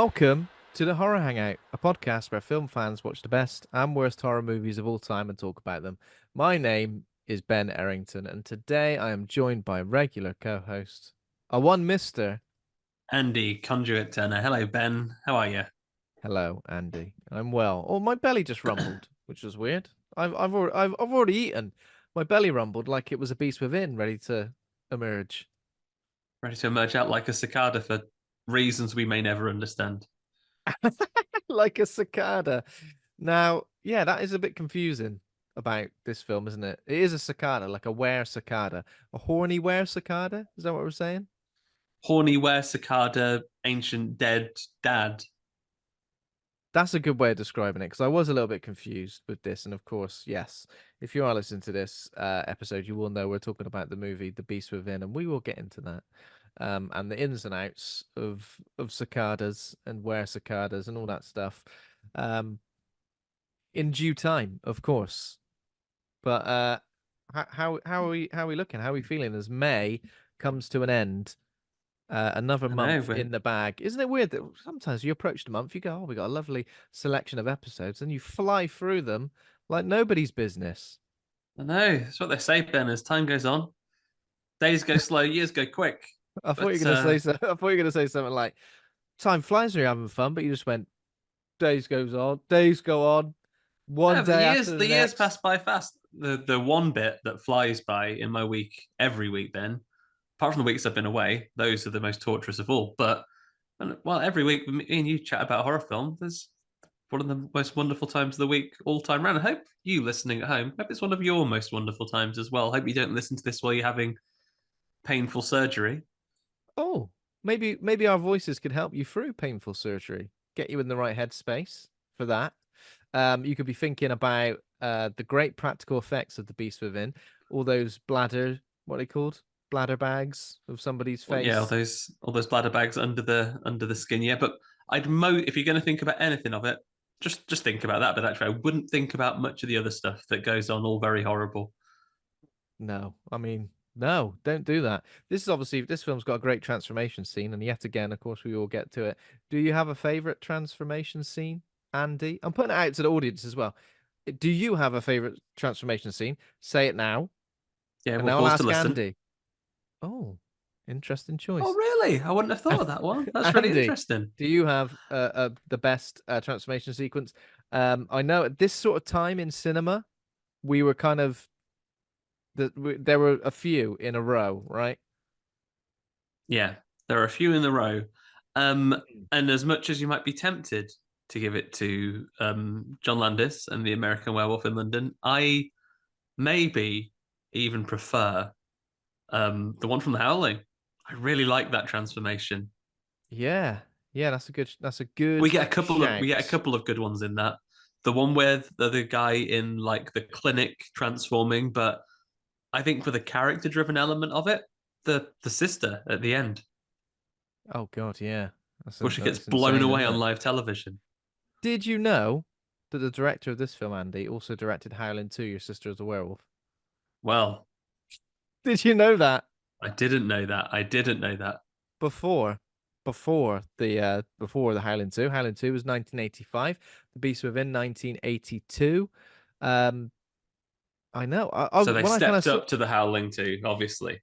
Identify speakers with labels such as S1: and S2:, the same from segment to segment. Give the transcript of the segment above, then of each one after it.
S1: Welcome to the Horror Hangout, a podcast where film fans watch the best and worst horror movies of all time and talk about them. My name is Ben Errington, and today I am joined by regular co-host, a one Mister.
S2: Andy Conduit Turner. Hello, Ben. How are you?
S1: Hello, Andy. I'm well. Oh, my belly just rumbled, which was weird. I've already eaten. My belly rumbled like it was a beast within, ready to emerge.
S2: Ready to emerge out like a cicada for reasons we may never understand.
S1: Like a cicada. Now, yeah, that is a bit confusing about this film, isn't it? It is a cicada, like a were cicada, a horny were cicada. Is that what we're saying?
S2: Horny were cicada, ancient dead dad.
S1: That's a good way of describing it because I was a little bit confused with this. And of course, yes, if you are listening to this episode, you will know we're talking about the movie The Beast Within, and we will get into that. And the ins and outs of cicadas and were cicadas and all that stuff. Um, in due time, of course. But how are we looking? How are we feeling as May comes to an end? Another
S2: I know,
S1: month in the bag. Isn't it weird that sometimes you approach the month, you go, "Oh, we got a lovely selection of episodes," and you fly through them like nobody's business.
S2: I know. That's what they say, Ben. As time goes on, days go slow, years go quick.
S1: I thought you
S2: But
S1: were gonna say so. I thought you were gonna say something like, "Time flies when you're having fun," but you just went, "Days goes on, days go on, one
S2: no,
S1: day after the
S2: the years
S1: next."
S2: pass by fast. The one bit that flies by in my week every week, Ben, apart from the weeks I've been away, those are the most torturous of all. But well, every week me and you chat about a horror film. There's one of the most wonderful times of the week all time round. I hope you listening at home, hope it's one of your most wonderful times as well. Hope you don't listen to this while you're having painful surgery.
S1: Oh, maybe our voices could help you through painful surgery, get you in the right headspace for that. You could be thinking about the great practical effects of the Beast Within, all those what are they called? Bladder bags of somebody's
S2: Well, yeah,
S1: face.
S2: all those bladder bags under the skin. Yeah, but if you're going to think about anything of it, just think about that. But actually, I wouldn't think about much of the other stuff that goes on. All very horrible.
S1: No, I mean, no, don't do that. This film's got a great transformation scene, and yet again, of course, we all get to it. Do you have a favorite transformation scene, Andy? I'm putting it out to the audience as well. Do you have a favorite transformation scene? Say it now,
S2: Yeah,
S1: and
S2: we'll
S1: now I'll
S2: pause to
S1: ask
S2: listen.
S1: Andy. Oh, interesting
S2: Oh,
S1: choice.
S2: really? I wouldn't have thought of that one. That's really
S1: Andy,
S2: interesting.
S1: do you have the best transformation sequence? I know at this sort of time in cinema, we were kind of there were a few in a row, right?
S2: Yeah, there are a few in the row. And as much as you might be tempted to give it to John Landis and the American Werewolf in London, I maybe even prefer the one from The Howling. I really like that transformation.
S1: Yeah, yeah, that's a good
S2: We get a
S1: shout.
S2: couple of good ones in that. The one with the guy in like the clinic transforming, but I think for the character driven element of it, the sister at the end,
S1: Oh God, yeah,
S2: where she gets
S1: that's
S2: blown
S1: insane,
S2: away
S1: isn't
S2: on
S1: it?
S2: live television.
S1: Did you know that the director of this film, Andy, also directed Howling 2, Your Sister is a Werewolf?
S2: Well,
S1: Did you know that?
S2: I didn't know that. I didn't know that.
S1: before before the Howling 2. Howling 2 was 1985. The Beast Within 1982. Um I know.
S2: So they
S1: when I kind of
S2: stepped
S1: saw,
S2: up to the Howling too, obviously.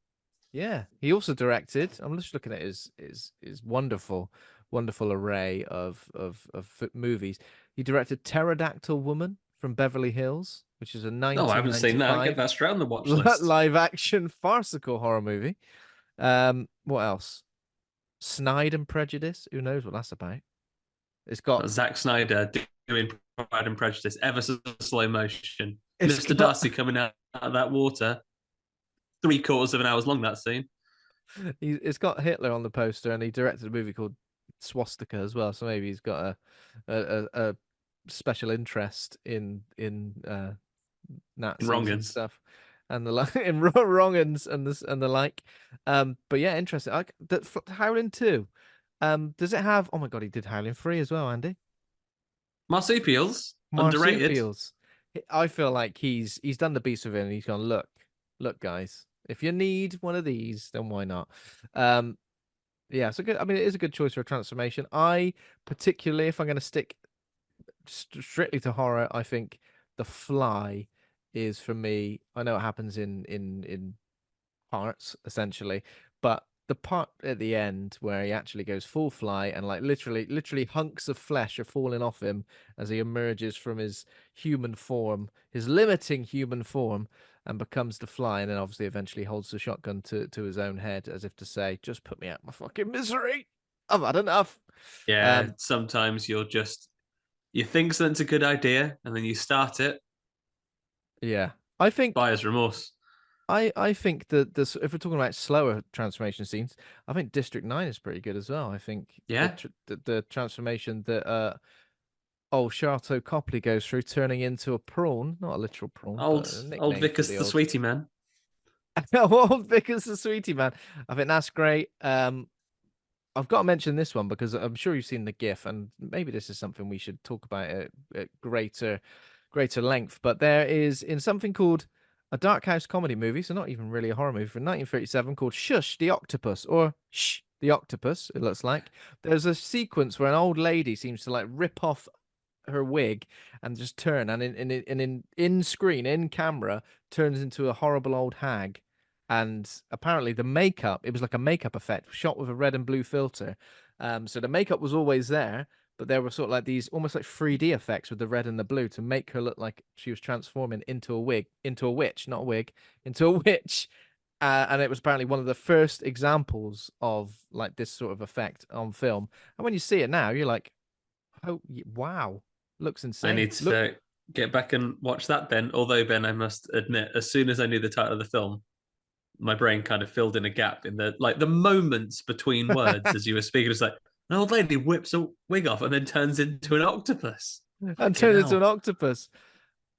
S1: yeah, he also directed. I'm just looking at his wonderful array of movies. He directed Pterodactyl Woman from Beverly Hills, which is a
S2: No, I haven't seen that. I'll get
S1: 1995
S2: that straight on the watch list.
S1: live action farcical horror movie. What else? Snide and Prejudice. Who knows what that's about? It's got
S2: Zack Snyder doing Pride and Prejudice, ever so slow motion.
S1: it's
S2: Mr.
S1: got
S2: Darcy coming out of that water, 3/4 of an hour's long, that scene.
S1: it's got Hitler on the poster, and he directed a movie called Swastika as well. So maybe he's got a special interest in Nazis and
S2: Wrongins.
S1: stuff, and the like in wrongins and this and the like. But yeah, interesting. Howling 2. Does it have? Oh my God, he did Howling 3 as well, Andy.
S2: Marsupials, underrated.
S1: Marsupials. I feel like he's done the Beast Within, and he's gone, look, guys, if you need one of these, then why not? Um, Yeah, so good. I mean, it is a good choice for a transformation. I particularly, if I'm going to stick strictly to horror, I think The Fly is for me. I know it happens in parts essentially, but the part at the end where he actually goes full fly and like literally hunks of flesh are falling off him as he emerges from his human form, his limiting human form, and becomes the fly, and then obviously eventually holds the shotgun to his own head as if to say, just put me out my fucking misery. I've had enough.
S2: Yeah,
S1: Um,
S2: sometimes you think something's a good idea and then you start it,
S1: yeah. I think
S2: buyer's remorse.
S1: I think that this, if we're talking about slower transformation scenes, I think District 9 is pretty good as well. I think
S2: Yeah.
S1: the transformation that old Sharto Copley goes through, turning into a prawn, not a literal prawn, but a
S2: Old
S1: nickname for
S2: Vickers
S1: the
S2: the
S1: old
S2: sweetie man.
S1: old Vickers the Sweetie Man. I think that's great. I've got to mention this one because I'm sure you've seen the GIF, and maybe this is something we should talk about at greater length. But there is in something called a dark house comedy movie, so not even really a horror movie, from 1937 called Shush the Octopus, or Shh the Octopus. It looks like there's a sequence where an old lady seems to like rip off her wig and just turn, and in screen in camera turns into a horrible old hag. And apparently the makeup, it was like a makeup effect shot with a red and blue filter. So the makeup was always there, but there were sort of like these almost like 3D effects with the red and the blue to make her look like she was transforming into a wig, into a witch, not a wig, into a witch. And it was apparently one of the first examples of like this sort of effect on film. And when you see it now, you're like, oh wow, looks
S2: I
S1: insane.
S2: need
S1: Look,
S2: to get back and watch that then. Although, Ben, I must admit, as soon as I knew the title of the film, my brain kind of filled in a gap in the moments between words as you were speaking. It's like an old lady whips a wig off and then turns into an octopus.
S1: and
S2: Fucking
S1: turn into an
S2: hell.
S1: octopus.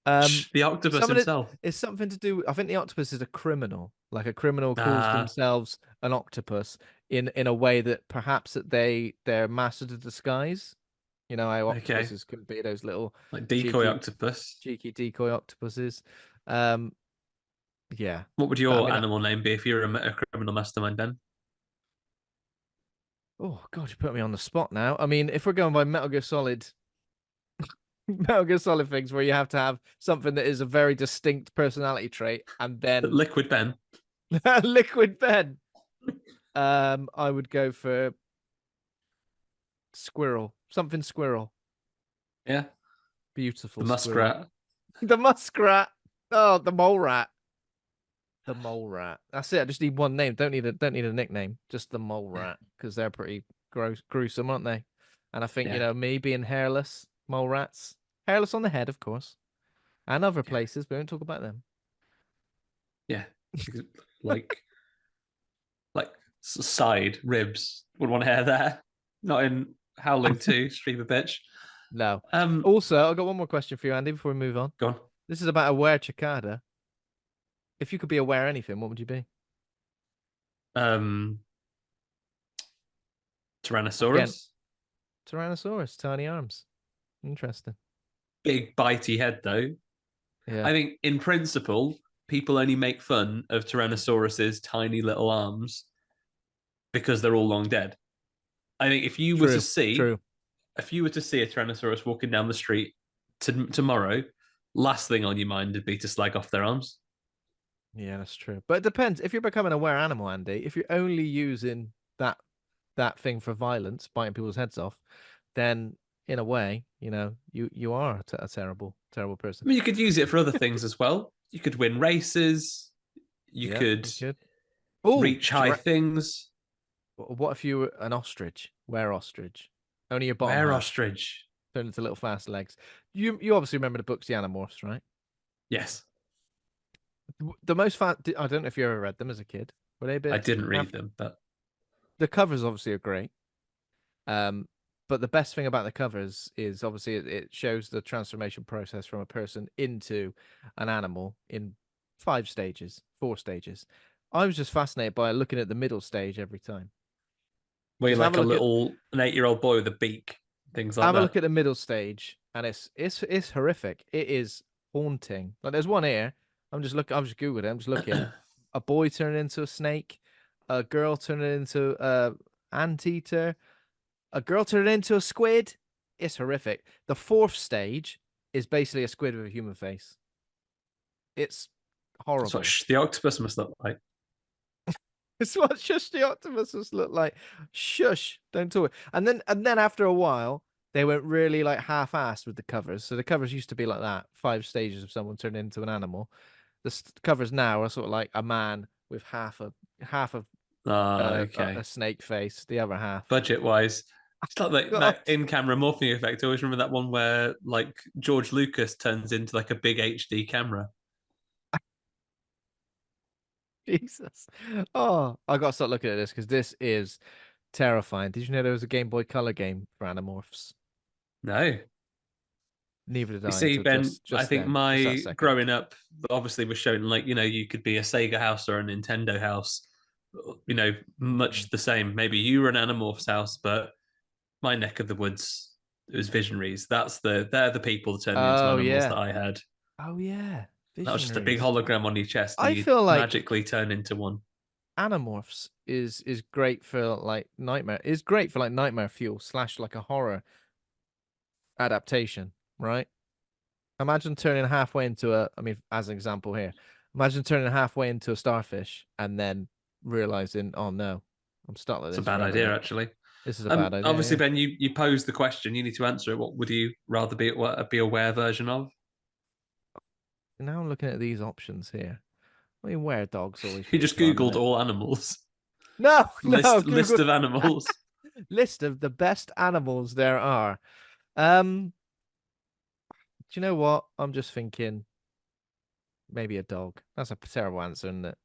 S1: Um,
S2: The octopus
S1: some of it
S2: himself.
S1: is something to do. I think the octopus is a criminal. Like a criminal calls
S2: Ah,
S1: themselves an octopus in a way that perhaps that they're masters of disguise. You know how
S2: okay.
S1: octopuses can be those little
S2: Like decoy
S1: cheeky
S2: octopus.
S1: cheeky decoy octopuses. Um, yeah.
S2: What would
S1: I
S2: your
S1: mean,
S2: animal name be if you were a criminal mastermind, Ben?
S1: oh God, you put me on the spot now. I mean, if we're going by Metal Gear Solid, Metal Gear Solid things where you have to have something that is a very distinct personality trait, and then
S2: Liquid Ben.
S1: Liquid Ben. I would go for squirrel, something squirrel,
S2: Yeah. The
S1: beautiful squirrel.
S2: muskrat.
S1: The muskrat. Oh, the mole rat. The mole rat. That's it. I just need one name. Don't need a nickname. Just the mole rat because they're pretty gruesome, aren't they? And I think
S2: Yeah.
S1: me being hairless, mole rats, hairless on the head, of course, and other
S2: Yeah.
S1: places. But we won't talk about them.
S2: Yeah. Like like side ribs would want hair there. Not in Howling 2, Stream of Bitch.
S1: No.
S2: Um,
S1: Also, I've got one more question for you, Andy, before we move on.
S2: go on.
S1: This is about a were cicada. If you could be aware anything, what would you be?
S2: Um,
S1: Again,
S2: Tyrannosaurus.
S1: Tyrannosaurus, tiny arms. Interesting.
S2: Big bitey head though.
S1: Yeah.
S2: I think in principle, people only make fun of Tyrannosaurus's tiny little arms because they're all long dead. I think
S1: True. True.
S2: if you were to see a Tyrannosaurus walking down the street tomorrow, last thing on your mind would be to slag off their arms.
S1: Yeah, that's true. But it depends. If you're becoming a aware animal, Andy, if you're only using that thing for violence, biting people's heads off, then in a way, you are a terrible person.
S2: I mean, you could use it for other things as well. You could win races. You
S1: Yeah,
S2: could
S1: you could. Oh,
S2: reach high things.
S1: what if you were an ostrich? Where ostrich? Only your bottom
S2: Where
S1: half
S2: ostrich?
S1: turned into little fast legs. You obviously remember the books, the Animorphs, right?
S2: Yes,
S1: The most fat. I don't know if you ever read them as a kid. Were they a
S2: I
S1: bit?
S2: didn't read them, but
S1: The covers obviously are great. Um, but the best thing about the covers is obviously it shows the transformation process from a person into an animal in 5 stages, 4 stages. I was just fascinated by looking at the middle stage every time.
S2: were you
S1: Just
S2: like an 8-year-old boy with a beak, things like
S1: have a
S2: that?
S1: look at the middle stage, and it's horrific. It is haunting. Like there's one here. I'm just googling it. I'm just looking. A boy turning into a snake, a girl turning into anteater, a girl turned into a squid. It's horrific. The fourth stage is basically a squid with a human face. It's
S2: That's what
S1: horrible.
S2: the octopus must look like.
S1: It's what Shush the Octopuses look like. Shush, don't talk. And then after a while, they went really like half-assed with the covers. So the covers used to be like that, 5 stages of someone turning into an animal. The covers now are sort of like a man with half of
S2: Okay.
S1: a snake face, the other half.
S2: Budget wise, it's like
S1: God,
S2: that in-camera morphing effect. I always remember that one where like George Lucas turns into like a big HD camera.
S1: Jesus. Oh, I got to start looking at this because this is terrifying. Did you know there was a Game Boy Color game for Animorphs?
S2: No.
S1: Neither did
S2: You
S1: I
S2: see,
S1: until
S2: Ben,
S1: just
S2: I
S1: just
S2: think
S1: then, just that
S2: my
S1: second.
S2: growing up obviously was shown like, you could be a Sega house or a Nintendo house,
S1: Mm.
S2: much the same. Maybe you were an Animorphs house, but my neck of the woods, it was Visionaries. They're the people that turned into
S1: Oh
S2: animals
S1: yeah.
S2: that I had.
S1: Oh yeah.
S2: That was just a big
S1: Visionaries.
S2: hologram on your chest and
S1: I
S2: you
S1: feel like
S2: magically turn into one.
S1: Animorphs is great for like nightmare. Is great for like nightmare fuel slash like a horror adaptation, right? Imagine turning halfway into a. I mean, as an example here, imagine turning halfway into a starfish and then realizing, oh no, I'm stuck like
S2: It's a
S1: this
S2: bad
S1: forever
S2: idea,
S1: now.
S2: actually.
S1: This is a bad
S2: Obviously,
S1: idea.
S2: Ben, you posed the question. You need to answer it. What would you rather be aware version of?
S1: Yeah. Now I'm looking at these options here. I mean, where dogs always
S2: You
S1: pretty
S2: just
S1: fun, isn't
S2: googled
S1: it?
S2: all animals.
S1: No, no,
S2: List
S1: Google
S2: of animals.
S1: list of the best animals there are. Um, do you know what? I'm just thinking maybe a dog. That's a terrible answer, isn't it?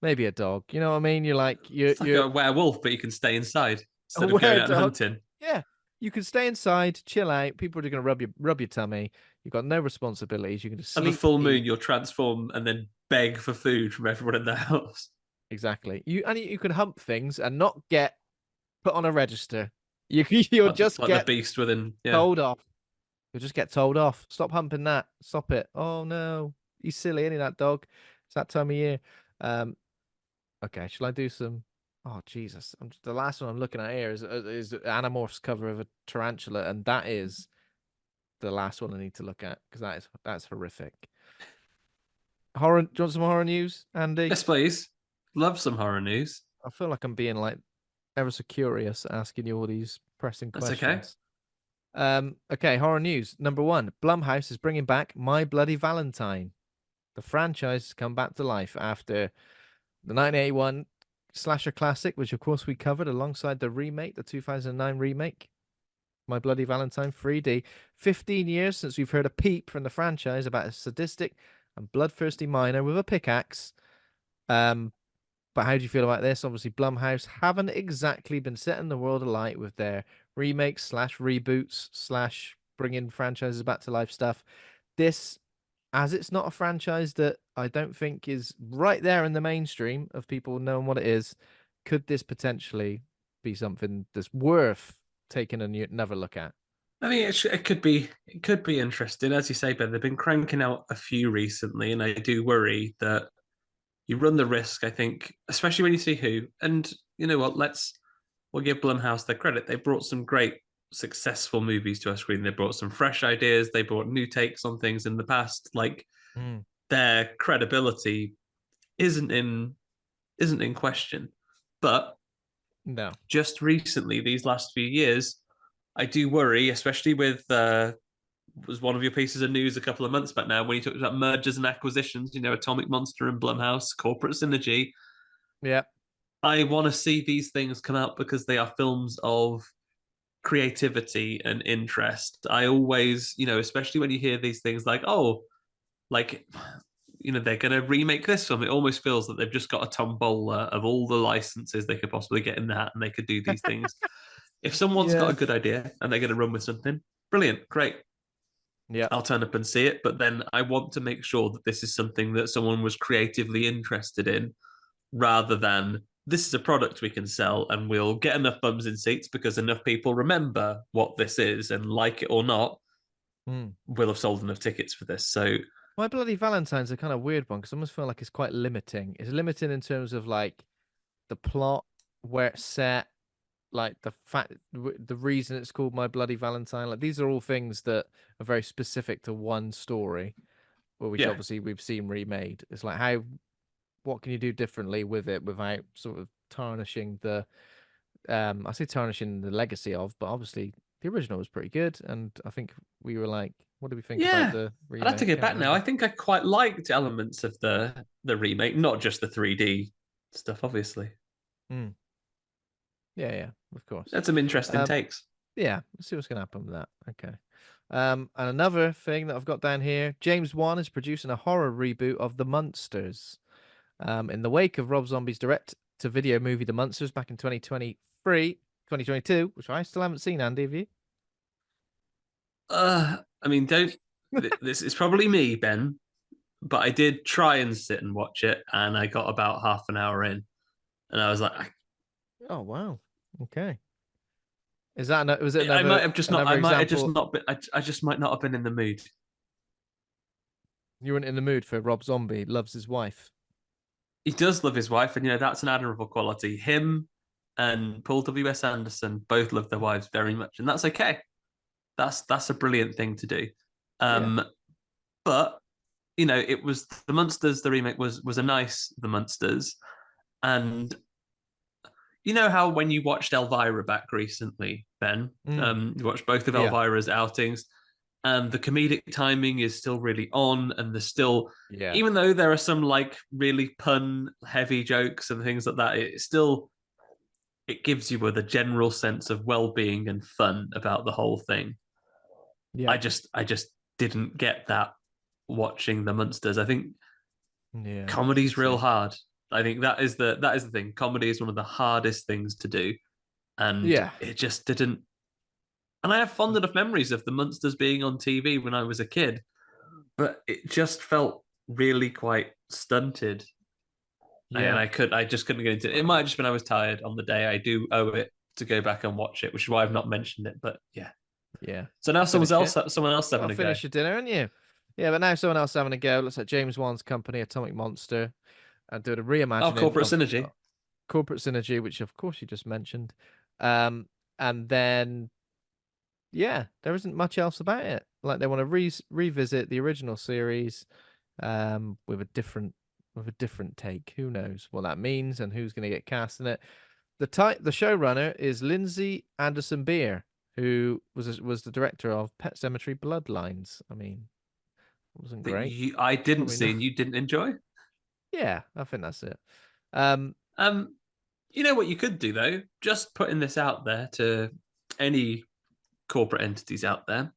S1: Maybe a dog. You know what I mean? You're like
S2: It's like
S1: you're
S2: a werewolf, but you can stay inside
S1: a
S2: instead of going
S1: were
S2: out and
S1: dog.
S2: hunting.
S1: Yeah. You can stay inside, chill out. People are gonna rub your tummy. You've got no responsibilities. You can just
S2: Of a
S1: sleep,
S2: full moon,
S1: eat.
S2: you'll transform and then beg for food from everyone in the house.
S1: Exactly. You can hump things and not get put on a register. You'll just
S2: Like the
S1: get
S2: beast within, yeah.
S1: told off. You'll just get told off. Stop humping that. Stop it. Oh no. He's silly, ain't he, that dog? It's that time of year. Um, okay, shall I do some? Oh Jesus! The last one I'm looking at here is Animorphs cover of a tarantula, and that is the last one I need to look at because that's horrific. Horror. Do you want some horror news, Andy?
S2: Yes, please. Love some horror news.
S1: I feel like I'm being like ever so curious, asking you all these pressing
S2: That's okay.
S1: questions. Okay, horror news. Number one, Blumhouse is bringing back My Bloody Valentine. The franchise has come back to life after the 1981 slasher classic, which of course we covered alongside the remake, the 2009 remake, My Bloody Valentine 3D. 15 years since we've heard a peep from the franchise about a sadistic and bloodthirsty miner with a pickaxe. But how do you feel about this? Obviously, Blumhouse haven't exactly been setting the world alight with their remakes slash reboots slash bringing franchises back to life stuff. This, as it's not a franchise that I don't think is right there in the mainstream of people knowing what it is, could this potentially be something that's worth taking another look at?
S2: I mean, it could be interesting, as you say, Ben. They've been cranking out a few recently, and I do worry that you run the risk. I think, especially when you see who, and you know what? We'll give Blumhouse their credit. They brought some great, successful movies to our screen. They brought some fresh ideas. They brought new takes on things in the past. Like
S1: Mm,
S2: their credibility isn't in isn't in question, but
S1: no.
S2: just recently, these last few years, I do worry, especially with was one of your pieces of news a couple of months back now when you talked about mergers and acquisitions, Atomic Monster and Blumhouse, corporate synergy.
S1: Yeah.
S2: I want to see these things come out because they are films of creativity and interest. I always, especially when you hear these things like, oh, like, they're going to remake this film. It almost feels that they've just got a tombola of all the licenses they could possibly get in the hat and they could do these things. If someone's got
S1: Yeah.
S2: a good idea and they're going to run with something, brilliant, great.
S1: Yeah.
S2: I'll turn up and see it. But then I want to make sure that this is something that someone was creatively interested in rather than this is a product we can sell and we'll get enough bums in seats because enough people remember what this is and like it or not,
S1: Mm.
S2: we'll have sold enough tickets for this. So
S1: My Bloody Valentine's a kind of weird one because I almost feel like it's quite limiting. It's limiting in terms of like the plot, where it's set, like the fact, the reason it's called My Bloody Valentine. Like these are all things that are very specific to one story, which
S2: Yeah.
S1: obviously we've seen remade. It's like how, what can you do differently with it without sort of tarnishing the, I say tarnishing the legacy of, but obviously the original was pretty good, and I think we were like, what do we think about
S2: Yeah.
S1: the
S2: I'd have to
S1: remake?
S2: go
S1: Can't
S2: back now.
S1: remember.
S2: I think I quite liked elements of the remake, not just the 3D stuff, obviously.
S1: Mm. Yeah, yeah, of course.
S2: That's some interesting
S1: Um,
S2: takes.
S1: yeah, let's see what's gonna happen with that. Okay. And another thing that I've got down here, James Wan is producing a horror reboot of The Munsters. In the wake of Rob Zombie's direct-to-video movie The Munsters back in 2022, which I still haven't seen, Andy, have you?
S2: I mean, don't. This is probably me, Ben, but I did try and sit and watch it, and I got about half an hour in, and I was like,
S1: Oh wow. Okay. Is that was it
S2: I
S1: another
S2: might have just not.
S1: another
S2: I might have just
S1: example?
S2: not been. I just might not have been in the mood.
S1: You weren't in the mood for Rob Zombie loves his wife.
S2: He does love his wife, and that's an admirable quality. Him and Paul W.S. Anderson both love their wives very much, and that's okay. That's a brilliant thing to do.
S1: Yeah.
S2: Um, but it was the Munsters. The remake was a nice The Munsters, and you know how when you watched Elvira back recently, Ben,
S1: Mm.
S2: you watched both of
S1: Yeah.
S2: Elvira's outings, and the comedic timing is still really on, and there's still,
S1: Yeah.
S2: even though there are some like really pun heavy jokes and things like that, it gives you the general sense of well-being and fun about the whole thing.
S1: Yeah.
S2: I just didn't get that watching the Munsters. I think
S1: Yeah.
S2: comedy's
S1: Let's
S2: real
S1: see.
S2: hard. I think that is the thing. Comedy is one of the hardest things to do, and
S1: Yeah.
S2: it just didn't. And I have fond enough memories of the Munsters being on TV when I was a kid, but it just felt really quite stunted, and
S1: Yeah.
S2: I just couldn't get into it. It might have just been I was tired on the day. I do owe it to go back and watch it, which is why I've not mentioned it. But yeah,
S1: Yeah.
S2: so now
S1: I'll finish it.
S2: someone else
S1: I'll
S2: having a go.
S1: finish your dinner, aren't you? Yeah, but now someone else having a go. Looks like James Wan's company, Atomic Monster, and doing a
S2: Oh,
S1: reimagining
S2: corporate
S1: of
S2: synergy.
S1: Corporate Synergy, which of course you just mentioned. Um, and then yeah, there isn't much else about it. Like they want to revisit the original series, with a different take. Who knows what that means and who's going to get cast in it? The showrunner is Lindsay Anderson Beer, who was the director of Pet Cemetery Bloodlines. I mean, it wasn't
S2: That
S1: great.
S2: I didn't
S1: Probably
S2: see
S1: not.
S2: and you didn't enjoy.
S1: Yeah, I think that's it. Um,
S2: Um, you know what you could do though? Just putting this out there to any corporate entities out there.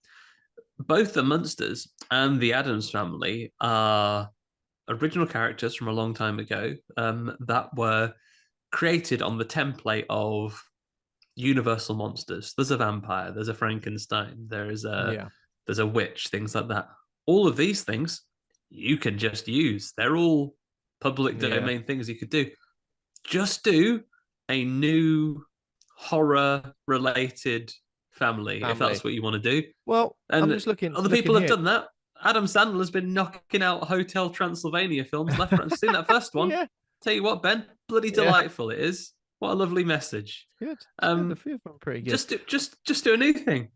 S2: Both the Munsters and the Adams family are original characters from a long time ago that were created on the template of universal monsters. There's a vampire, there's a Frankenstein,
S1: yeah,
S2: there's a witch, things like that. All of these things you can just use. They're all public
S1: yeah,
S2: domain things you could do. Just do a new horror related family if
S1: family.
S2: that's what you want to do.
S1: Well, I'm
S2: And
S1: just looking
S2: other
S1: looking
S2: people have
S1: here.
S2: done that. Adam Sandler's been knocking out Hotel Transylvania films left, right. I've seen that first one.
S1: Yeah,
S2: Tell you what, Ben, bloody
S1: yeah,
S2: delightful it is. What a lovely message.
S1: good. It's good. The
S2: Um,
S1: few of them are pretty good.
S2: just do a new thing.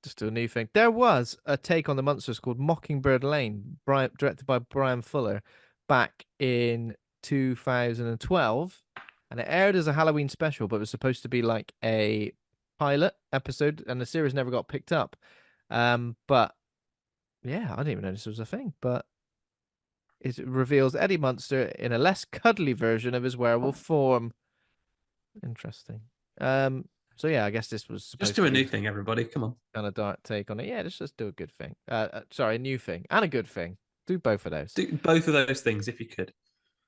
S1: Just do a new thing. There was a take on the monsters called Mockingbird Lane, directed by Brian Fuller, back in 2012, and it aired as a Halloween special, but it was supposed to be like a pilot episode, and the series never got picked up. But yeah, I didn't even know this was a thing. But it reveals Eddie Munster in a less cuddly version of his werewolf form. Interesting. So yeah, I guess this was
S2: Just
S1: supposed
S2: do
S1: to
S2: a new
S1: be
S2: thing, everybody. Come on.
S1: kind of dark take on it. Yeah, just do a good thing. Sorry, a new thing and a good thing. Do both of those.
S2: Do both of those things if you could.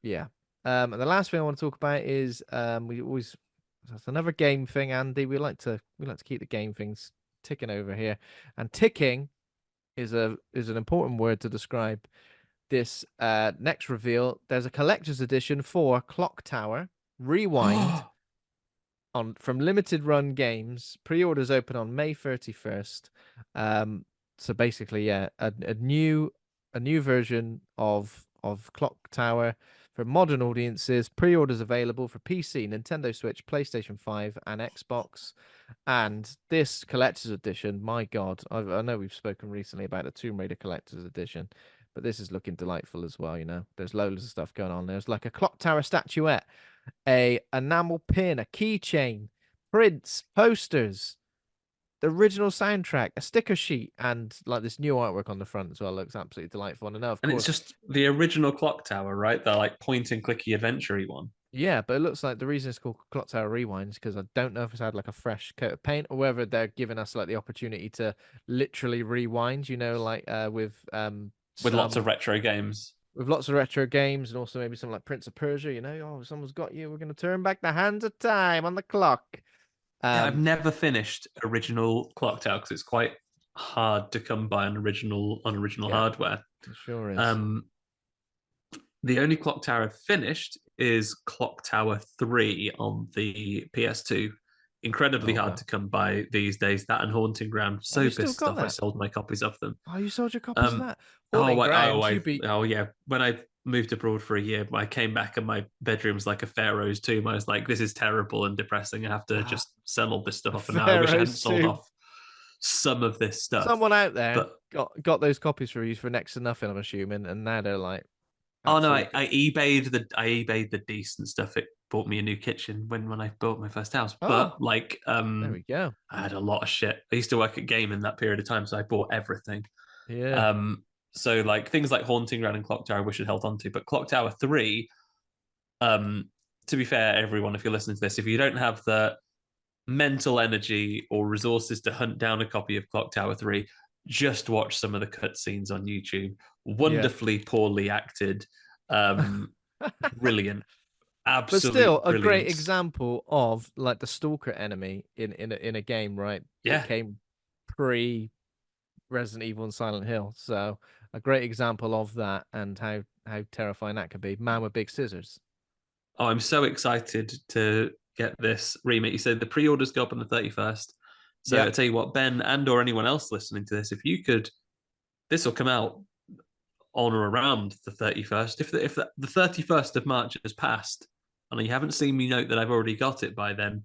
S1: Yeah. And the last thing I want to talk about is we always that's another game thing, Andy. We like to keep the game things ticking over here, and ticking is an important word to describe this next reveal. There's a collector's edition for Clock Tower Rewind on from limited run games. Pre-orders open on May 31st. So basically, yeah, a new version of Clock Tower for modern audiences. Pre-orders available for PC, Nintendo Switch, PlayStation 5, and Xbox. And this collector's edition, my God, I know we've spoken recently about the Tomb Raider collector's edition, but this is looking delightful as well. There's loads of stuff going on. There's like a clock tower statuette, a enamel pin, a keychain, prints, posters, the original soundtrack, a sticker sheet, and like this new artwork on the front as well. Looks absolutely delightful. And I know, of
S2: And it's
S1: course,
S2: just the original clock tower, right? The like point and clicky adventure one.
S1: yeah, but it looks like the reason it's called Clock Tower Rewind is because I don't know if it's had like a fresh coat of paint or whether they're giving us like the opportunity to literally rewind, like with
S2: With lots of
S1: some
S2: retro games.
S1: with lots of retro games and also maybe some like Prince of Persia, oh, someone's got you, we're gonna turn back the hands of time on the clock.
S2: Yeah, I've
S1: Um
S2: never finished original Clock Tower because it's quite hard to come by on original
S1: yeah,
S2: hardware.
S1: it sure is.
S2: Um, the only Clock Tower I've finished is Clock Tower 3 on the PS2. Incredibly
S1: Oh
S2: hard
S1: wow.
S2: to come by these days. That and Haunting Ground.
S1: Oh,
S2: So
S1: you still
S2: pissed
S1: got
S2: off I
S1: that?
S2: sold my copies of them.
S1: Oh, you sold your copies of
S2: Um,
S1: that? Haunting Grounds, you beat
S2: oh yeah. When I moved abroad for a year, I came back and my bedroom's like a pharaoh's tomb. I was like, this is terrible and depressing. I have to
S1: ah,
S2: just sell all this stuff off. And now I wish I hadn't
S1: Pharaoh's
S2: sold
S1: Tomb.
S2: off some of this stuff.
S1: Someone out there
S2: But
S1: got those copies for you for next to nothing, I'm assuming, and now they're like
S2: oh no,
S1: absolutely.
S2: I eBayed the decent stuff. It bought me a new kitchen when I built my first house.
S1: Oh,
S2: But like
S1: there we go.
S2: I had a lot of shit. I used to work at Game in that period of time, so I bought everything.
S1: Yeah,
S2: Um so like things like Haunting Ground and Clock Tower I wish I'd held on to, but Clock Tower 3, to be fair, everyone, if you're listening to this, if you don't have the mental energy or resources to hunt down a copy of Clock Tower 3, just watch some of the cutscenes on YouTube.
S1: yeah.
S2: Wonderfully poorly acted. Brilliant.
S1: But still,
S2: Absolute
S1: a great
S2: brilliance.
S1: example of like the stalker enemy in a game, right? That
S2: Yeah.
S1: came pre Resident Evil and Silent Hill. So a great example of that and how terrifying that could be. Man with big scissors.
S2: Oh, I'm so excited to get this remake. You said the pre-orders go up on the 31st. So I
S1: Yep.
S2: tell you what, Ben and or anyone else listening to this, if you could, this will come out on or around the 31st. If the 31st of March has passed and you haven't seen me note that I've already got it by then,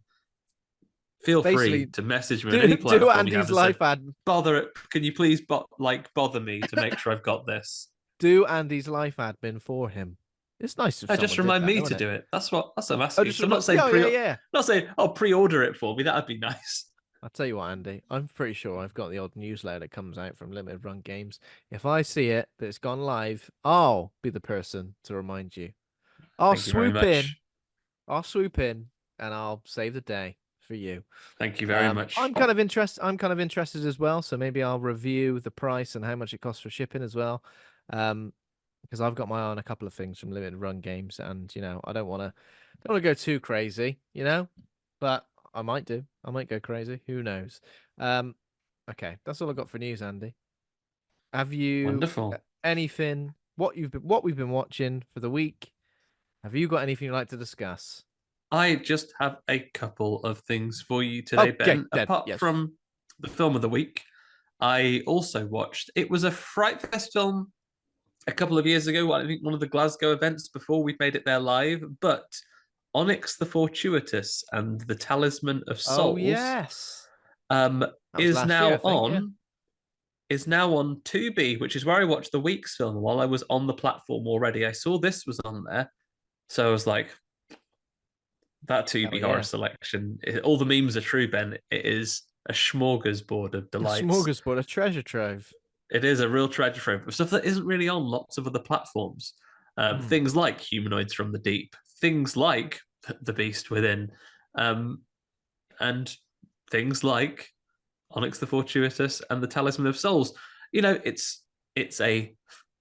S2: feel free
S1: Basically,
S2: to message me on
S1: do
S2: any
S1: do
S2: platform you have
S1: Andy's
S2: and said,
S1: life ad
S2: bother it. Can you please bother me to make sure I've got this?
S1: do Andy's life admin for him. It's nice if
S2: Just
S1: someone did
S2: remind
S1: that,
S2: me
S1: though,
S2: to
S1: isn't it?
S2: do it. That's what I'm
S1: Oh,
S2: asking.
S1: just
S2: So I'm not
S1: remind.
S2: saying
S1: Yeah, yeah, yeah.
S2: not saying I'll pre-order it for me. That'd be nice.
S1: I'll tell you what, Andy. I'm pretty sure I've got the odd newsletter that comes out from Limited Run Games. If I see it that it's gone live, I'll be the person to remind you. I'll
S2: Thank you very
S1: swoop in.
S2: much.
S1: I'll swoop in, and I'll save the day for you.
S2: Thank you very much.
S1: I'm kind of interested. I'm kind of interested as well. So maybe I'll review the price and how much it costs for shipping as well. Because I've got my eye on a couple of things from Limited Run Games, and I don't want to go too crazy, but I might do. I might go crazy. Who knows? Um, okay, that's all I got for news, Andy. Have you
S2: Wonderful.
S1: anything? What we've been watching for the week? Have you got anything you'd like to discuss?
S2: I just have a couple of things for you today,
S1: Okay,
S2: Ben.
S1: then
S2: Apart
S1: yes.
S2: from the film of the week, I also watched. It was a Fright Fest film a couple of years ago. I think one of the Glasgow events before we made it there live. But Onyx the Fortuitous and the Talisman of
S1: Oh
S2: Souls
S1: yes,
S2: um,
S1: that was
S2: is
S1: last year,
S2: now
S1: I think. Yeah.
S2: on is now on Tubi, which is where I watched the week's film while I was on the platform already. I saw this was on there, so I was like, that
S1: Oh
S2: Tubi horror
S1: yeah.
S2: selection. All the memes are true, Ben. It is a smorgasbord of
S1: A
S2: delights.
S1: smorgasbord, a treasure trove.
S2: It is a real treasure trove of stuff that isn't really on lots of other platforms.
S1: Hmm.
S2: Things like Humanoids from the Deep, things like The Beast Within, um, and things like Onyx the Fortuitous and the Talisman of Souls. It's a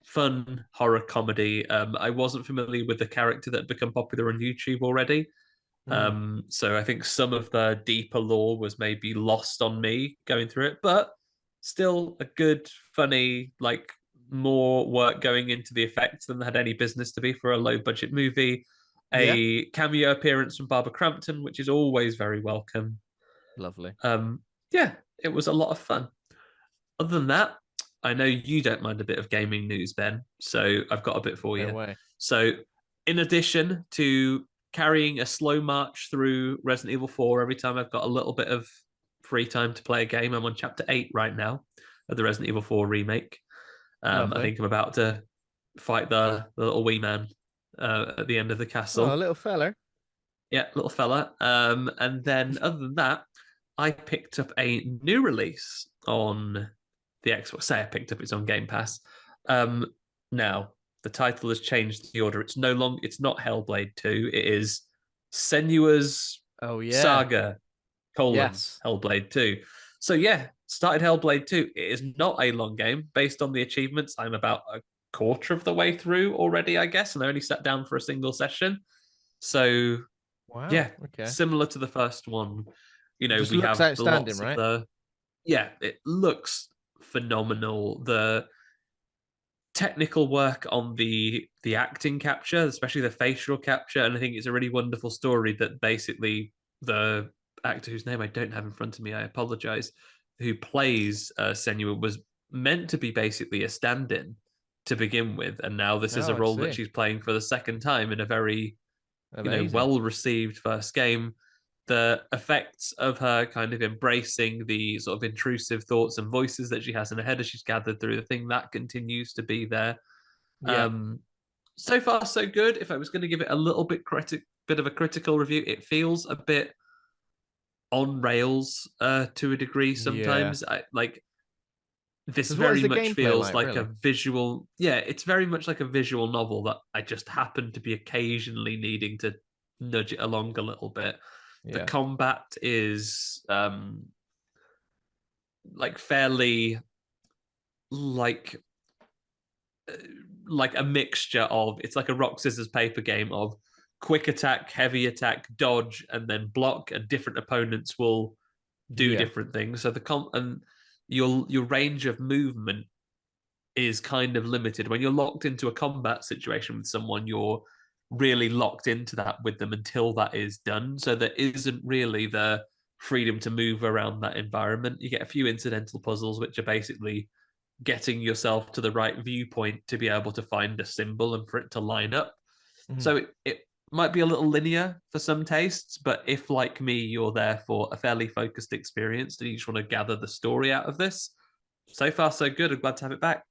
S2: fun horror comedy. I wasn't familiar with the character that had become popular on YouTube already.
S1: Hmm.
S2: So I think some of the deeper lore was maybe lost on me going through it, but still a good, funny, like more work going into the effects than had any business to be for a low budget movie.
S1: Yeah.
S2: A cameo appearance from Barbara Crampton, which is always very welcome.
S1: Lovely.
S2: Um, yeah, it was a lot of fun. Other than that, I know you don't mind a bit of gaming news, Ben. So I've got a bit for
S1: No
S2: you.
S1: way.
S2: So in addition to carrying a slow march through Resident Evil 4 every time I've got a little bit of free time to play a game. I'm on chapter 8 right now of the Resident Evil 4 remake. I
S1: Lovely.
S2: think I'm about to fight the little wee man at the end of the
S1: Oh,
S2: castle.
S1: little feller.
S2: Yeah, little fella. And then other than that, I picked up a new release on the Xbox. Say I picked up its on Game Pass. Um, Now the title has changed the order. It's no longer. It's not Hellblade 2. It is Senua's
S1: Oh yeah.
S2: Saga:
S1: Yes.
S2: Hellblade 2. So yeah, started Hellblade 2. It is not a long game. Based on the achievements, I'm about a quarter of the way through already, I guess, and I only sat down for a single session. So
S1: Wow.
S2: yeah,
S1: Okay.
S2: similar to the first one.
S1: Just
S2: We
S1: looks
S2: have
S1: outstanding,
S2: lots of
S1: right?
S2: it looks phenomenal. The technical work on the acting capture, especially the facial capture, and I think it's a really wonderful story that basically the actor whose name I don't have in front of me, I apologize, who plays Senua was meant to be basically a stand-in to begin with, and now this is
S1: Oh,
S2: a
S1: I
S2: role that
S1: see.
S2: she's playing for the second time in a very
S1: Amazing.
S2: well received first game. The effects of her kind of embracing the sort of intrusive thoughts and voices that she has in her head as she's gathered through the thing, that continues to be there.
S1: Yeah.
S2: um so far so good. If I was going to give it a little bit of a critical review, it feels a bit on rails to a degree
S1: Yeah.
S2: sometimes. Like this
S1: Because what is
S2: very
S1: the
S2: much
S1: gameplay
S2: feels
S1: like,
S2: like a
S1: really?
S2: visual, yeah, it's very much like a visual novel that I just happen to be occasionally needing to nudge it along a little bit. The
S1: Yeah.
S2: combat is like fairly like uh, like a mixture of, it's like a rock scissors paper game of quick attack, heavy attack, dodge, and then block, and different opponents will do
S1: Yeah.
S2: different things. So and your range of movement is kind of limited. When you're locked into a combat situation with someone, you're really locked into that with them until that is done. So there isn't really the freedom to move around that environment. You get a few incidental puzzles, which are basically getting yourself to the right viewpoint to be able to find a symbol and for it to line up.
S1: Mhm.
S2: So it might be a little linear for some tastes, but if, like me, you're there for a fairly focused experience and you just want to gather the story out of this, so far so good. I'm glad to have it back.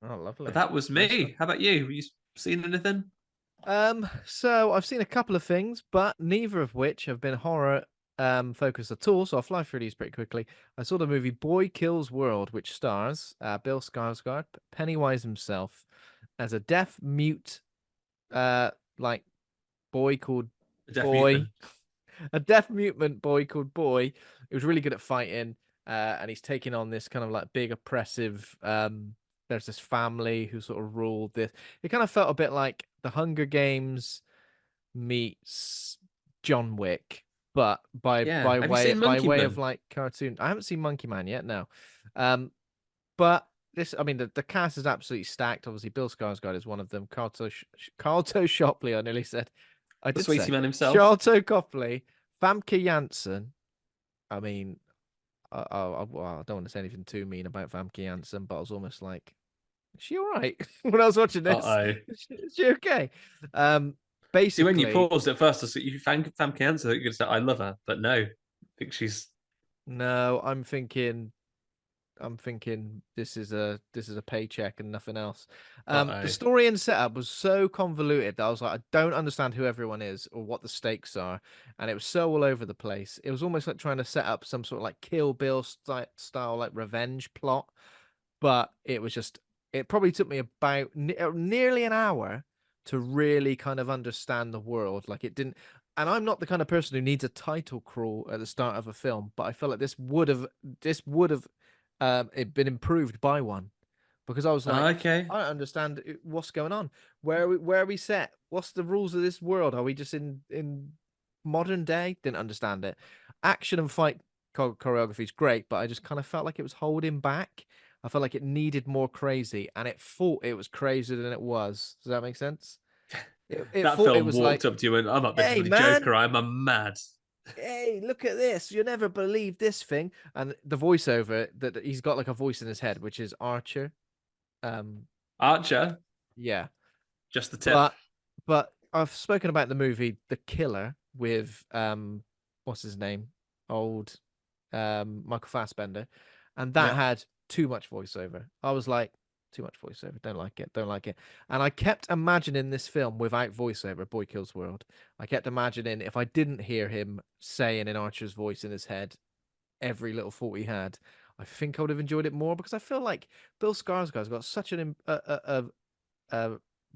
S1: Oh,
S2: But
S1: lovely.
S2: that was
S1: Nice stuff.
S2: me. How about you? Have you seen anything?
S1: So I've seen a couple of things, but neither of which have been horror focused at all. So I'll fly through these pretty quickly. I saw the movie Boy Kills World, which stars Bill Skarsgård, Pennywise himself, as a deaf mute uh like boy called
S2: Deaf Mute
S1: Boy.
S2: Man.
S1: A deaf mutant boy called Boy. He was really good at fighting, and he's taking on this kind of like big oppressive. There's this family who sort of ruled this. It kind of felt a bit like the Hunger Games meets John Wick, but
S2: Yeah. Have you seen
S1: by
S2: Monkey
S1: way of
S2: Man?
S1: like cartoon. I haven't seen Monkey Man yet, no. Um, but this, I mean, the cast is absolutely stacked. Obviously, Bill Skarsgård is one of them. Carlto Shopley, I nearly said. I
S2: The
S1: did
S2: Sweetie
S1: say
S2: Man himself.
S1: Charlton Copley, Famke Janssen. I mean, well, I don't want to say anything too mean about Famke Janssen, but I was almost like, is she all right when I was watching
S2: Uh
S1: this?
S2: oh.
S1: Is she okay? Um,
S2: See, when you
S1: basically,
S2: paused at first, I you found Fam Cancer, you're going to say, I love her. But no, I think she's.
S1: no, I'm thinking this is a paycheck and nothing else.
S2: Uh
S1: The
S2: oh.
S1: story and setup was so convoluted that I was like, I don't understand who everyone is or what the stakes are, and it was so all over the place. It was almost like trying to set up some sort of like Kill Bill style like revenge plot, but it was just it probably took me about nearly an hour to really kind of understand the world. Like it didn't. And I'm not the kind of person who needs a title crawl at the start of a film, but I felt like this would have it been improved by one because I was like,
S2: Okay.
S1: I don't understand what's going on. Where are we set? What's the rules of this world? Are we just in modern day? Didn't understand it. Action and fight choreography is great, but I just kind of felt like it was holding back. I felt like it needed more crazy, and it thought it was crazier than it was. Does that make sense? It
S2: That
S1: thought it
S2: film
S1: was
S2: walked
S1: like,
S2: up to you and I'm not the
S1: hey
S2: bloody
S1: man,
S2: Joker. I'm a mad.
S1: hey, look at this. You never believe this thing. And the voiceover that he's got like a voice in his head, which is Archer. Um,
S2: Archer,
S1: yeah.
S2: just the tip.
S1: But But I've spoken about the movie The Killer with what's his name? Old Michael Fassbender, and that
S2: Yeah.
S1: had too much voiceover. I was like, too much voiceover. Don't like it. Don't like it. And I kept imagining this film without voiceover, Boy Kills World. I kept imagining if I didn't hear him saying in Archer's voice in his head every little thought he had, I think I would have enjoyed it more because I feel like Bill Skarsgård's got such a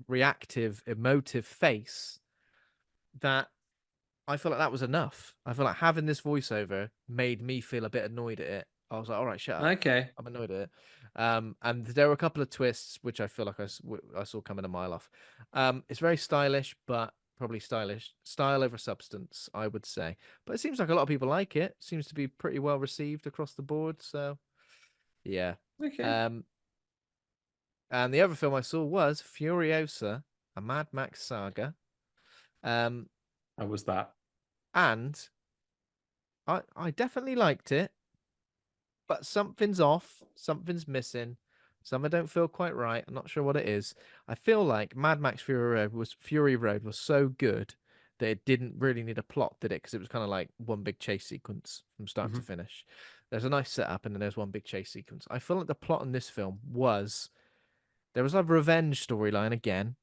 S1: reactive, emotive face that I feel like that was enough. I feel like having this voiceover made me feel a bit annoyed at it. I was like, all right, shut up.
S2: Okay.
S1: I'm annoyed at it. And there were a couple of twists which I feel like I saw coming a mile off. It's very stylish, but probably style over substance, I would say. But it seems like a lot of people like it. Seems to be pretty well received across the board. So yeah.
S2: Okay.
S1: Um, and the other film I saw was Furiosa, a Mad Max saga. Um,
S2: How was that?
S1: and I definitely liked it, but something's off, something's missing, something don't feel quite right. I'm not sure what it is. I feel like Mad Max Fury Road was so good that it didn't really need a plot, did it? Because it was kind of like one big chase sequence from start
S2: Hmm.
S1: to finish. There's a nice setup, and then there's one big chase sequence. I feel like the plot in this film was there was a revenge storyline again,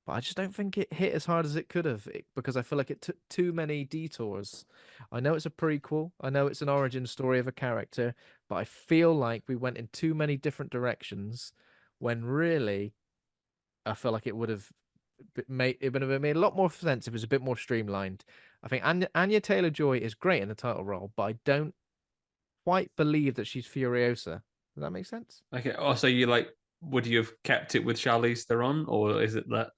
S1: but I just don't think it hit as hard as it could have because I feel like it took too many detours. I know it's a prequel, I know it's an origin story of a character, but I feel like we went in too many different directions when really I feel like it would have made a lot more sense if it was a bit more streamlined. I think Anya Taylor-Joy is great in the title role, but I don't quite believe that she's Furiosa. Does that make sense?
S2: Okay. Also, you like, would you have kept it with Charlize Theron, or is it that?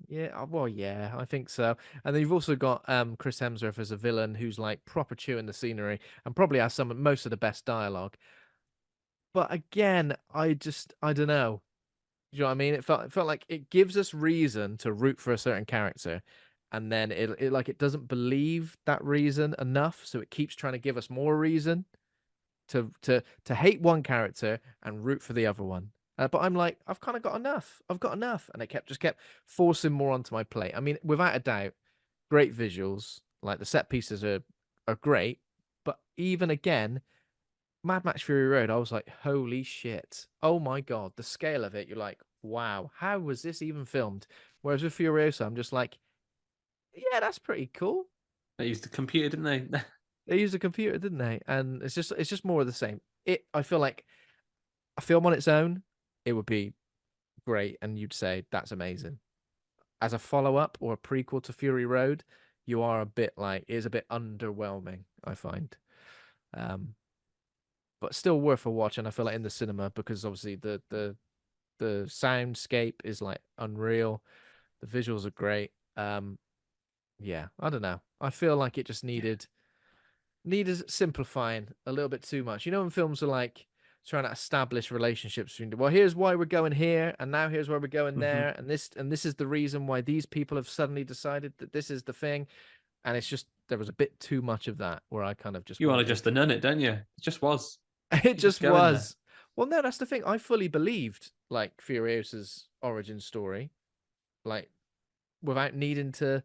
S1: Yeah, well, yeah, I think so. And then you've also got Chris Hemsworth as a villain who's like proper chewing the scenery and probably has most of the best dialogue. But again, I don't know. Do you know what I mean? It felt like it gives us reason to root for a certain character, and then it like it doesn't believe that reason enough, so it keeps trying to give us more reason to hate one character and root for the other one. But I'm like, I've kind of got enough. I've got enough, and it kept forcing more onto my plate. I mean, without a doubt, great visuals. Like the set pieces are great, but even again, Mad Max Fury Road, I was like, holy shit! Oh my god, the scale of it. You're like, wow, how was this even filmed? Whereas with Furiosa, I'm just like, yeah, that's pretty cool.
S2: They used a computer, didn't they?
S1: They used a computer, didn't they? And it's just more of the same. I feel like a film on its own, it would be great, and you'd say that's amazing. As a follow up or a prequel to Fury Road, you are a bit like it is a bit underwhelming, I find. Um, but still worth a watch, and I feel like in the cinema because obviously the soundscape is like unreal, the visuals are great. Yeah, I don't know. I feel like it just needed simplifying a little bit too much. You know, when films are like trying to establish relationships between, well, here's why we're going here, and now here's where we're going
S2: Hmm.
S1: there, and this is the reason why these people have suddenly decided that this is the thing, and it's just there was a bit too much of that where I kind of just
S2: You want to
S1: wanted
S2: just nun it, don't you? It just was.
S1: it
S2: You just
S1: just
S2: go in there.
S1: was. Well, no, that's the thing. I fully believed like Furiosa's origin story, like without needing to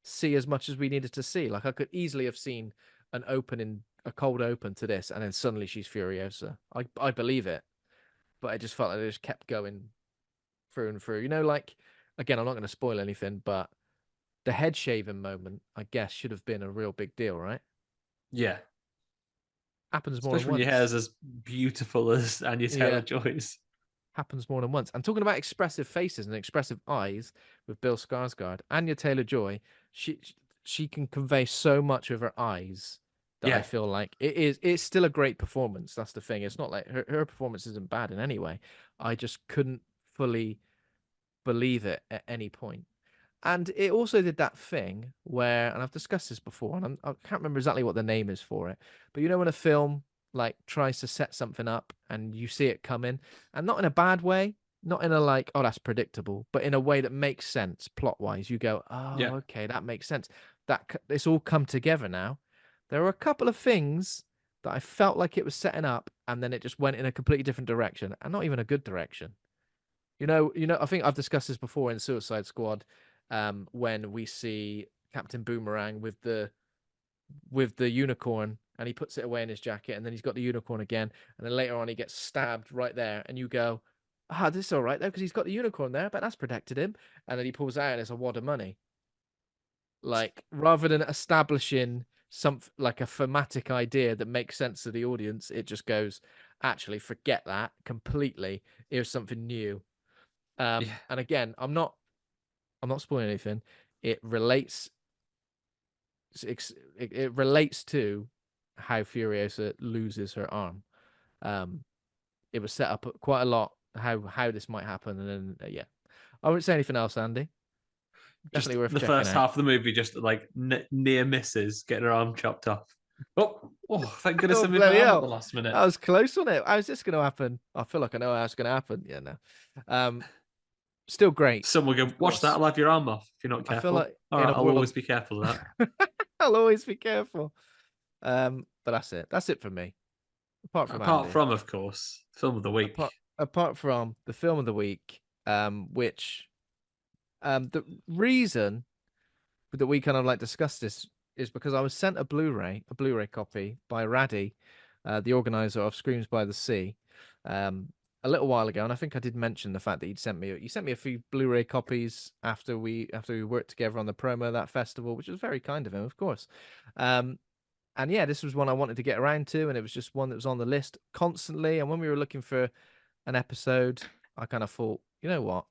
S1: see as much as we needed to see. Like I could easily have seen a cold open to this, and then suddenly she's Furiosa. I believe it, but it just felt like they just kept going through and through. You know, like again, I'm not going to spoil anything, but the head shaving moment, I guess, should have been a real big deal, right?
S2: Yeah.
S1: Happens more than
S2: Especially when your hair
S1: once.
S2: is as beautiful as Anya Taylor
S1: Yeah,
S2: Joy's.
S1: happens more than once. And talking about expressive faces and expressive eyes with Bill Skarsgård, Anya Taylor-Joy, she she can convey so much with her eyes that I
S2: Yeah.
S1: feel like it's still a great performance. That's the thing. It's not like her performance isn't bad in any way. I just couldn't fully believe it at any point. And it also did that thing where, and I've discussed this before, and I can't remember exactly what the name is for it, but you know when a film like tries to set something up and you see it coming, and not in a bad way, not in a like, oh, that's predictable, but in a way that makes sense plot wise. You go, oh,
S2: Yeah.
S1: okay, that makes sense. It's all come together now. There were a couple of things that I felt like it was setting up, and then it just went in a completely different direction, and not even a good direction. I think I've discussed this before in Suicide Squad. when we see Captain Boomerang with the unicorn, and he puts it away in his jacket, and then he's got the unicorn again, and then later on he gets stabbed right there, and you go, this is all right though, because he's got the unicorn there, but that's protected him. And then he pulls out and it's a wad of money. Like, rather than establishing something like a thematic idea that makes sense to the audience, it just goes, actually, forget that completely. Here's something new.
S2: Yeah.
S1: And again, I'm not spoiling anything. It relates. It relates to how Furiosa loses her arm. It was set up quite a lot how this might happen, and then yeah, I wouldn't say anything else, Andy.
S2: Just
S1: Definitely worth
S2: the
S1: checking
S2: first
S1: out.
S2: half of the movie, just like near misses, getting her arm chopped off. Oh, thank goodness
S1: Oh,
S2: I moved my
S1: bloody
S2: arm at
S1: hell.
S2: the last minute.
S1: That was close, wasn't it? How's this going to happen? I feel like I know how it's going to happen. Yeah, no. Still great,
S2: Someone will go,
S1: of
S2: watch that,
S1: course.
S2: I'll have your arm off if you're not
S1: I feel
S2: careful.
S1: like
S2: All
S1: in
S2: right,
S1: a
S2: I'll
S1: world,
S2: always be careful of that.
S1: I'll always be careful. But that's it. That's it for me. Apart from
S2: Apart
S1: Andy.
S2: from, of course, film of the week.
S1: Apart from the film of the week, which the reason that we kind of like discuss this is because I was sent a Blu-ray copy by Raddy, the organizer of Screams by the Sea, a little while ago, and I think I did mention the fact that you sent me a few Blu-ray copies after we worked together on the promo of that festival, which was very kind of him, of course. And yeah, this was one I wanted to get around to, and it was just one that was on the list constantly. And when we were looking for an episode, I kind of thought, you know what?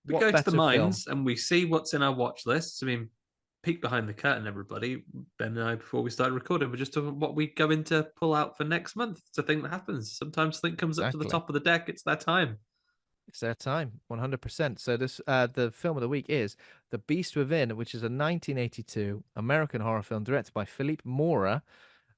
S2: We
S1: What
S2: go to the
S1: better film?
S2: mines and we see what's in our watch lists. I mean, peek behind the curtain, everybody. Ben and I, before we started recording, we're just talking what we going to pull out for next month. It's a thing that happens. Sometimes thing comes up to the
S1: Exactly.
S2: top of the deck. It's that time.
S1: It's their time, 100%. So this, the film of the week is The Beast Within, which is a 1982 American horror film directed by Philippe Mora.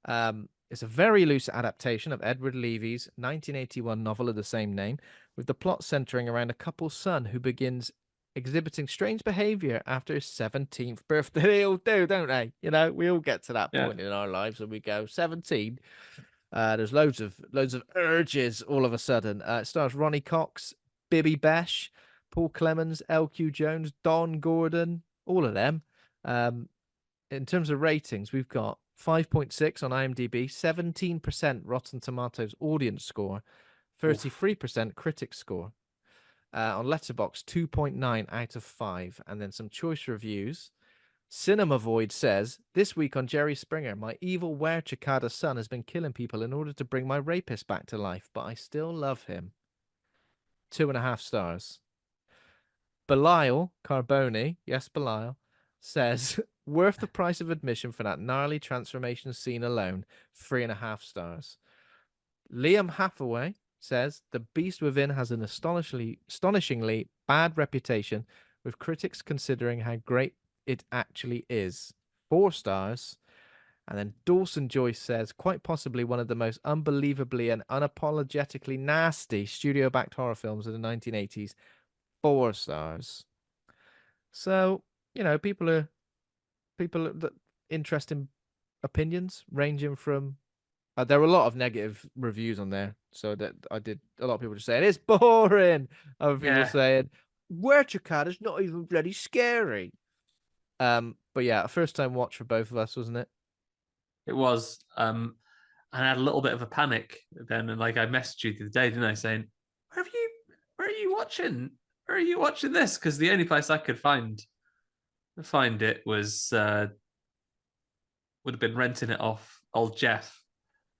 S1: It's a very loose adaptation of Edward Levy's 1981 novel of the same name, with the plot centering around a couple's son who begins exhibiting strange behavior after his 17th birthday. They all do, don't they? You know, we all get to that
S2: Yeah.
S1: point in our lives when we go 17. There's loads of urges all of a sudden. It stars Ronny Cox, Bibi Besch, Paul Clemens, LQ Jones, Don Gordon, all of them. In terms of ratings, we've got 5.6 on IMDb, 17% Rotten Tomatoes audience score, 33% critic score. On Letterboxd, 2.9 out of 5, and then some choice reviews. Cinema Void says, this week on Jerry Springer, my evil were-cicada son has been killing people in order to bring my rapist back to life, but I still love him. 2.5 stars. Belial Carboni, yes, Belial, says, worth the price of admission for that gnarly transformation scene alone. 3.5 stars. Liam Hathaway says, the Beast Within has an astonishingly bad reputation, with critics considering how great it actually is. 4 stars. And then Dawson Joyce says, quite possibly one of the most unbelievably and unapologetically nasty studio-backed horror films of the 1980s. 4 stars. So, you know, people are that interesting opinions ranging from there were a lot of negative reviews on there, so that I did a lot of people just saying it's boring. Other people
S2: Yeah.
S1: saying is not even bloody scary. But yeah, a first time watch for both of us, wasn't it?
S2: It was. And I had a little bit of a panic then, and like I messaged you the other day, didn't I, saying, where are you watching? Where are you watching this? Because the only place I could find it was would have been renting it off old Jeff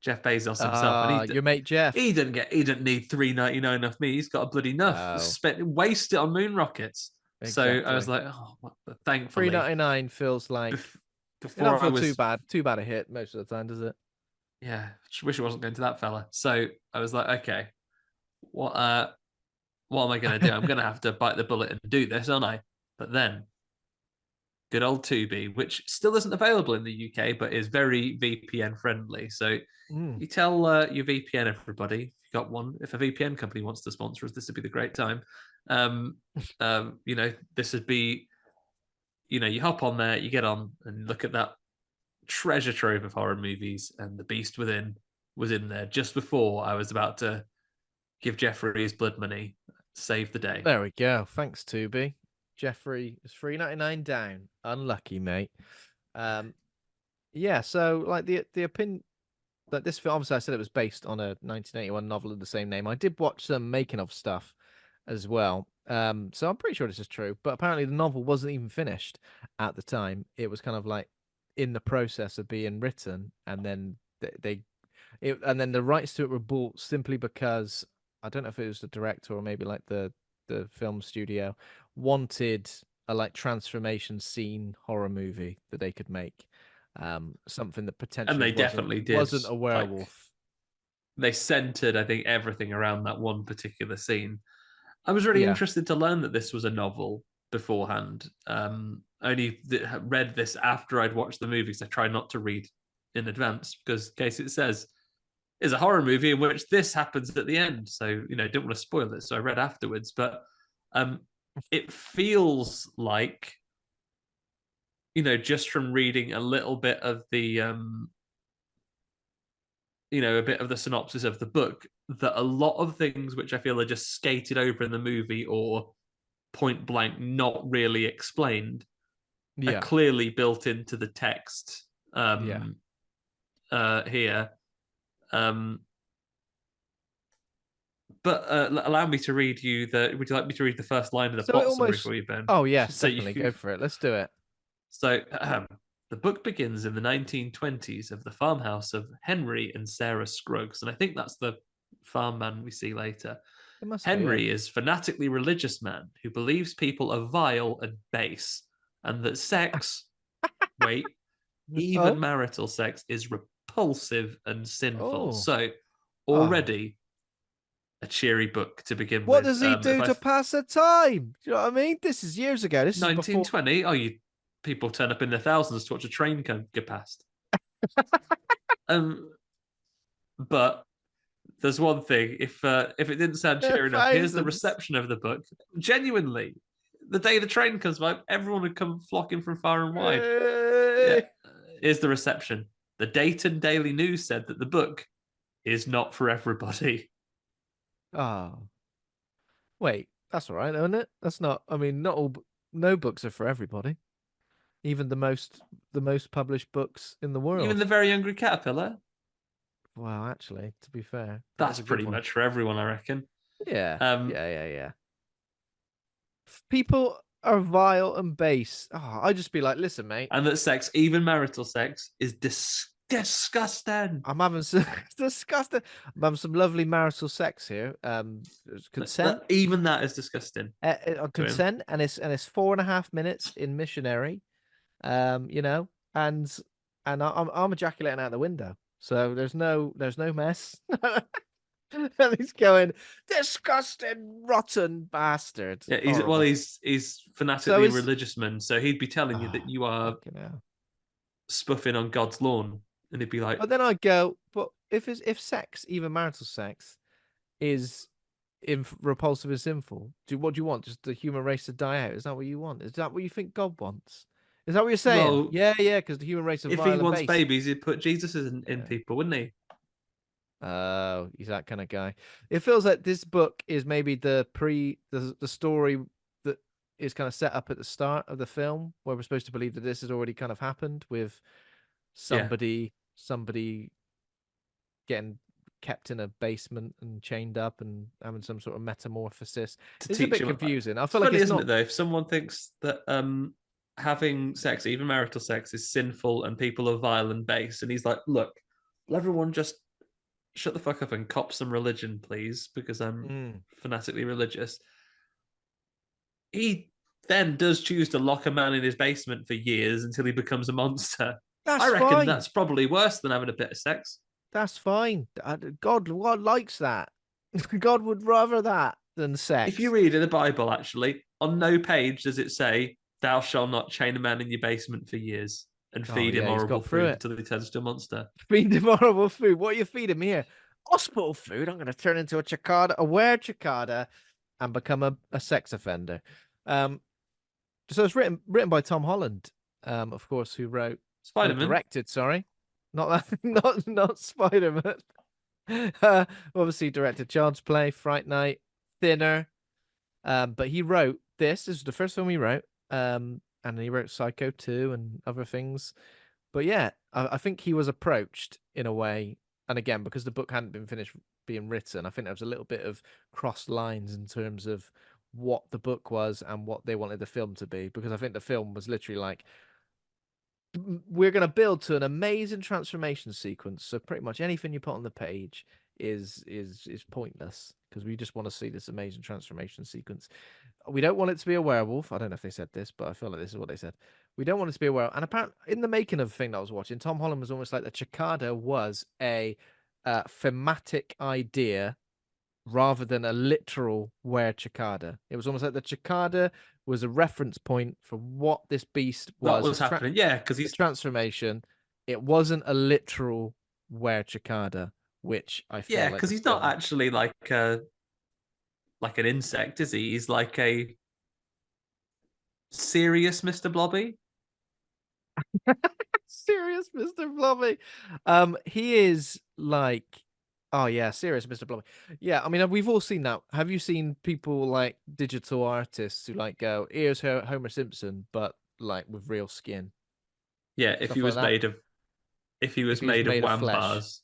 S2: Bezos himself, and
S1: Your mate Jeff.
S2: he didn't need $3.99 off me. He's got a bloody enough.
S1: Oh,
S2: Waste it on moon rockets. So I was
S1: exactly.
S2: like, oh, thankfully,
S1: $3.99 feels like it don't
S2: before I
S1: feel too
S2: was,
S1: bad. Too bad a hit most of the time, does it?
S2: yeah, wish it wasn't going to that fella. So I was like, okay, what am I going to do? I'm going to have to bite the bullet and do this, aren't I? But then, good old Tubi, which still isn't available in the UK, but is very VPN friendly. So
S1: Mm.
S2: you tell your VPN everybody, if you got one, if a VPN company wants to sponsor us, this would be the great time. This would be, you hop on there, you get on and look at that treasure trove of horror movies, and The Beast Within was in there just before I was about to give Jeffrey his blood money, save the day.
S1: There we go. Thanks, Tubi. Jeffrey is $3.99 down. Unlucky, mate. Yeah. So like the opinion that this film, obviously, I said it was based on a 1981 novel of the same name. I did watch some making of stuff as well. So I'm pretty sure this is true. But apparently, the novel wasn't even finished at the time. It was kind of like in the process of being written, and then and then the rights to it were bought simply because I don't know if it was the director or maybe like the film studio wanted a like transformation scene horror movie that they could make. Something that
S2: And
S1: potentially
S2: they
S1: wasn't
S2: definitely did.
S1: wasn't a
S2: Like
S1: werewolf.
S2: they centered, I think, everything around that one particular scene. I was really
S1: Yeah.
S2: interested to learn that this was a novel beforehand. Only read this after I'd watched the movie, because I tried not to read in advance because in case it says is a horror movie in which this happens at the end. So, didn't want to spoil it. So I read afterwards. But um, it feels like, just from reading a little bit of the, a bit of the synopsis of the book, that a lot of things which I feel are just skated over in the movie or point blank not really explained are
S1: Yeah.
S2: clearly built into the text
S1: Yeah.
S2: here. Um, but allow me to read you the. Would you like me to read the first line of the
S1: So it
S2: plot summary
S1: almost.
S2: for you, Ben?
S1: Oh yes,
S2: So you.
S1: definitely go for it. Let's do it.
S2: So the book begins in the 1920s of the farmhouse of Henry and Sarah Scruggs, and I think that's the farm man we see later.
S1: It must be. Yeah.
S2: Henry is fanatically religious man who believes people are vile and base, and that sex, wait, even
S1: Oh.
S2: marital sex is repulsive and sinful.
S1: Oh.
S2: So
S1: Oh.
S2: already a cheery book to begin
S1: What
S2: with.
S1: does he
S2: If
S1: do
S2: I
S1: to pass the time? Do you know what I mean? This is years ago. This is before.
S2: 1920, people turn up in their thousands to watch a train go past. Um, but there's one thing. If it didn't sound cheery enough, here's the
S1: Thousands.
S2: reception of the book. Genuinely, the day the train comes by, everyone would come flocking from far and wide. Yeah, here's the reception. The Dayton Daily News said that the book is not for everybody.
S1: Oh. Wait, that's all right, isn't it? That's not. I mean, not all. No books are for everybody. Even the most published books in the
S2: Even
S1: world.
S2: the Very Hungry Caterpillar.
S1: Wow, actually, to be fair, that is
S2: That's
S1: a good
S2: pretty
S1: one.
S2: much for everyone, I reckon.
S1: Yeah,
S2: Um,
S1: yeah, yeah, yeah. People are vile and base. Oh, I'd just be like, listen, mate,
S2: and that sex, even marital sex, is disgusting.
S1: I'm having some disgusting. I'm having some lovely marital sex here. Consent,
S2: Even that is disgusting to him.
S1: consent, and it's 4.5 minutes in missionary. You know, and I'm ejaculating out the window, so there's no mess. And he's going, disgusting, rotten bastard.
S2: Yeah,
S1: Horrible.
S2: he's
S1: So
S2: fanatically a
S1: is
S2: religious man, so he'd be telling you that
S1: oh,
S2: you are
S1: fucking hell.
S2: spuffing on God's lawn, and he'd be like,
S1: But then I go, but if sex, even marital sex, is repulsive and sinful, what do you want? Just the human race to die out? Is that what you want? Is that what you think God wants? Is that what you're saying?
S2: well,
S1: Yeah, yeah, because the human race are
S2: if he
S1: vile and
S2: wants
S1: base.
S2: babies, he'd put Jesus in
S1: Yeah.
S2: people, wouldn't he?
S1: Oh, he's that kind of guy. It feels like this book is maybe the story that is kind of set up at the start of the film, where we're supposed to believe that this has already kind of happened with
S2: Yeah,
S1: somebody getting kept in a basement and chained up and having some sort of metamorphosis.
S2: to
S1: It's a
S2: teach
S1: bit
S2: him.
S1: confusing. I
S2: It's
S1: feel like
S2: funny,
S1: it's
S2: isn't
S1: not.
S2: it, though? If someone thinks that having sex, even marital sex, is sinful and people are vile and base, and he's like, "Look, will everyone just shut the fuck up and cop some religion, please, because I'm
S1: Mm,
S2: fanatically religious." He then does choose to lock a man in his basement for years until he becomes a monster. I
S1: that's
S2: reckon
S1: fine.
S2: that's probably worse than having a bit of sex.
S1: That's fine. God likes that. God would rather that than
S2: If you
S1: sex.
S2: read in the Bible, actually, on no page does it say, "Thou shalt not chain a man in your basement for years and
S1: Oh
S2: feed him
S1: yeah, he's
S2: horrible
S1: got through
S2: food
S1: it.
S2: until he turns into a monster."
S1: Feed him horrible food. What are you feeding me here? Hospital food. I'm going to turn into a cicada, a were cicada, and become a sex offender. Um, so it's written by Tom Holland, of course, who wrote or
S2: Spider Man.
S1: directed. Sorry, not that, not Spider Man. Obviously directed Child's Play, Fright Night, Thinner. But he wrote this is the first film he wrote. And he wrote Psycho 2 and other things. But yeah, I think he was approached in a way, and again, because the book hadn't been finished being written, I think there was a little bit of cross lines in terms of what the book was and what they wanted the film to be. Because I think the film was literally like, we're going to build to an amazing transformation sequence. So pretty much anything you put on the page is pointless because we just want to see this amazing transformation sequence. We don't want it to be a werewolf. I don't know if they said this, but I feel like this is what they said. We don't want it to be a werewolf. And apparently, in the making of the thing that I was watching, Tom Holland was almost like the cicada was a thematic idea rather than a literal were-cicada. It was almost like the cicada was a reference point for what this beast
S2: What
S1: was.
S2: was happening? Yeah, because
S1: The
S2: he's
S1: transformation. It wasn't a literal were-cicada, which I feel like the
S2: not
S1: film.
S2: actually like an insect, is he? He's like a serious Mr. Blobby.
S1: Serious Mr. Blobby. He is like, oh yeah, serious Mr. Blobby. Yeah, I mean, we've all seen that. Have you seen people like digital artists who like go, here's Homer Simpson, but like with real skin,
S2: Yeah,
S1: stuff like that?
S2: if he
S1: If
S2: was
S1: he was
S2: made of
S1: made of
S2: wham
S1: flesh,
S2: bars.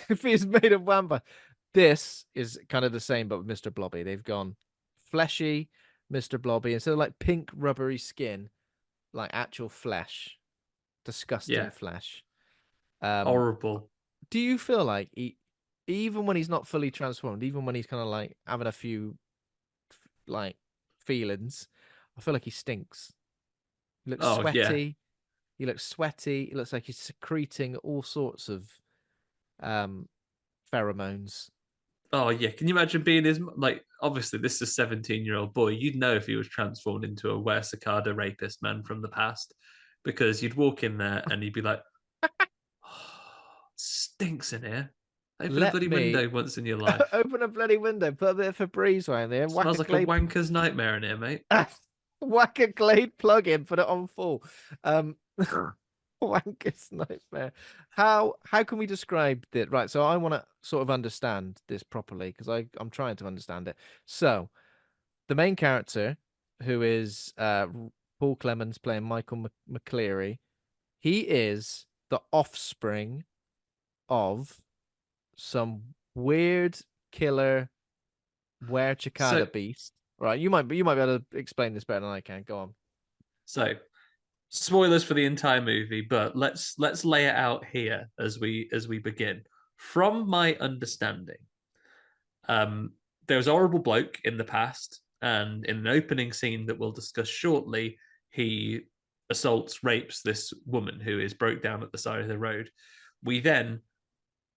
S1: if he's made of wamba, this is kind of the same, but with Mr. Blobby. They've gone fleshy Mr. Blobby instead of like pink rubbery skin, like actual flesh, disgusting
S2: Yeah,
S1: flesh. Um,
S2: horrible.
S1: do you feel like even when he's not fully transformed, even when he's kind of like having a few like feelings, I feel like he stinks. He looks
S2: Oh yeah.
S1: sweaty. He looks sweaty. It looks like he's secreting all sorts of um pheromones.
S2: Oh yeah. Can you imagine being his like? Obviously, this is a 17-year-old boy. You'd know if he was transformed into a were cicada rapist man from the past, because you'd walk in there and you'd be like, oh, stinks in here. Open a
S1: Let
S2: bloody
S1: me
S2: window once in your life.
S1: open a bloody window, put a bit of Febreze around there, whack a
S2: Smells like a
S1: Glade,
S2: wanker's nightmare in here, mate.
S1: whack a Glade plug in, put it on full. Wanker's nightmare. How can we describe it? Right, so I want to sort of understand this properly because I'm trying to understand it. So the main character, who is Paul Clemens playing Michael McCleary, he is the offspring of some weird killer were cicada
S2: So,
S1: beast. Right, you might be able to explain this better than I can. Go on.
S2: so spoilers for the entire movie, but let's lay it out here as we begin. From my understanding, um, there was a horrible bloke in the past, and in an opening scene that we'll discuss shortly, he assaults, rapes this woman who is broke down at the side of the road. We then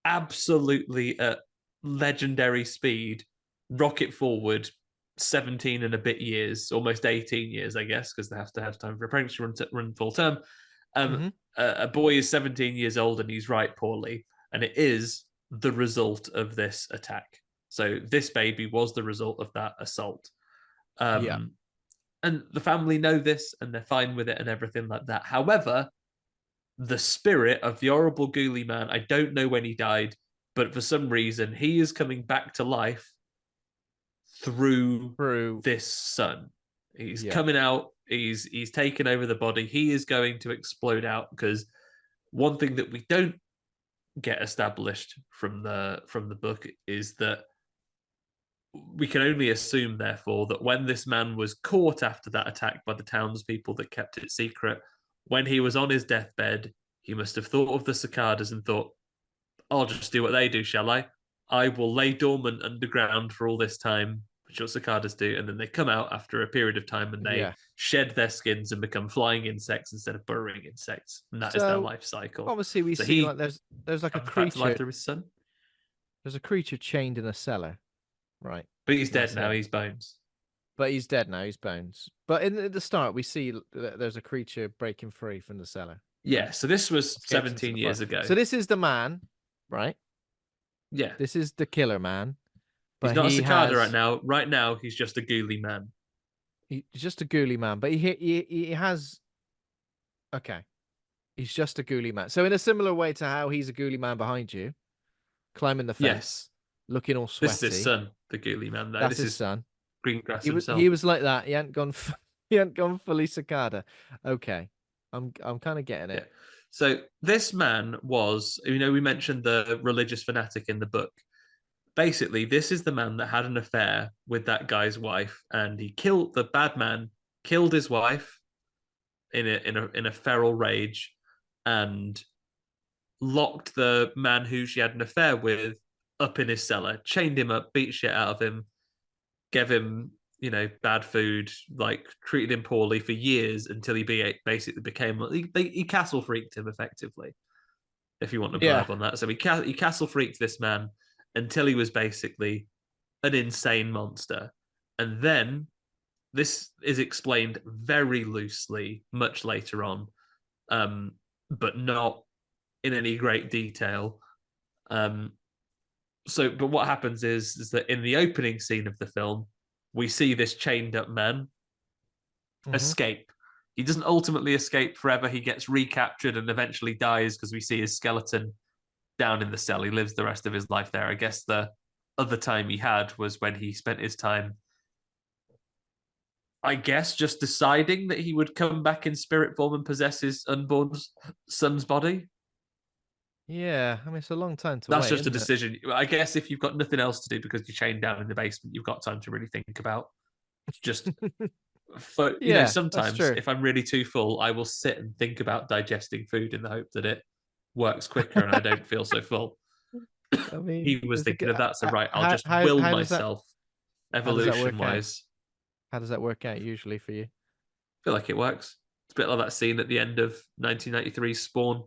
S2: absolutely at legendary speed rocket forward 17 and a bit years, almost 18 years, I guess, because they have to have time for apprenticeship run full term. Um,
S1: Mm-hmm.
S2: a boy is 17 years old and he's right poorly, and it is the result of this attack. So this baby was the result of that assault.
S1: Yeah.
S2: Um, and the family know this and they're fine with it and everything like that. However, the spirit of the horrible ghoulie man, I don't know when he died, but for some reason he is coming back to life through
S1: Through.
S2: this son. He's
S1: Yeah.
S2: coming out, he's taken over the body, he is going to explode out, because one thing that we don't get established from the book is that we can only assume, therefore, that when this man was caught after that attack by the townspeople that kept it secret, when he was on his deathbed, he must have thought of the cicadas and thought, I'll just do what they do, shall I? I will lay dormant underground for all this time, which what cicadas do, and then they come out after a period of time and they
S1: Yeah.
S2: shed their skins and become flying insects instead of burrowing insects. And that is their
S1: So
S2: life cycle.
S1: obviously we
S2: So
S1: see like
S2: he
S1: there's like a
S2: comes back to life
S1: creature.
S2: through his son.
S1: There's a creature chained in a cellar, right?
S2: But he's dead
S1: That's
S2: now,
S1: him.
S2: he's bones.
S1: But he's dead now. He's bones. But in the start, we see that there's a creature breaking free from the cellar,
S2: Yeah,
S1: right?
S2: so this was
S1: Escapes into
S2: 17
S1: the forest.
S2: years ago.
S1: So this is the man, right?
S2: Yeah.
S1: This is the killer man,
S2: He's
S1: but
S2: not a
S1: he
S2: cicada right
S1: has
S2: now. Right now, he's just a ghoulie man.
S1: he's just a ghoulie man. But he has okay. He's just a ghoulie man. So in a similar way to how he's a ghoulie man behind you, climbing the
S2: Yes.
S1: fence, looking all
S2: This is his
S1: sweaty.
S2: son, the ghoulie man, though.
S1: That's
S2: This
S1: his
S2: is
S1: son.
S2: green grass
S1: he
S2: himself.
S1: was like that. He hadn't gone he hadn't gone fully cicada. Okay. I'm kind of getting
S2: Yeah.
S1: it.
S2: So this man was, we mentioned the religious fanatic in the book. Basically, this is the man that had an affair with that guy's wife, and he killed the bad man, killed his wife in a feral rage, and locked the man who she had an affair with up in his cellar, chained him up, beat shit out of him, gave him bad food, like treated him poorly for years until basically became he castle freaked him effectively. If you want to
S1: Yeah.
S2: blurb on that, so he castle freaked this man until he was basically an insane monster, and then this is explained very loosely much later on, but not in any great detail. Um, but what happens is that in the opening scene of the film, we see this chained up man
S1: Hmm.
S2: escape. He doesn't ultimately escape forever. He gets recaptured and eventually dies because we see his skeleton down in the cell. He lives the rest of his life there. I guess the other time he had was when he spent his time, I guess, just deciding that he would come back in spirit form and possess his unborn son's body.
S1: Yeah. I mean, it's a long time to
S2: That's
S1: wait,
S2: just a
S1: isn't it?
S2: decision. I guess if you've got nothing else to do because you're chained down in the basement, you've got time to really think about just for
S1: Yeah, that's
S2: sometimes
S1: true.
S2: if I'm really too full, I will sit and think about digesting food in the hope that it works quicker and I don't feel so full.
S1: I mean,
S2: He was
S1: there's a
S2: thinking of that, so right, I'll
S1: how
S2: just will
S1: how does that
S2: myself
S1: work
S2: evolution
S1: out?
S2: wise.
S1: How does that work out usually for you?
S2: I feel like it works. It's a bit like that scene at the end of 1993 Spawn.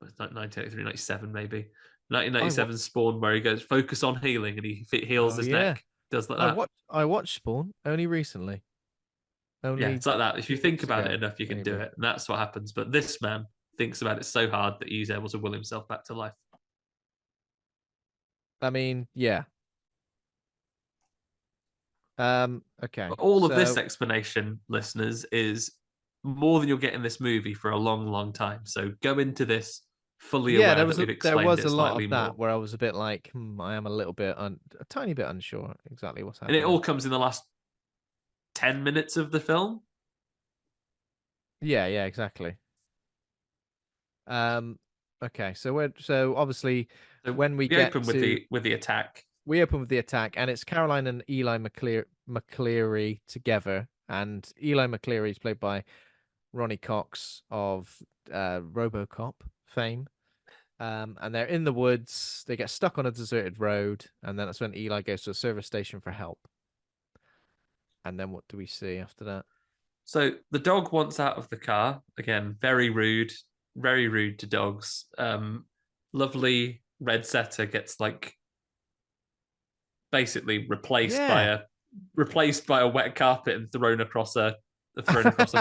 S2: It's like 1993, 97 maybe.
S1: I wa
S2: 1997 Spawn, where he goes, focus on healing, and he heals
S1: Oh
S2: his
S1: yeah.
S2: neck. Does like that.
S1: I watched Spawn only recently.
S2: Yeah,
S1: Only
S2: it's like that. If you think
S1: 2 weeks
S2: about it
S1: ago,
S2: enough, you can do
S1: maybe.
S2: it. And that's what happens. But this man thinks about it so hard that he's able to will himself back to life.
S1: I mean, yeah. Okay.
S2: But all of this
S1: So
S2: explanation, listeners, is more than you'll get in this movie for a long, long time. So go into this fully
S1: yeah,
S2: aware that we've
S1: there
S2: explained
S1: was a
S2: it
S1: lot
S2: slightly
S1: of that
S2: more.
S1: where I was a bit like, I am a little bit a tiny bit unsure exactly what's
S2: And it
S1: happening.
S2: all comes in the last 10 minutes of the film.
S1: Yeah, yeah, exactly. Um, okay, so obviously
S2: So
S1: when we
S2: we
S1: get
S2: open with
S1: to
S2: the attack.
S1: we open with the attack, and it's Caroline and Eli McCleary together, and Eli McCleary is played by Ronny Cox of RoboCop fame. And they're in the woods. They get stuck on a deserted road, and then that's when Eli goes to a service station for help. And then what do we see after that?
S2: So the dog wants out of the car. Again, very rude to dogs. Lovely red setter gets like basically
S1: Yeah.
S2: replaced by a wet carpet and thrown across a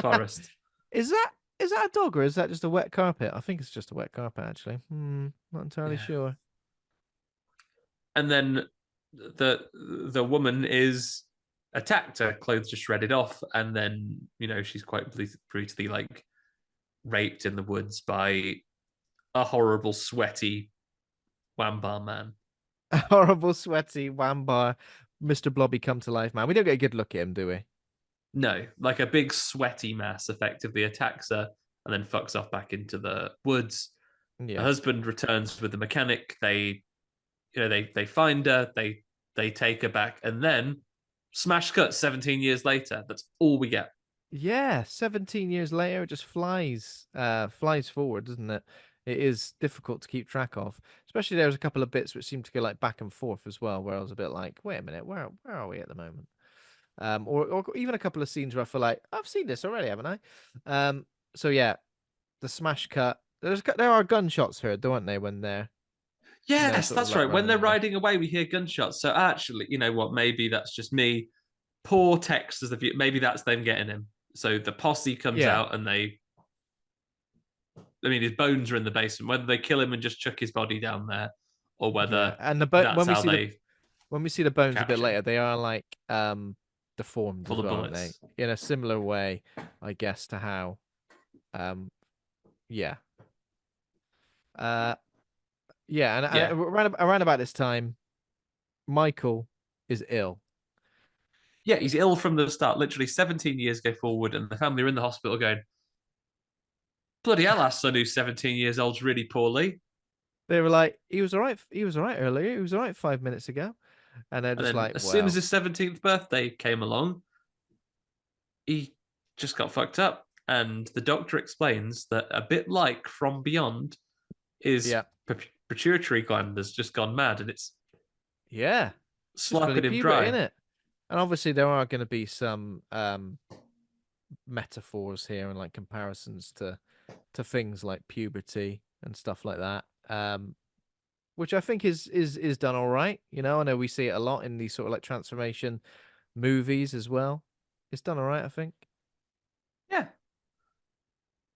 S2: forest.
S1: Is that a dog or is that just a wet carpet? I think it's just a wet carpet actually. Not entirely
S2: Yeah.
S1: sure.
S2: And then the woman is attacked, her clothes are shredded off, and then she's quite brutally like raped in the woods by a horrible sweaty wambar man.
S1: A horrible, sweaty Wambar, Mr. Blobby come to life man. We don't get a good look at him, do we?
S2: No, like a big sweaty mass effectively attacks her and then fucks off back into the woods. Her
S1: Yeah.
S2: husband returns with the mechanic. They find her, they take her back, and then smash cut 17 years later. That's all we get.
S1: Yeah, 17 years later, it just flies forward, doesn't it? It is difficult to keep track of. Especially there's a couple of bits which seem to go like back and forth as well, where I was a bit like, wait a minute, where are we at the moment? Or even a couple of scenes where I feel like I've seen this already, haven't I? So yeah, the smash cut. There are gunshots heard, don't they, when they're
S2: Yes,
S1: sort of
S2: that's
S1: like
S2: right. When
S1: running
S2: they're
S1: away.
S2: riding away, we hear gunshots. So actually, you know what? Maybe that's just me. Poor text as the view. Maybe that's them getting him. So the posse comes
S1: Yeah,
S2: out and his bones are in the basement. Whether they kill him and just chuck his body down there, or
S1: yeah.
S2: whether
S1: And
S2: that's how they
S1: when we see the bones a bit
S2: catch him.
S1: later, they are like deformed
S2: Full
S1: as
S2: of
S1: well, aren't they?
S2: bullets.
S1: In a similar way, I guess, to how um yeah. Uh yeah, and
S2: Yeah.
S1: around about this time, Michael is ill.
S2: Yeah, he's ill from the start. Literally 17 years go forward, and the family are in the hospital going, bloody hell, our son who's 17 years old's really poorly.
S1: They were like, he was all right. He was all right earlier. He was all right 5 minutes ago. And they're
S2: And
S1: just
S2: then
S1: like,
S2: as soon as
S1: well,
S2: his 17th birthday came along, he just got fucked up. And the doctor explains that a bit like From Beyond, his
S1: yeah,
S2: pituitary gland has just gone mad and it's
S1: yeah, it's just bloody
S2: slapping him
S1: puberty,
S2: dry.
S1: isn't it? And obviously there are going to be some metaphors here and like comparisons to things like puberty and stuff like that. Which I think is done all right. You know, I know we see it a lot in these sort of like transformation movies as well. It's done all right, I think.
S2: Yeah.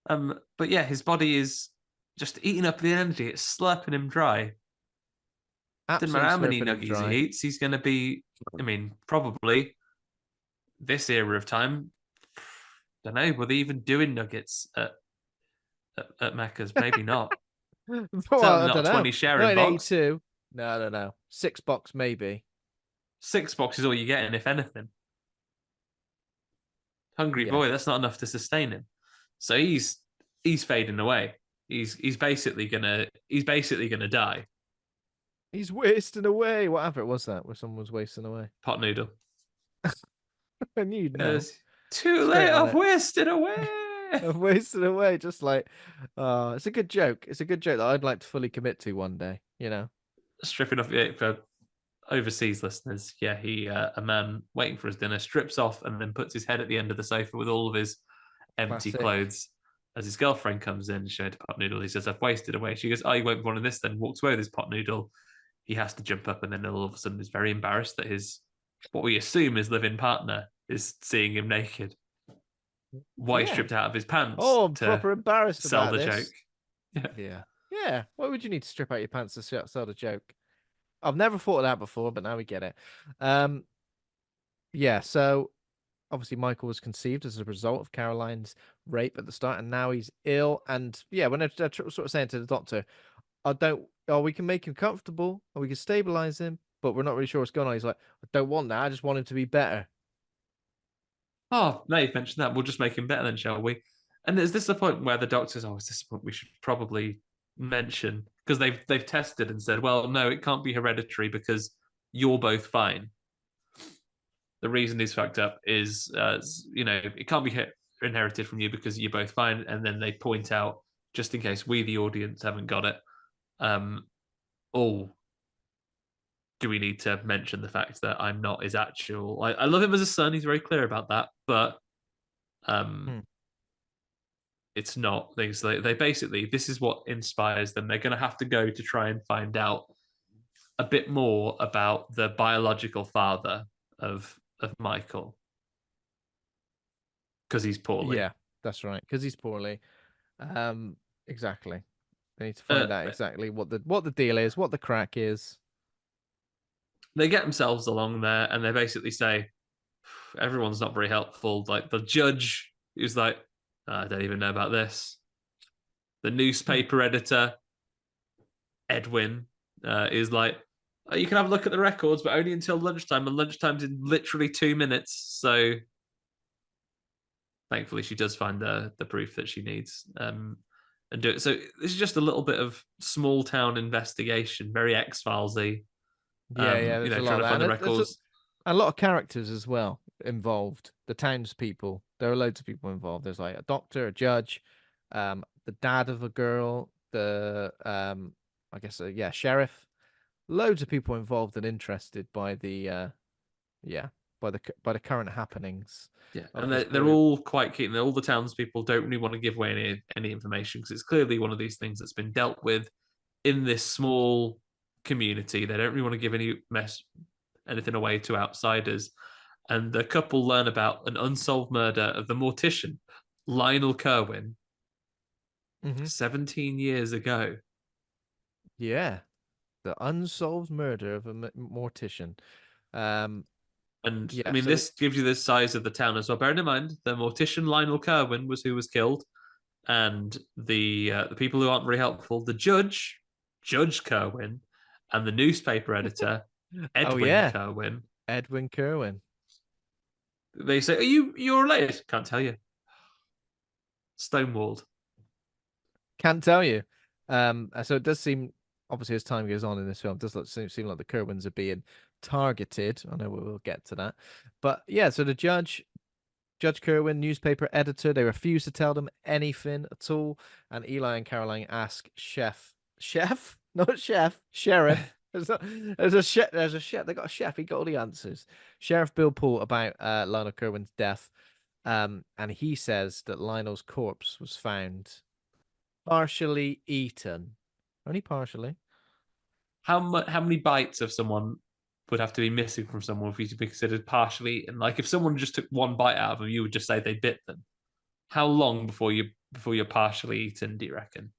S2: But yeah, his body is just eating up the energy. It's slurping him dry. Doesn't matter
S1: Absolutely
S2: how many
S1: slurping him
S2: nuggies he
S1: dry.
S2: eats, he's going to be, I mean, probably this era of time. Don't know. Were they even doing nuggets at Macca's? Maybe not.
S1: Well,
S2: Certainly
S1: I
S2: not a
S1: don't know.
S2: 20 sharing box.
S1: 1982. No, no, no. 6 box maybe.
S2: 6 box is all you're getting, if anything. Hungry
S1: Yeah.
S2: boy, that's not enough to sustain him. So he's fading away. He's basically gonna die.
S1: He's wasting away. Whatever it was that where someone was wasting away.
S2: Pot noodle.
S1: And you'd know.
S2: It's too late.
S1: Straight on
S2: I've
S1: it.
S2: wasted away.
S1: I've wasted away. Just like, it's a good joke. It's a good joke that I'd like to fully commit to one day, you know?
S2: Stripping off for overseas listeners. Yeah, he a man waiting for his dinner strips off and then puts his head at the end of the sofa with all of his empty
S1: Classic.
S2: clothes. As his girlfriend comes in, showing to pot noodle, he says, "I've wasted away." She goes, "Oh, you won't be wanting this." Then walks away with his pot noodle. He has to jump up, and then all of a sudden is very embarrassed that his what we assume is live-in partner is seeing him naked. Why he
S1: Yeah.
S2: stripped out of his pants
S1: Oh, I'm
S2: to
S1: proper embarrassed
S2: sell
S1: about
S2: the joke.
S1: this.
S2: Yeah.
S1: Yeah. Yeah. Why would you need to strip out your pants to sell the joke? I've never thought of that before, but now we get it. Um, yeah, so obviously Michael was conceived as a result of Caroline's rape at the start, and now he's ill. And yeah, when they're sort of saying to the doctor, I don't, oh, we can make him comfortable or we can stabilize him, but we're not really sure what's going on. He's like, I don't want that. I just want him to be better.
S2: Oh, now you've mentioned that, we'll just make him better then, shall we? And is this the point where the doctors, oh, is this the point we should probably mention? Because they've tested and said, well, no, it can't be hereditary because you're both fine. The reason he's fucked up is, it can't be inherited from you because you're both fine. And then they point out, just in case we, the audience, haven't got it, um, oh, do we need to mention the fact that I'm not his actual? I love him as a son. He's very clear about that, but um,
S1: Hmm.
S2: it's not. They basically this is what inspires them. They're going to have to go to try and find out a bit more about the biological father of Michael because he's poorly.
S1: Yeah, that's right. Because he's poorly. Um, exactly. They need to
S2: Uh,
S1: find out exactly what the deal is, what the crack is.
S2: they get themselves along there, and they basically say everyone's not very helpful. Like the judge is like, I don't even know about this. The newspaper editor Edwin is like, oh, you can have a look at the records, but only until lunchtime, and lunchtime's in literally 2 minutes. So thankfully, she does find the proof that she needs and do it. So this is just a little bit of small town investigation, very X Filesy.
S1: Yeah, yeah. There's a lot
S2: Trying
S1: of
S2: to
S1: that,
S2: find the
S1: and there's
S2: records.
S1: a lot of characters as well involved. The townspeople. There are loads of people involved. There's like a doctor, a judge, the dad of a girl, the I guess yeah, sheriff. Loads of people involved and interested by the yeah, by the current happenings
S2: Yeah,
S1: of
S2: and
S1: this
S2: they're
S1: group.
S2: all quite keen. All the townspeople don't really want to give away any information because it's clearly one of these things that's been dealt with in this small community. They don't really want to give anything away to outsiders. And the couple learn about an unsolved murder of the mortician Lionel Kerwin
S1: Hmm.
S2: 17 years ago.
S1: Yeah, the unsolved murder of a mortician. Um,
S2: And I
S1: yeah,
S2: mean,
S1: so
S2: this gives you the size of the town as well. Bearing in mind, the mortician Lionel Kerwin was who was killed, and the people who aren't very helpful, the Judge Kerwin, and the newspaper editor
S1: oh
S2: Edwin
S1: yeah,
S2: Kerwin.
S1: Edwin Kerwin.
S2: They say, you're related? Can't tell you. Stonewalled.
S1: Can't tell you. So it does seem, obviously, as time goes on in this film, it does seem like the Kerwins are being targeted. I know we'll get to that, but yeah. So the Judge Kerwin, newspaper editor, they refuse to tell them anything at all. And Eli and Caroline ask chef, not chef, sheriff. There's a chef. There's a chef. They got a chef. He got all the answers. Sheriff Bill Poole about Lionel Kerwin's death. And he says that Lionel's corpse was found partially eaten. Only partially.
S2: How many bites of someone would have to be missing from someone for you to be considered partially eaten? Like if someone just took one bite out of them, you would just say they bit them. How long before you're partially eaten, do you reckon?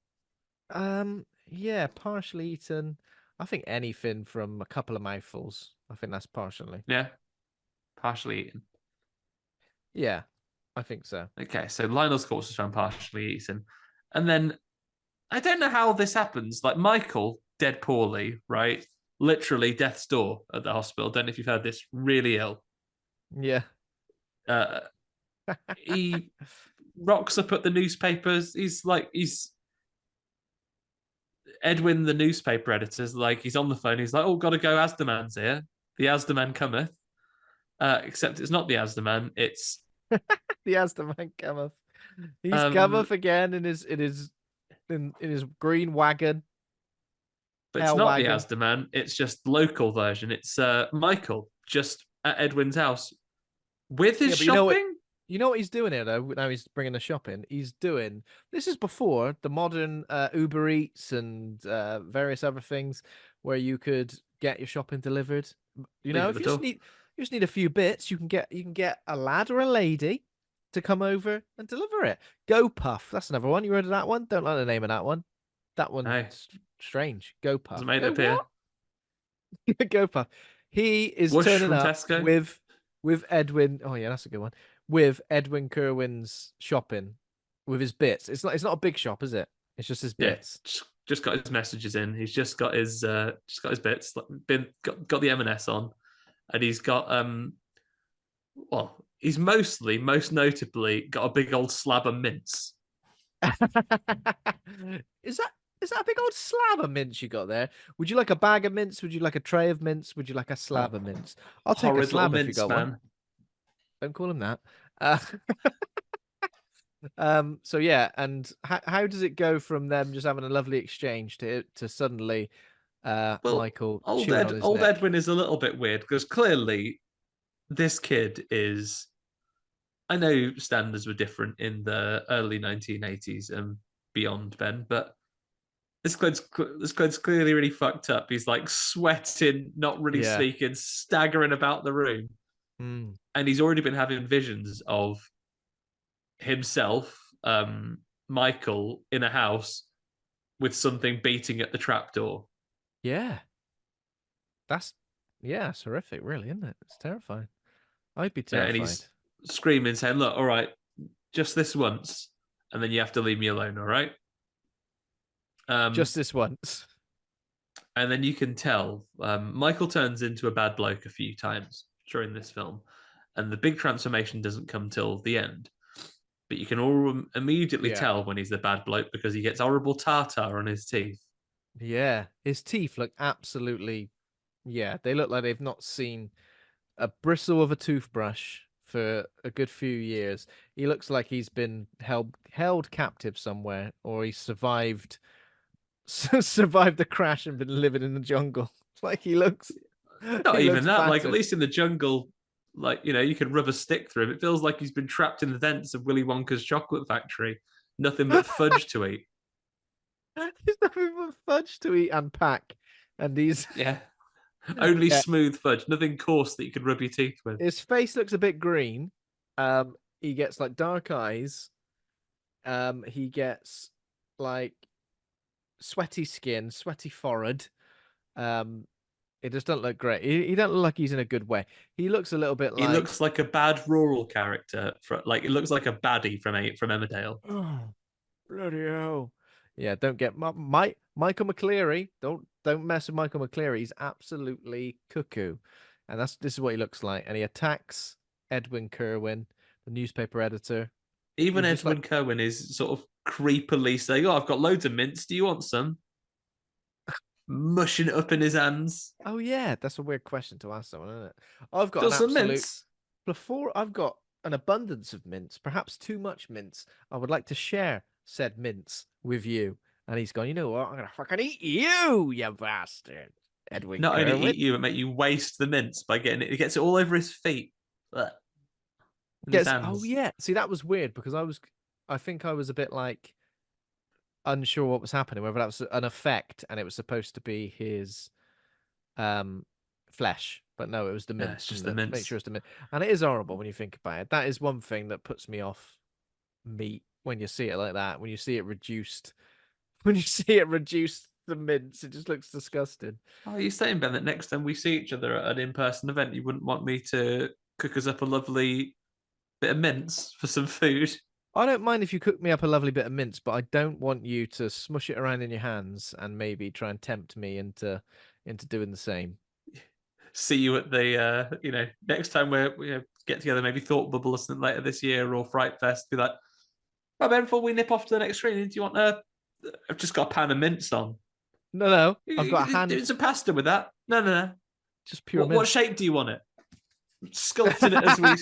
S1: Yeah, partially eaten. I think anything from a couple of mouthfuls. I think that's partially.
S2: Yeah, partially eaten.
S1: Yeah, I think so.
S2: Okay, so Lionel's corpse was found partially eaten. And then I don't know how this happens. Like Michael, dead poorly, right? Literally death's door at the hospital. Don't know if you've heard this, really ill.
S1: Yeah.
S2: Uh, he rocks up at the newspapers. He's Edwin, the newspaper editor's like, he's on the phone. He's like, oh, gotta go. Asdaman's here. The Asdaman cometh. Except it's not the Asdaman. It's
S1: The Aston cometh. He's
S2: um,
S1: cometh again in his green wagon.
S2: but it's
S1: Hell
S2: not the
S1: wagon.
S2: Asdaman. It's just local version. It's Michael just at Edwin's house with his
S1: Yeah, but you know what?
S2: shopping.
S1: You know what he's doing here though. Now he's bringing the shop in. He's doing. This is before the modern Uber Eats and various other things where you could get your shopping delivered. You
S2: Leave
S1: know,
S2: at
S1: if
S2: the door.
S1: you just need a few bits, you can get a lad or a lady to come over and deliver it. Go Puff. That's another one. You heard of that one? Don't like the name of that one. That one's
S2: Hey,
S1: strange. Go
S2: was
S1: Puff.
S2: made
S1: Go
S2: up here.
S1: what? Go Puff. He is
S2: Whoosh
S1: turning
S2: from
S1: up
S2: Tesco.
S1: with Edwin. Oh yeah, that's a good one. With Edwin Kerwin's shopping with his bits. It's not a big shop, is it? It's just his
S2: Yeah,
S1: bits.
S2: just got his messages in. He's just got his bits. Been got the M&S on, and he's got well, he's most notably got a big old slab of mince.
S1: Is that a big old slab of mince you got there? Would you like a bag of mince? Would you like a tray of mince? Would you like a
S2: Oh,
S1: slab of mince? I'll take a
S2: horrid little
S1: slab if you
S2: mince
S1: got one.
S2: man.
S1: Don't call him that. Uh, so yeah, and how does it go from them just having a lovely exchange to suddenly
S2: Well,
S1: Michael chewing on his
S2: old
S1: neck?
S2: Edwin is a little bit weird because clearly this kid is. I know standards were different in the early 1980s and beyond, Ben, but this kid's clearly really fucked up. He's like sweating, not really
S1: Yeah.
S2: speaking, staggering about the room,
S1: Mm.
S2: and he's already been having visions of himself, Michael, in a house with something beating at the trapdoor.
S1: Yeah. That's yeah, it's horrific, really, isn't it? It's terrifying. I'd be
S2: And
S1: terrified.
S2: he's screaming, saying, "Look, all right, just this once, and then you have to leave me alone, all right?" Um,
S1: Just this once.
S2: and then you can tell Michael turns into a bad bloke a few times during this film, and the big transformation doesn't come till the end. But you can all immediately
S1: Yeah.
S2: tell when he's the bad bloke because he gets horrible tartar on his teeth.
S1: Yeah. His teeth look absolutely yeah, they look like they've not seen a bristle of a toothbrush for a good few years. He looks like he's been held captive somewhere, or he survived survived the crash and been living in the jungle. Like he looks,
S2: Not
S1: he
S2: even
S1: looks
S2: that. Like at
S1: battered.
S2: least in the jungle, like you can rub a stick through him. It feels like he's been trapped in the vents of Willy Wonka's chocolate factory. Nothing but fudge to eat.
S1: There's nothing but fudge to eat and pack, and he's
S2: Yeah, only
S1: yeah.
S2: smooth fudge. Nothing coarse that you could rub your teeth with.
S1: His face looks a bit green. He gets like dark eyes. He gets like sweaty skin, sweaty forehead. Um, it just doesn't look great. He don't look like he's in a good way. He looks a little bit
S2: He
S1: like
S2: looks like a bad rural character. Like it looks like a baddie from Emmerdale.
S1: oh, bloody hell. Yeah, don't get Michael McCleary. Don't mess with Michael McCleary. He's absolutely cuckoo, and this is what he looks like. And he attacks. Edwin Kerwin, the newspaper editor. He
S2: Even
S1: was just like,
S2: Edwin Cohen is sort of creepily saying, "Oh, I've got loads of mints. Do you want some?" Mushing it up in his hands.
S1: "Oh yeah, that's a weird question to ask someone, isn't it?" I've got
S2: Got
S1: an
S2: some
S1: absolute
S2: mints.
S1: before. I've got an abundance of mints, perhaps too much mints. I would like to share said mints with you. And he's gone, you know what? I'm gonna fucking eat you, you bastard, Edwin
S2: Not only
S1: Kerwin.
S2: eat you, but make you waste the mints by getting it. It gets it all over his feet. Ugh. In his
S1: Gets oh
S2: hands.
S1: yeah. See, that was weird because I think I was a bit like unsure what was happening, whether that was an effect and it was supposed to be his um flesh. But no, it was the
S2: Yeah,
S1: mints
S2: it's
S1: from
S2: just the
S1: the make
S2: mints.
S1: sure it's the mint. And it is horrible when you think about it. That is one thing that puts me off meat when you see it like that, when you see it reduced. When you see it reduced the mints, it just looks disgusting.
S2: Oh, you're saying, Ben, that next time we see each other at an in-person event, you wouldn't want me to cook us up a lovely bit of mince for some food?
S1: I don't mind if you cook me up a lovely bit of mince, but I don't want you to smush it around in your hands and maybe try and tempt me into doing the same.
S2: See you at the, next time we get together, maybe Thought Bubble or something later this year or Fright Fest. Be like, oh, Ben, before we nip off to the next screening, do you want a? I've just got a pan of mince on.
S1: No, no, I've got a
S2: You do
S1: hand,
S2: some pasta with that. No, no, no.
S1: just pure
S2: What
S1: mince.
S2: shape do you want it? Sculpting it as we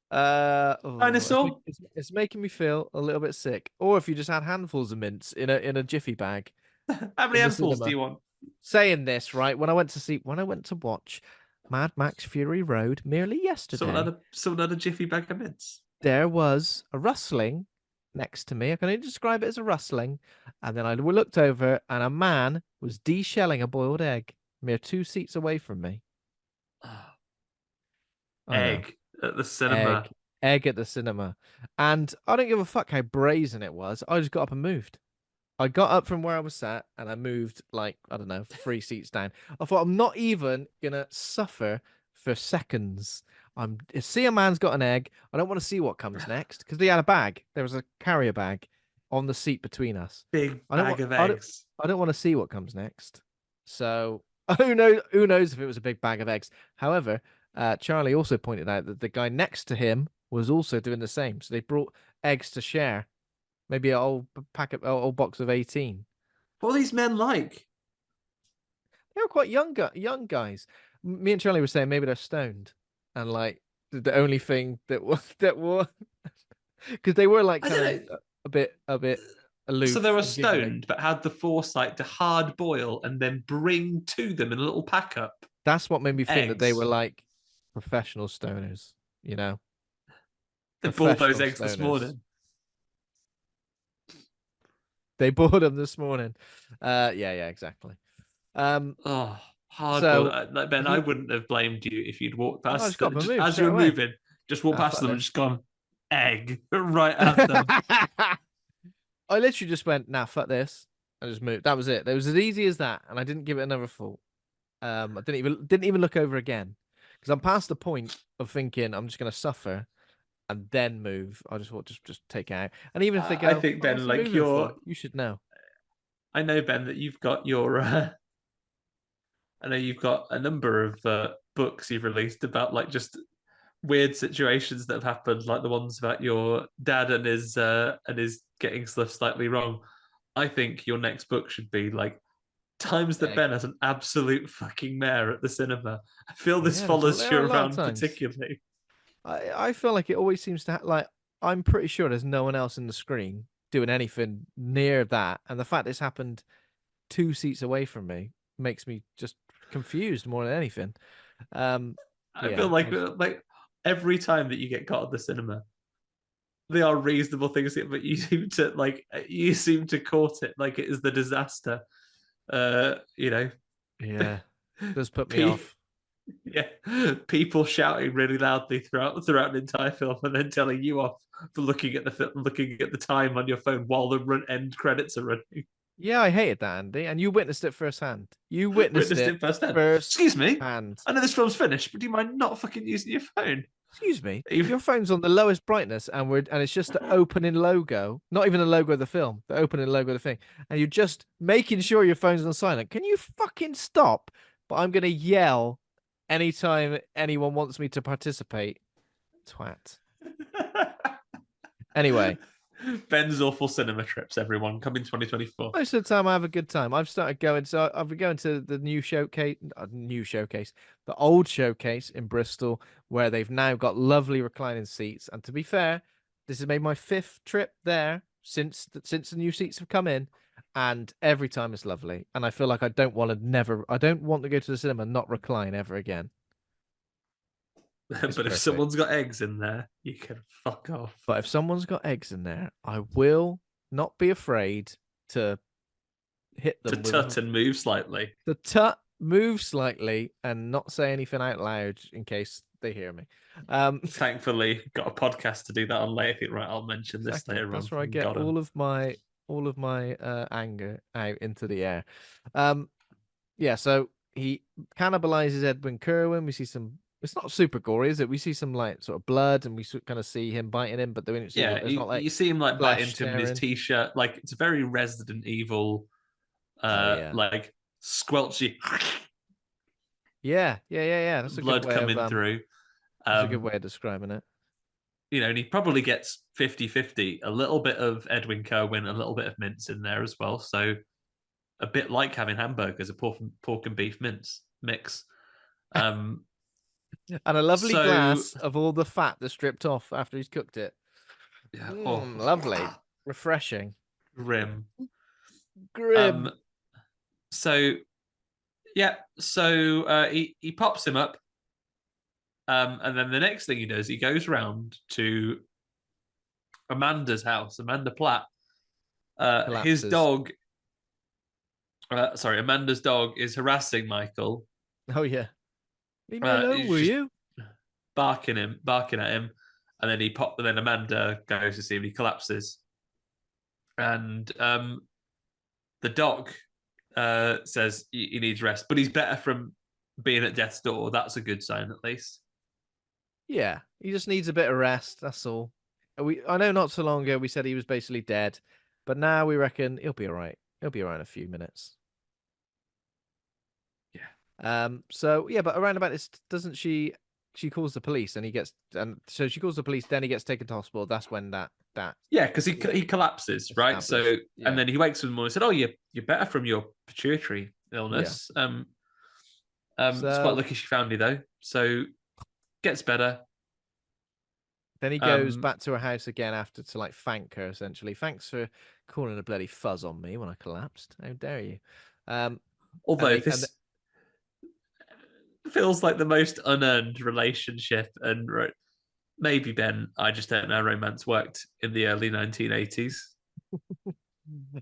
S1: It's,
S2: dinosaur.
S1: it's making me feel a little bit sick. Or if you just had handfuls of mints in a jiffy bag
S2: How many
S1: in the
S2: handfuls do
S1: cinema.
S2: you want?
S1: Saying this, right, when I went to watch Mad Max Fury Road merely yesterday,
S2: Someone had a jiffy bag of mints.
S1: there was a rustling next to me. I can only describe it as a rustling. And then I looked over and a man was deshelling a boiled egg mere 2 seats away from me. I know.
S2: Egg at the cinema.
S1: Egg. Egg at the cinema. And I don't give a fuck how brazen it was. I just got up and moved. I got up from where I was sat and I moved like, I don't know, 3 seats down. I thought I'm not even gonna suffer for seconds. I'm see a man's got an egg. I don't want to see what comes next because they had a bag. There was a carrier bag on the seat between us.
S2: Big
S1: I don't
S2: bag
S1: want
S2: of eggs.
S1: I don't want to see what comes next. So who knows if it was a big bag of eggs. However, Charlie also pointed out that the guy next to him was also doing the same. So they brought eggs to share. Maybe a whole packet, a whole box of 18.
S2: What are these men like?
S1: They were quite young guys. Me and Charlie were saying maybe they're stoned, and like the only thing that was because they were like
S2: I
S1: kind
S2: don't
S1: of
S2: know.
S1: a bit
S2: So they
S1: aloof
S2: were
S1: and giggly.
S2: stoned, but had the foresight to hard boil and then bring to them in a little pack up
S1: That's what made me think that they were
S2: eggs.
S1: like professional stoners. You know,
S2: They boiled those
S1: professional
S2: eggs this
S1: stoners.
S2: morning.
S1: They bought them this morning. Yeah, exactly.
S2: Oh, hard boiled.
S1: So
S2: Like Ben, I
S1: he,
S2: wouldn't have blamed you if you'd walked
S1: no, I
S2: past
S1: just got
S2: them
S1: up and
S2: just
S1: moved
S2: as you
S1: straight
S2: were
S1: away.
S2: moving. Just walk
S1: Ah,
S2: past
S1: fuck
S2: them and
S1: this.
S2: just gone egg right at them.
S1: I literally just went, nah, fuck this. I just moved. That was it. It was as easy as that, and I didn't give it another thought. I didn't even look over again because I'm past the point of thinking I'm just gonna suffer and then move. I just thought just take it out. And even if they
S2: I
S1: go,
S2: think
S1: oh, what's
S2: Ben,
S1: he
S2: like
S1: moving for? You should know.
S2: I know Ben that you've got your. I know you've got a number of books you've released about like just weird situations that have happened, like the ones about your dad and his getting stuff slightly wrong. I think your next book should be like times that
S1: Egg.
S2: Ben has an absolute fucking mare at the cinema. I feel this
S1: Yeah,
S2: follows
S1: there
S2: you
S1: are a lot of
S2: around
S1: times.
S2: particularly.
S1: I feel like it always seems to like I'm pretty sure there's no one else in the screen doing anything near that, and the fact it's happened 2 seats away from me makes me just confused more than anything. Um,
S2: I feel
S1: yeah,
S2: like every time that you get caught at the cinema, they are reasonable things, but you seem to court it like it is the disaster. You know,
S1: yeah, does put me
S2: P-
S1: off.
S2: yeah, people shouting really loudly throughout an entire film, and then telling you off for looking at the time on your phone while the end credits are running.
S1: Yeah, I hated that, Andy, and you witnessed it firsthand. You witnessed
S2: Witnessed
S1: it
S2: it firsthand.
S1: first
S2: Excuse me,
S1: hand.
S2: I know this film's finished, but do you mind not fucking using your phone?
S1: Excuse me,
S2: Even
S1: your phone's on the lowest brightness, and it's just the opening logo, not even the logo of the film, the opening logo of the thing, and you're just making sure your phone's on silent. Can you fucking stop? But I'm gonna yell. anytime anyone wants me to participate, twat. Anyway,
S2: Ben's awful cinema trips, everyone. Come in 2024.
S1: most of the time I have a good time. I've started going, so I've been going to the the old showcase in Bristol, where they've now got lovely reclining seats. And to be fair, this has made my 5th trip there since the new seats have come in, and every time it's lovely. And I feel like I don't want to go to the cinema and not recline ever again. It's
S2: But if
S1: perfect.
S2: someone's got eggs in there, you can fuck off.
S1: But if someone's got eggs in there, I will not be afraid to hit them
S2: To tut and move slightly.
S1: the tut, move slightly, and not say anything out loud in case they hear me.
S2: Thankfully, got a podcast to do that on later. Right, I'll mention this
S1: Exactly.
S2: later
S1: That's
S2: on.
S1: where I get
S2: Got 'em.
S1: all of my anger out into the air. Yeah, so he cannibalizes Edwin Kerwin. We see some. It's not super gory, is it? We see some like sort of blood, and we kind of see him biting him, but we don't see.
S2: Yeah,
S1: There's not like
S2: you see him like bite
S1: flesh
S2: into him in his
S1: tearing.
S2: t-shirt. Like it's a very Resident Evil,
S1: Oh yeah,
S2: like squelchy
S1: yeah. That's a good
S2: blood
S1: way
S2: coming
S1: of
S2: through.
S1: that's a good way of describing it.
S2: You know, and he probably gets 50-50, a little bit of Edwin Kerwin, a little bit of mince in there as well. So a bit like having hamburgers, a pork and beef mince mix.
S1: And a lovely
S2: So
S1: glass of all the fat that's stripped off after he's cooked it.
S2: yeah, oh,
S1: Lovely, refreshing,
S2: grim.
S1: grim.
S2: So yeah, so he pops him up, and then the next thing he does, he goes round to Amanda's house, Amanda Platt. His
S1: Collapses.
S2: dog, Amanda's dog is harassing Michael.
S1: Oh yeah, leave me alone, will you?
S2: Barking at him, and then then Amanda goes to see him. He collapses, and the doc says he needs rest, but he's better from being at death's door. That's a good sign, at least.
S1: Yeah, he just needs a bit of rest. That's all. I know not so long ago we said he was basically dead, but now we reckon he'll be all right. He'll be all right in a few minutes.
S2: Yeah.
S1: So yeah, but around about this, doesn't she? She calls the police, and so she calls the police. Then he gets taken to hospital. That's when that.
S2: Yeah, because he collapses, right? So
S1: yeah.
S2: and then he wakes up in the morning and said, "Oh, you're better from your pituitary illness." It's quite lucky she found you though. So gets better.
S1: Then he goes back to her house again after to like thank her essentially. Thanks for calling a bloody fuzz on me when I collapsed. How dare you?
S2: Although this feels like the most unearned relationship, and maybe Ben, I just don't know how romance worked in the early 1980s.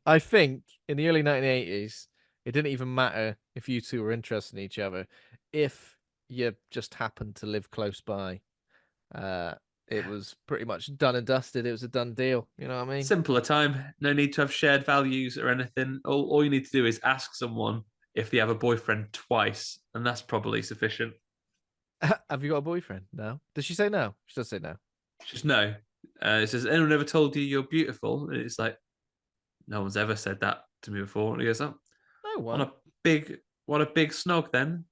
S1: I think in the early 1980s, it didn't even matter if you two were interested in each other. If you just happened to live close by, it was pretty much done and dusted. It was a done deal. You know what I mean?
S2: Simpler time. No need to have shared values or anything. All you need to do is ask someone if they have a boyfriend twice, and that's probably sufficient.
S1: Have you got a boyfriend? No. Does she say no? She does say no.
S2: Just no. It says, anyone ever told you you're beautiful? And it's like, no one's ever said that to me before. And he goes, oh,
S1: No one.
S2: what a big snog then.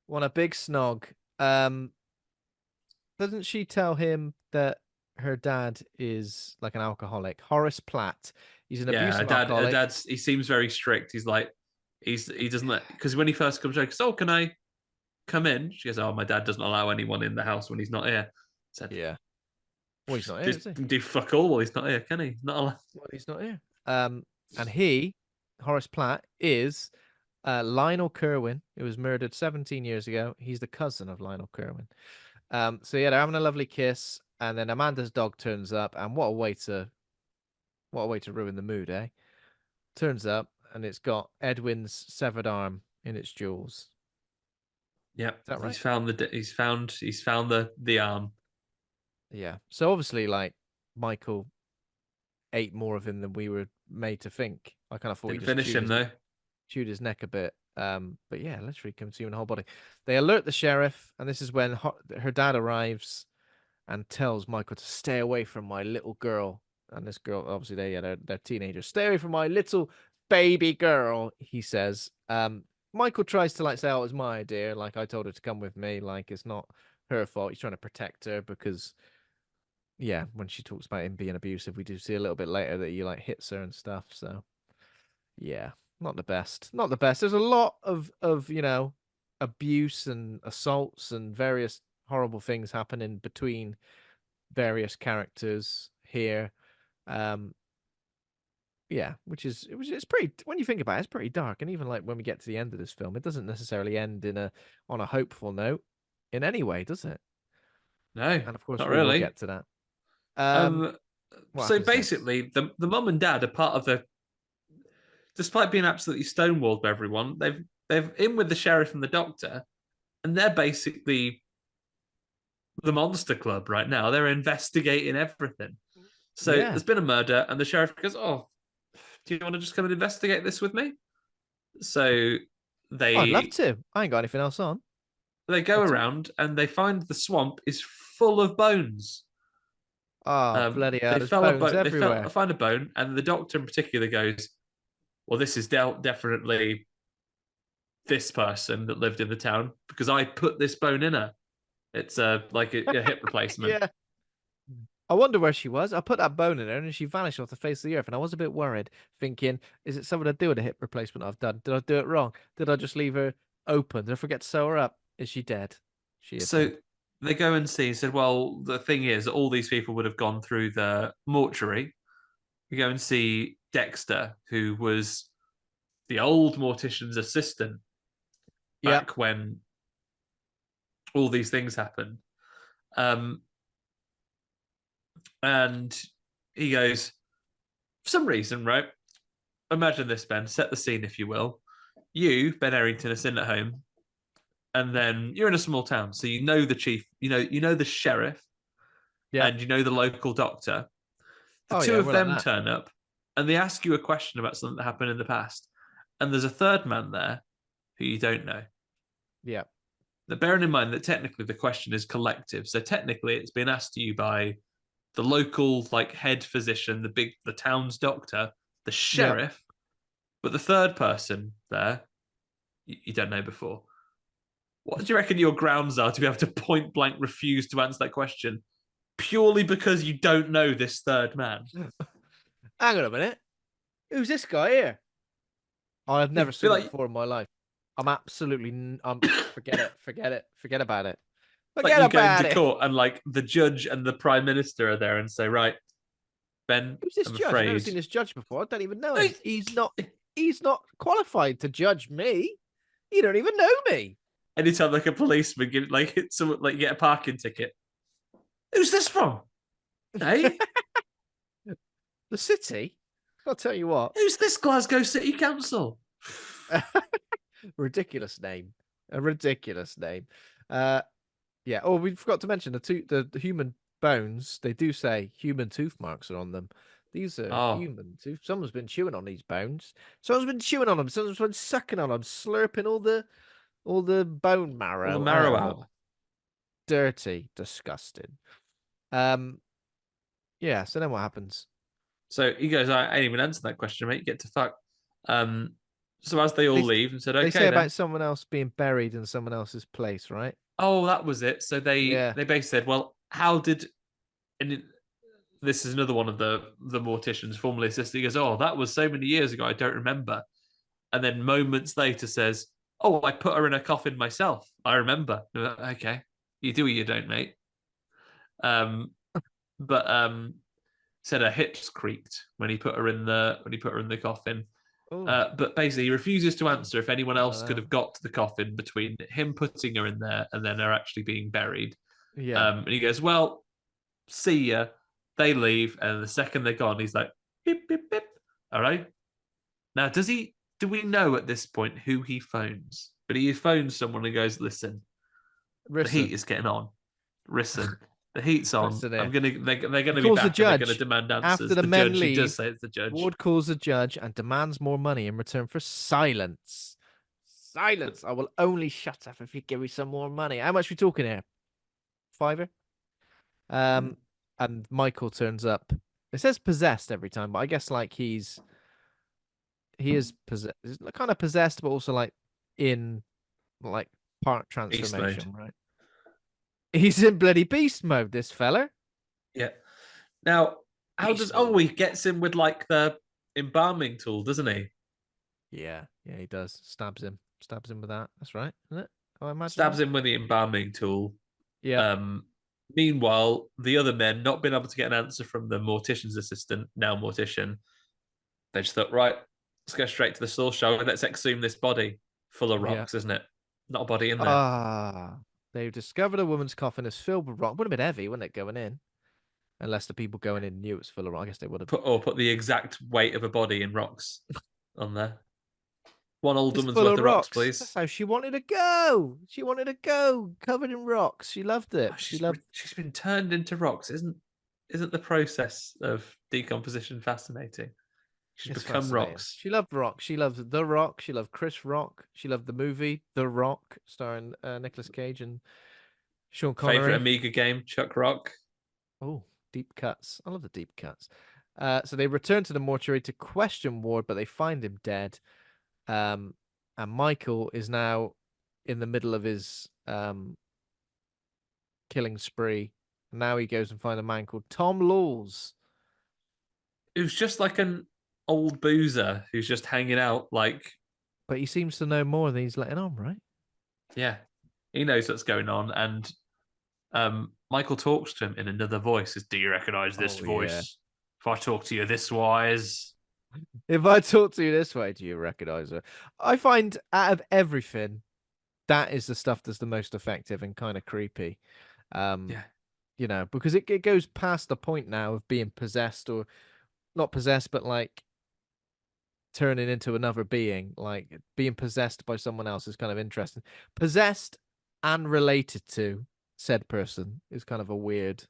S1: Want a big snog. Doesn't she tell him that her dad is like an alcoholic? Horace Platt. He's an abusive alcoholic.
S2: He seems very strict. He's like, he doesn't let, because when he first comes over, he goes, oh, can I come in? She goes, oh, my dad doesn't allow anyone in the house when he's not here. Said,
S1: yeah. Well, he's not here, is he?
S2: Do fuck all while he's not here, can he? He's not allowed.
S1: Well, he's not here. And Horace Platt, is Lionel Kerwin, who was murdered 17 years ago. He's the cousin of Lionel Kerwin. So yeah, they're having a lovely kiss, and then Amanda's dog turns up, and what a way to ruin the mood, eh? Turns up, and it's got Edwin's severed arm in its jaws.
S2: Yeah,
S1: is that right?
S2: He's found the arm.
S1: Yeah. So obviously, like, Michael ate more of him than we were made to think. I kind of thought
S2: Didn't
S1: he just
S2: finish him though.
S1: Chewed his neck a bit. But yeah, literally consuming the whole body. They alert the sheriff, and this is when her dad arrives and tells Michael to stay away from my little girl. And this girl, obviously, they're teenagers. Stay away from my little baby girl, he says. Michael tries to like say, "Oh, it was my idea. Like I told her to come with me. Like it's not her fault." He's trying to protect her because, yeah, when she talks about him being abusive, we do see a little bit later that he like hits her and stuff. So yeah, not the best. Not the best. There's a lot of abuse and assaults and various horrible things happening between various characters here. Um, yeah, it's pretty when you think about it, it's pretty dark. And even like when we get to the end of this film, it doesn't necessarily end on a hopeful note in any way, does it?
S2: No,
S1: And of course,
S2: not
S1: we will
S2: really.
S1: get to that.
S2: Um,
S1: What
S2: so
S1: happens next?
S2: basically, the mum and dad are part of the. Despite being absolutely stonewalled by everyone, they've in with the sheriff and the doctor, and they're basically the monster club right now. They're investigating everything. So
S1: Yeah.
S2: there's been a murder, and the sheriff goes, "Oh, do you want to just come and investigate this with me?" So
S1: Oh, I'd love
S2: they
S1: to. I ain't got anything else on
S2: they go
S1: at all.
S2: around and they find the swamp is full of bones.
S1: Oh, bloody hell.
S2: They
S1: There's
S2: fell a
S1: bones
S2: bone. They
S1: everywhere.
S2: find a bone, and the doctor in particular goes, "Well, this is definitely this person that lived in the town because I put this bone in her. It's like a hip replacement."
S1: Yeah. I wonder where she was. I put that bone in her and she vanished off the face of the earth. And I was a bit worried, thinking, is it something to do with the hip replacement I've done? Did I do it wrong? Did I just leave her open? Did I forget to sew her up? Is she dead? She is
S2: So
S1: dead.
S2: they go and see. Said, "Well, the thing is, all these people would have gone through the mortuary." We go and see Dexter, who was the old mortician's assistant
S1: Yep.
S2: back when all these things happened. Um, and he goes, for some reason, right? Imagine this, Ben. Set the scene, if you will. You, Ben Errington, are sitting at home, and then you're in a small town, so you know the chief, you know the sheriff,
S1: Yep.
S2: and you know the local doctor. The
S1: Oh,
S2: two
S1: yeah.
S2: of
S1: We're like
S2: them
S1: that.
S2: turn up, and they ask you a question about something that happened in the past, and there's a third man there who you don't know.
S1: Yep.
S2: Now, bearing in mind that technically the question is collective, so technically it's been asked to you by the local like head physician, the town's doctor, the
S1: Yep.
S2: sheriff, but the third person there you don't know before. What do you reckon your grounds are to be able to point blank refuse to answer that question purely because you don't know this third man?
S1: Hang on a minute. Who's this guy here? I've
S2: Yeah,
S1: never
S2: be
S1: seen him
S2: like,
S1: before in my life. I'm absolutely, forget it. Forget it. Forget about it.
S2: like
S1: Forget
S2: you go
S1: about
S2: into
S1: it.
S2: court and like the judge and the prime minister are there and say, right, Ben,
S1: Who's this
S2: I'm
S1: judge? I've never
S2: afraid.
S1: seen this judge before. I don't even know him. He's not qualified to judge me. You don't even know me.
S2: Anytime like a policeman give like it's someone like you get a parking ticket. Who's this from? Hey,
S1: The city? I'll tell you what.
S2: who's this Glasgow City Council?
S1: Ridiculous name. A ridiculous name. Uh yeah. Oh, we forgot to mention the human bones, they do say human tooth marks are on them. These are
S2: Oh,
S1: human tooth. Someone's been chewing on these bones. Someone's been chewing on them. Someone's been sucking on them, slurping all the bone
S2: all the
S1: marrow out
S2: marrow
S1: of them.
S2: out.
S1: Dirty, disgusting. Um, yeah. So then what happens?
S2: So he goes, I ain't even answered that question, mate. You get to fuck. Um, so as they all
S1: They
S2: leave and said,
S1: they say
S2: okay
S1: about
S2: then.
S1: someone else being buried in someone else's place, right?
S2: Oh, that was it. So they
S1: Yeah.
S2: they basically said, well, how did and this is another one of the morticians formerly assisted. He goes, oh, that was so many years ago, I don't remember. And then moments later says, oh, I put her in a coffin myself. I remember. Okay, you do or you don't, mate. Um, but said her hips creaked when he put her in the coffin.
S1: Oh,
S2: But basically, he refuses to answer if anyone
S1: I don't
S2: else could
S1: know.
S2: have got to the coffin between him putting her in there and then her actually being buried.
S1: Yeah.
S2: And he goes, "Well, see ya." They leave, and the second they're gone, he's like, "Beep beep beep." All right. Now, does he? Do we know at this point who he phones? But he phones someone and goes, "Listen, the heat
S1: Listen.
S2: is getting on. Listen, the heat's on.
S1: Listen
S2: I'm
S1: here.
S2: gonna they're
S1: He
S2: gonna be
S1: calls the
S2: back and they're gonna
S1: judge
S2: demand
S1: after
S2: answers."
S1: the
S2: The
S1: men
S2: judge, he does
S1: leave.
S2: say it's the judge.
S1: Ward calls the judge and demands more money in return for silence.
S2: But
S1: Silence. I will only shut up if you give me some more money. How much we talking here? Fiver? Um, and Michael turns up. It says possessed every time, but I guess like he is possessed, kind of possessed, but also like in like part
S2: Beast mode.
S1: transformation, right? He's in bloody beast mode, this fella.
S2: Yeah. Now, how
S1: Beast
S2: does
S1: mode.
S2: he gets him with like the embalming tool, doesn't he?
S1: Yeah, yeah, he does. Stabs him with that. That's right, isn't it? Am I imagining?
S2: Stabs him with the embalming tool.
S1: Yep.
S2: Um, Meanwhile, the other men, not being able to get an answer from the mortician's assistant, now mortician, they just thought, right, let's go straight to the source, shall we? Let's exhume this body full of
S1: Yeah.
S2: rocks, isn't it? Not a body in there.
S1: Ah, they've discovered a woman's coffin is filled with rock. Would have been heavy, wouldn't it, going in? Unless the people going in knew it was full of rock. I guess they would have.
S2: Put the exact weight of a body in rocks on there. One old
S1: It's
S2: woman's
S1: full
S2: worth
S1: of
S2: of rocks,
S1: rocks. That's
S2: please.
S1: how she wanted to go. She wanted to go, covered in rocks. She loved it.
S2: Oh,
S1: She loved.
S2: she's been turned into rocks. Isn't the process of decomposition fascinating? She's
S1: It's
S2: become
S1: fascinating.
S2: rocks.
S1: She loved rock. She loved The Rock. She loved Chris Rock. She loved the movie The Rock, starring Nicolas Cage and Sean
S2: Favorite
S1: Connery.
S2: Amiga game, Chuck Rock.
S1: Oh, deep cuts. I love the deep cuts. So they return to the mortuary to question Ward, but they find him dead. Um, and Michael is now in the middle of his killing spree. Now he goes and finds a man called Tom Laws.
S2: It was just like an old boozer who's just hanging out. Like,
S1: But he seems to know more than he's letting on, right?
S2: yeah, he knows what's going on. And Michael talks to him in another voice. Says, "Do you recognize this
S1: Oh yeah.
S2: voice? If I talk to you this wise."
S1: If I talk to you this way, do you recognize her? I find out of everything, that is the stuff that's the most effective and kind of creepy. Um,
S2: Yeah,
S1: because it goes past the point now of being possessed or not possessed, but like turning into another being, like being possessed by someone else is kind of interesting. Possessed and related to said person is kind of a weird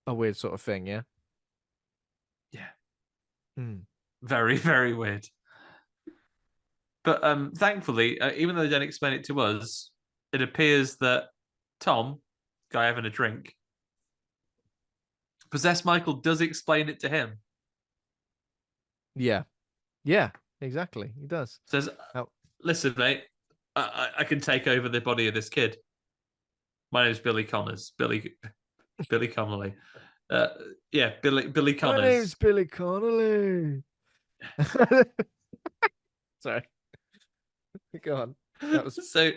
S1: sort of thing, yeah.
S2: yeah,
S1: Hmm.
S2: very very weird. But thankfully, even though they don't explain it to us, it appears that Tom, guy having a drink, possessed Michael does explain it to him.
S1: Yeah, yeah, exactly. He does.
S2: Says,
S1: Oh,
S2: "Listen, mate, I can take over the body of this kid. My name's Billy Connors. Billy Connolly. Uh, yeah, Billy
S1: my name's
S2: Connors.
S1: Billy Connolly. Sorry, go on. That was
S2: So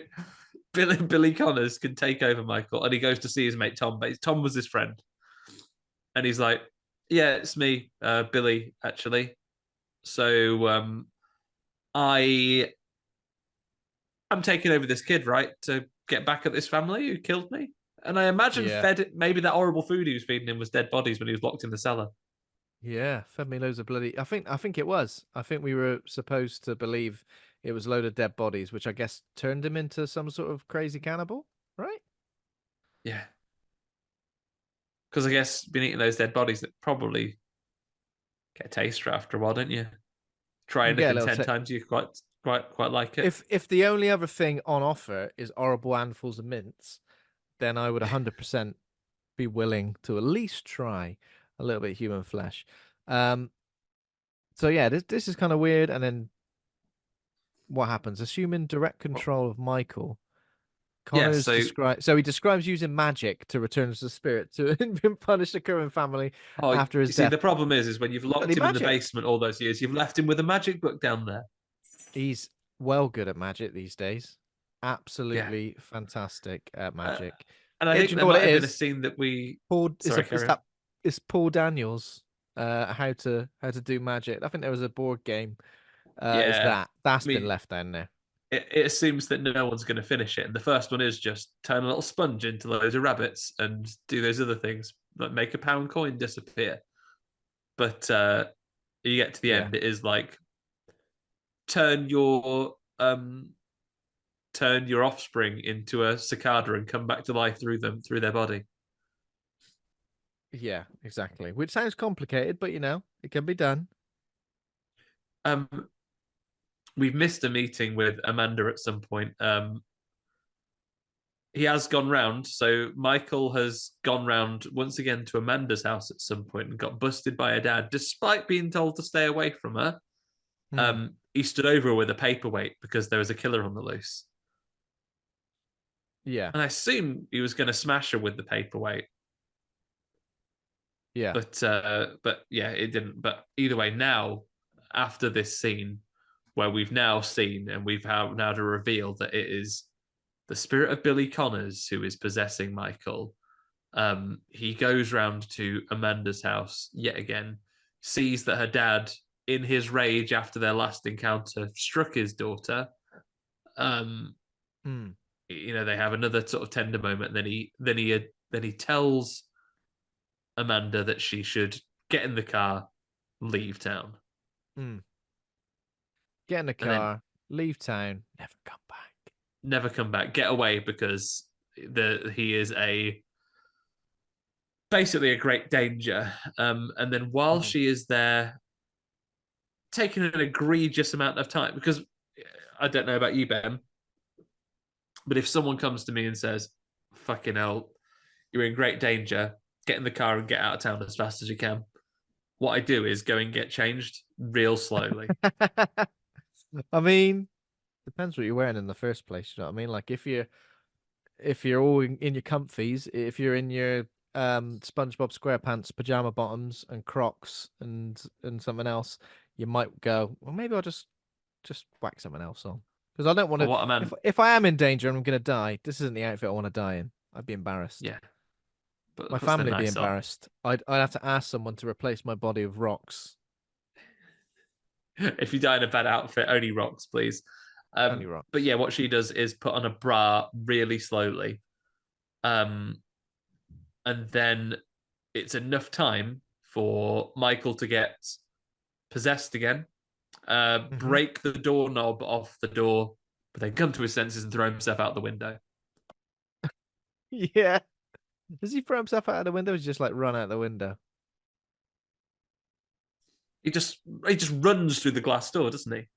S2: Billy Connors can take over Michael, and he goes to see his mate Tom. But Tom was his friend, and he's like, "Yeah, it's me, Billy, actually. So I I'm taking over this kid, right, to get back at this family who killed me." And I imagine
S1: yeah,
S2: fed maybe that horrible food he was feeding him was dead bodies when he was locked in the cellar.
S1: yeah. Fed me loads of bloody. I think it was. I think we were supposed to believe it was a load of dead bodies, which I guess turned him into some sort of crazy cannibal, right?
S2: Yeah, because I guess been eating those dead bodies that probably get a taster after a while, don't you? Try
S1: You get a
S2: anything
S1: little.
S2: 10 times, you quite like it.
S1: If the only other thing on offer is horrible handfuls of mints, then I would 100% be willing to at least try a little bit of human flesh. Um, so yeah, this is kind of weird. And then what happens? Assuming direct control of Michael,
S2: Yeah,
S1: Connors
S2: so
S1: describes. So he describes using magic to return the spirit to punish the current family after his
S2: you see,
S1: death.
S2: the problem is when you've
S1: Bloody
S2: locked him in the
S1: magic!
S2: basement all those years, you've left him with a magic book down there.
S1: He's well good at magic these days.
S2: Yeah,
S1: Absolutely fantastic at
S2: uh,
S1: magic.
S2: and I
S1: Do
S2: think
S1: you
S2: there
S1: know what
S2: might
S1: it
S2: have been a
S1: is?
S2: scene that we.
S1: Paul,
S2: Sorry, carry on.
S1: it's Paul Daniels. How to do magic. I think there was a board game. Is
S2: Yeah,
S1: that's
S2: I
S1: been
S2: mean,
S1: left down there?
S2: it assumes that no one's going to finish it, and the first one is just turn a little sponge into loads of rabbits and do those other things, like make a pound coin disappear. But you get to the
S1: Yeah,
S2: end, it is like turn your um turn your offspring into a cicada and come back to life through their body.
S1: yeah, exactly. Which sounds complicated, but it can be done.
S2: Um, we've missed a meeting with Amanda at some point. He has gone round, so Michael has gone round once again to Amanda's house at some point and got busted by her dad, despite being told to stay away from her.
S1: Hmm.
S2: he stood over her with a paperweight because there was a killer on the loose.
S1: Yeah.
S2: And I assumed he was going to smash her with the paperweight,
S1: Yeah.
S2: but yeah, it didn't. But either way, now after this scene, where we've now seen and we've now to reveal that it is the spirit of Billy Connors who is possessing Michael. He goes round to Amanda's house yet again, sees that her dad, in his rage after their last encounter, struck his daughter. Um,
S1: Mm.
S2: they have another sort of tender moment, and then he tells Amanda that she should get in the car, leave town,
S1: Mm. Get in the
S2: and then
S1: car, leave town, never come back.
S2: never come back, get away because he is basically a great danger. And then while
S1: Mm.
S2: she is there, taking an egregious amount of time, because I don't know about you, Ben, but if someone comes to me and says, "Fucking hell, you're in great danger. Get in the car and get out of town as fast as you can." What I do is go and get changed real slowly.
S1: I mean, depends what you're wearing in the first place. You know what I mean? Like if you're all in your comfies, if you're in your SpongeBob SquarePants pajama bottoms and Crocs and something else, you might go, well, maybe I'll just whack something else on because I don't want
S2: But
S1: to.
S2: what I meant,
S1: If I am in danger and I'm gonna die, this isn't the outfit I want to die in. I'd be embarrassed.
S2: yeah,
S1: My
S2: but what's the
S1: family would be
S2: nice on?
S1: embarrassed. I'd have to ask someone to replace my body with rocks.
S2: If you die in a bad outfit, only rocks, please.
S1: Only
S2: But
S1: rocks.
S2: yeah, what she does is put on a bra really slowly. Um, and then it's enough time for Michael to get possessed again,
S1: Hmm.
S2: break the doorknob off the door, but then come to his senses and throw himself out the window.
S1: Yeah. Does he throw himself out of the window? Or does he just like run out the window?
S2: He just runs through the glass door, doesn't he?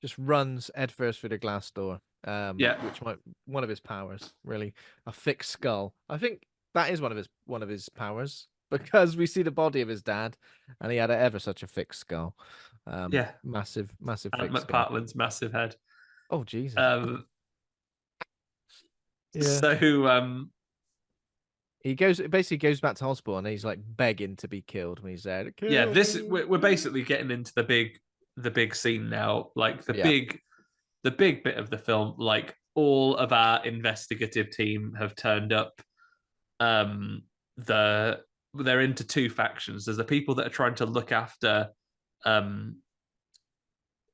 S1: Just runs headfirst through the glass door.
S2: Yeah,
S1: Which might one of his powers, really. A thick skull. I think that is one of his powers because we see the body of his dad, and he had a, ever such a thick skull.
S2: yeah.
S1: Massive, massive
S2: Ant
S1: thick skull.
S2: McPartland's massive head.
S1: Oh Jesus.
S2: Um,
S1: Yeah.
S2: so
S1: He basically goes back to hospital and he's like begging to be killed when he's there.
S2: yeah,
S1: Kill
S2: this
S1: me.
S2: we're basically getting into the big scene now, like the
S1: Yeah.
S2: big bit of the film. Like all of our investigative team have turned up. Um, the they're into two factions. There's the people that are trying to look after, um,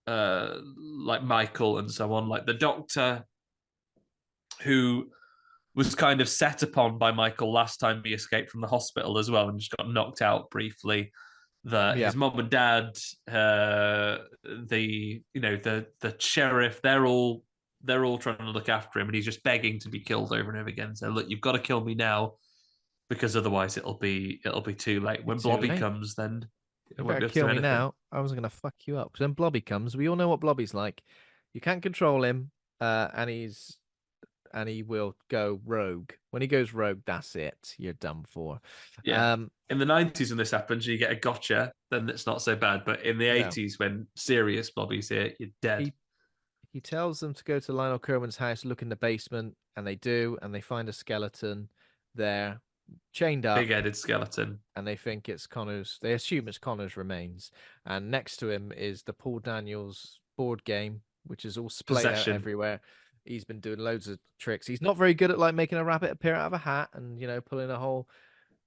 S2: like Michael and so on, like the doctor who was kind of set upon by Michael last time he escaped from the hospital as well and just got knocked out briefly.
S1: Yeah.
S2: His mom and dad, the sheriff, they're all trying to look after him, and he's just begging to be killed over and over again. So look, you've got to kill me now because otherwise it'll be too late.
S1: Be
S2: When
S1: too
S2: Blobby
S1: late.
S2: comes, then
S1: You
S2: it won't
S1: better
S2: be able to
S1: kill
S2: do
S1: me
S2: anything.
S1: now. I was gonna fuck you up. Because when Blobby comes, we all know what Blobby's like. You can't control him, and he will go rogue. When he goes rogue, that's it. You're done for.
S2: Yeah.
S1: Um,
S2: In the 90s, when this happens, you get a gotcha, then it's not so bad. But in the
S1: no.
S2: 80s, when serious Blobby's here, you're dead.
S1: He he tells them to go to Lionel Kerwin's house, look in the basement, and they do, and they find a skeleton there, chained
S2: Big
S1: up,
S2: headed skeleton.
S1: and they think it's Connor's. They assume it's Connor's remains, and next to him is the Paul Daniels board game, which is all splayed out
S2: Possession.
S1: everywhere. He's been doing loads of tricks. He's not very good at like making a rabbit appear out of a hat and pulling a whole